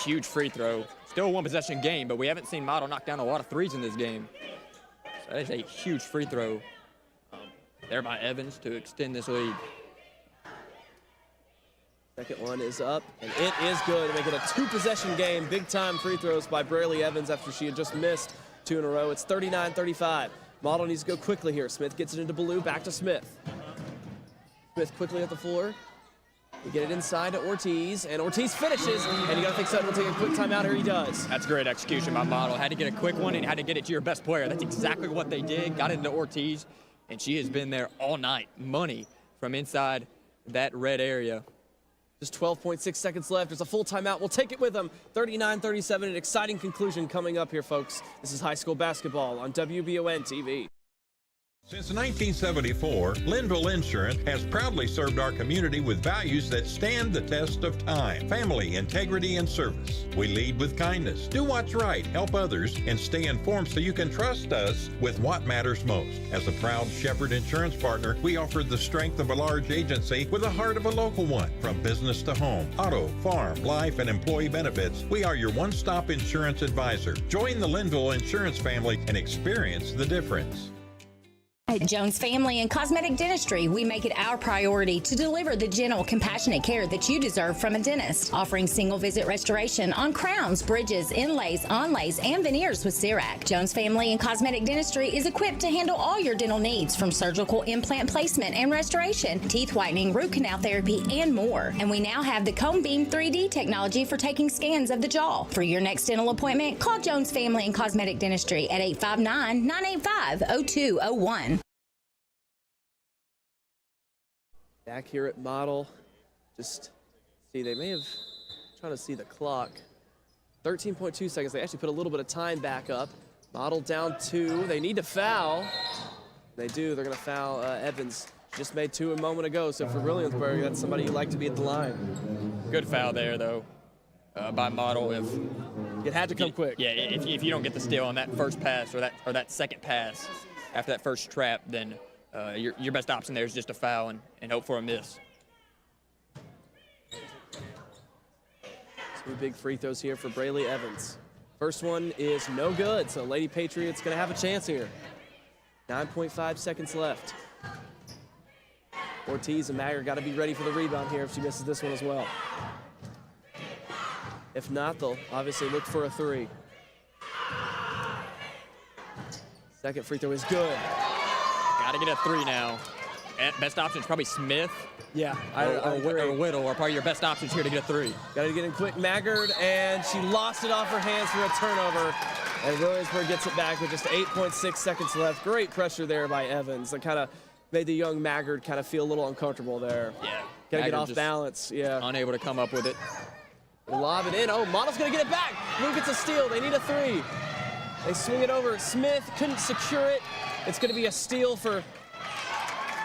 Huge free throw. Still a 1-possession game, but we haven't seen Model knock down a lot of 3s in this game. So that is a huge free throw there by Evans to extend this lead.
Second one is up, and it is good to make it a 2-possession game. Big-time free throws by Braley Evans after she had just missed 2 in a row. It's 39-35. Model needs to go quickly here. Smith gets it into Ballou, back to Smith. Smith quickly at the floor. We get it inside to Ortiz, and Ortiz finishes, and you gotta think Sutton will take a quick timeout. Here he does.
That's great execution by Model. Had to get a quick one and had to get it to your best player. That's exactly what they did. Got it into Ortiz, and she has been there all night. Money from inside that red area.
Just 12.6 seconds left. There's a full timeout. We'll take it with them. 39-37, an exciting conclusion coming up here, folks. This is high school basketball on WBON TV.
Since 1974, Linville Insurance has proudly served our community with values that stand the test of time: family, integrity, and service. We lead with kindness, do what's right, help others, and stay informed so you can trust us with what matters most. As a proud Shepherd Insurance partner, we offer the strength of a large agency with the heart of a local one. From business to home, auto, farm, life, and employee benefits, we are your one-stop insurance advisor. Join the Linville Insurance family and experience the difference.
At Jones Family and Cosmetic Dentistry, we make it our priority to deliver the gentle, compassionate care that you deserve from a dentist. Offering single-visit restoration on crowns, bridges, inlays, onlays, and veneers with CERAC. Jones Family and Cosmetic Dentistry is equipped to handle all your dental needs, from surgical implant placement and restoration, teeth whitening, root canal therapy, and more. And we now have the Cone Beam 3D technology for taking scans of the jaw. For your next dental appointment, call Jones Family and Cosmetic Dentistry at 859-985-0201.
Back here at Model, just see, they may have, trying to see the clock, 13.2 seconds. They actually put a little bit of time back up. Model down 2. They need to foul. They do. They're going to foul Evans. Just made 2 a moment ago, so for Williamsburg, that's somebody you like to be at the line.
Good foul there, though, by Model. If
it had to come quick.
Yeah, if you don't get the steal on that first pass or that second pass after that first trap, then your best option there is just a foul and hope for a miss.
2 big free throws here for Braley Evans. First one is no good, so Lady Patriots going to have a chance here. 9.5 seconds left. Ortiz and Maggard got to be ready for the rebound here if she misses this one as well. If not, they'll obviously look for a 3. Second free throw is good.
Got to get a 3 now. And best option is probably Smith.
Yeah,
or Whittle are probably your best options here to get a 3.
Got to get in quick. Maggard, and she lost it off her hands for a turnover. And Williamsburg gets it back with just 8.6 seconds left. Great pressure there by Evans. That kind of made the young Maggard kind of feel a little uncomfortable there.
Yeah.
Got to get off balance. Yeah.
Unable to come up with it.
Lob it in. Oh, Model's going to get it back. Blue gets a steal. They need a 3. They swing it over. Smith couldn't secure it. It's going to be a steal for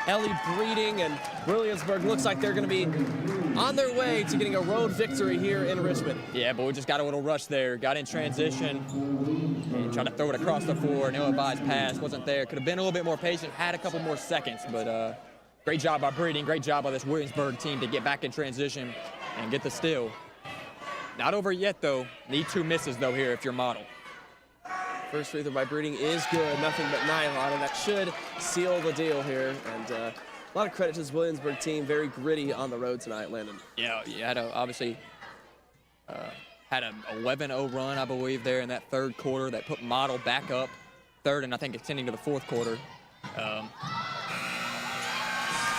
Ellie Breeding, and Williamsburg looks like they're going to be on their way to getting a road victory here in Richmond.
Yeah, but we just got a little rush there. Got in transition and tried to throw it across the floor. No advised pass wasn't there. Could have been a little bit more patient, had a couple more seconds, but great job by Breeding. Great job by this Williamsburg team to get back in transition and get the steal. Not over yet, though. Need 2 misses, though, here if you're Model.
First free throw by Breeding is good. Nothing but nylon, and that should seal the deal here. And a lot of credit to this Williamsburg team. Very gritty on the road tonight, Landon.
Yeah, you had obviously had an 11-0 run, I believe, there in that third quarter that put Model back up third and I think extending to the fourth quarter. Like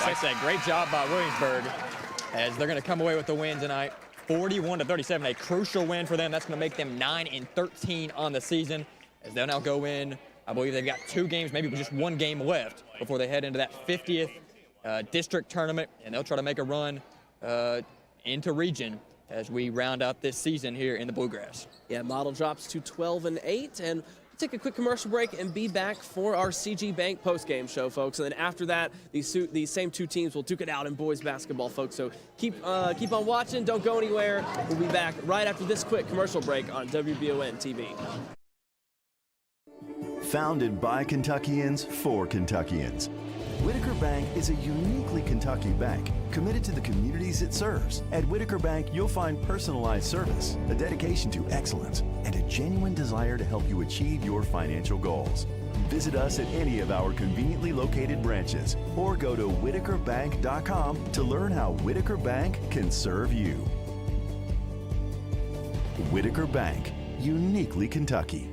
I said, great job by Williamsburg as they're going to come away with the win tonight. 41-37, a crucial win for them. That's going to make them 9-13 on the season as they'll now go in. I believe they've got 2 games, maybe just 1 game left before they head into that 50th district tournament, and they'll try to make a run into region as we round out this season here in the Bluegrass.
Yeah, Model drops to 12-8, and we'll take a quick commercial break and be back for our CG Bank postgame show, folks. And then after that, these same 2 teams will duke it out in boys basketball, folks. So keep on watching. Don't go anywhere. We'll be back right after this quick commercial break on WBON TV.
Founded by Kentuckians for Kentuckians, Whitaker Bank is a uniquely Kentucky bank committed to the communities it serves. At Whitaker Bank, you'll find personalized service, a dedication to excellence, and a genuine desire to help you achieve your financial goals. Visit us at any of our conveniently located branches or go to whitakerbank.com to learn how Whitaker Bank can serve you. Whitaker Bank, uniquely Kentucky.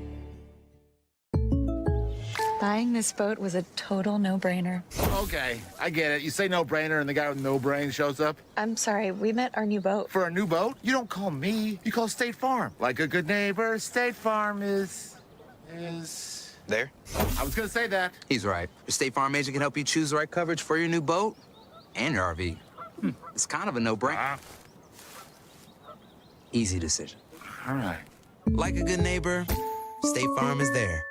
Buying this boat was a total no-brainer.
Okay, I get it. You say no-brainer and the guy with no brain shows up.
I'm sorry, we met our new boat.
For a new boat? You don't call me. You call State Farm. Like a good neighbor, State Farm is...
There?
I was gonna say that.
He's right. Your State Farm agent can help you choose the right coverage for your new boat and your RV. It's kind of a no-brainer. Easy decision.
All right.
Like a good neighbor, State Farm is there.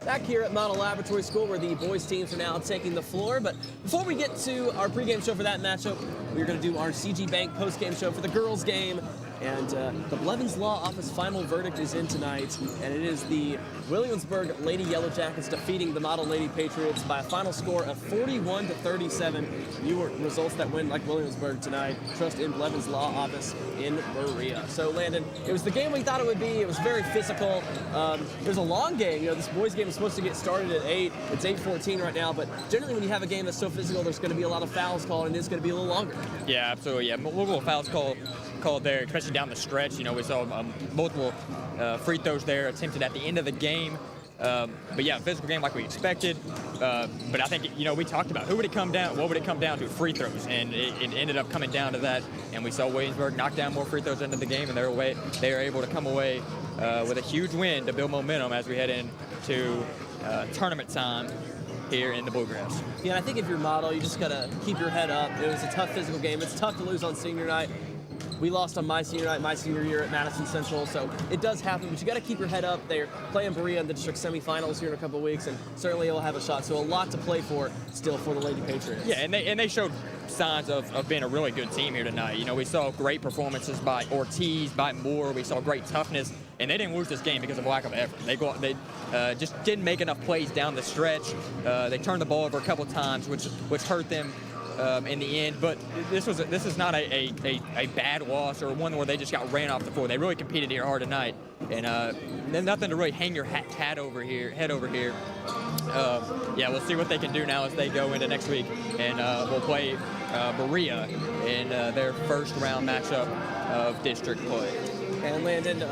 Back here at Model Laboratory School where the boys teams are now taking the floor. But before we get to our pregame show for that matchup, we're going to do our CG Bank postgame show for the girls game. And the Blevins Law Office final verdict is in tonight, and it is the Williamsburg Lady Yellow Jackets defeating the Model Lady Patriots by a final score of 41-37. New results that win like Williamsburg tonight. Trust in Blevins Law Office in Berea. So, Landon, it was the game we thought it would be. It was very physical. It was a long game. You know, this boys game is supposed to get started at 8. It's 8:14 right now, but generally when you have a game that's so physical, there's going to be a lot of fouls called, and it's going to be a little longer.
Yeah, absolutely. Yeah, multiple fouls called there, especially down the stretch. You know, we saw multiple free throws there attempted at the end of the game. But yeah, physical game like we expected. But I think, you know, we talked about what would it come down to? Free throws, and it ended up coming down to that. And we saw Williamsburg knock down more free throws into the game, and they were able to come away with a huge win to build momentum as we head into tournament time here in the Bluegrass.
Yeah, and I think if you're Model, you just got to keep your head up. It was a tough physical game. It's tough to lose on senior night. We lost on my senior night, my senior year at Madison Central, so it does happen, but you got to keep your head up. They're playing Berea in the district semifinals here in a couple of weeks, and certainly they'll have a shot. So a lot to play for still for the Lady Patriots.
Yeah, and they showed signs of being a really good team here tonight. You know, we saw great performances by Ortiz, by Moore. We saw great toughness, and they didn't lose this game because of lack of effort. They just didn't make enough plays down the stretch. They turned the ball over a couple of times, which hurt them in the end. But this is not a bad loss or one where they just got ran off the floor. They really competed here hard tonight, and nothing to really hang your head over here. Yeah, we'll see what they can do now as they go into next week, and we'll play Berea in their first round matchup of district play.
And Landon,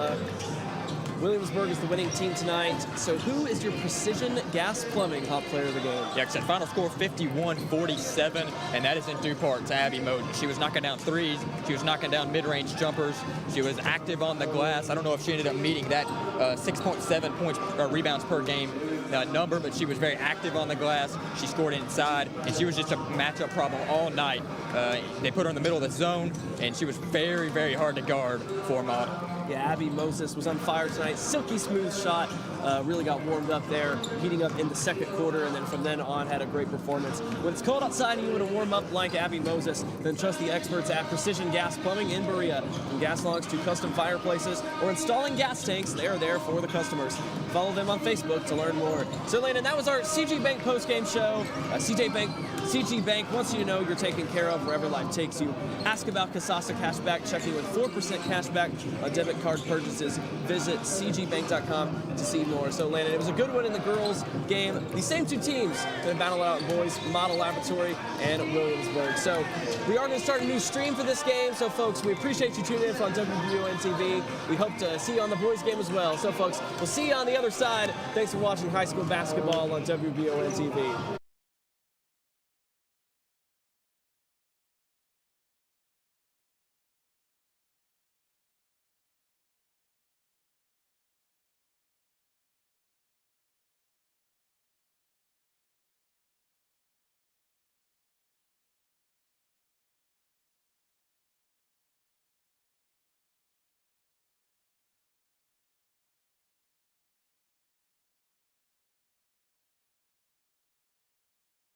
Williamsburg is the winning team tonight. So who is your Precision Gas Plumbing Hot Player of the game?
Yeah, like I said, final score 51-47, and that is in due part to Abby Moden. She was knocking down threes. She was knocking down mid-range jumpers. She was active on the glass. I don't know if she ended up meeting that 6.7 points rebounds per game number, but she was very active on the glass. She scored inside, and she was just a matchup problem all night. They put her in the middle of the zone, and she was very, very hard to guard for Model.
Yeah, Abby Moses was on fire tonight. Silky smooth shot. Really got warmed up there, heating up in the second quarter, and then from then on had a great performance. When it's cold outside and you want to warm up like Abby Moses, then trust the experts at Precision Gas Plumbing in Berea. From gas logs to custom fireplaces or installing gas tanks, they're there for the customers. Follow them on Facebook to learn more. So, Landon, that was our CG Bank postgame show. CG Bank CG Bank wants you to know you're taken care of wherever life takes you. Ask about Kasasa Cashback, checking with 4% cashback on debit card purchases. Visit cgbank.com to see more. So, Landon, it was a good one in the girls' game. These same two teams going to battle out in boys, Model Laboratory and Williamsburg. So, we are going to start a new stream for this game. So, folks, we appreciate you tuning in on WBON TV. We hope to see you on the boys' game as well. So, folks, we'll see you on the other side. Thanks for watching high school basketball on WBON TV.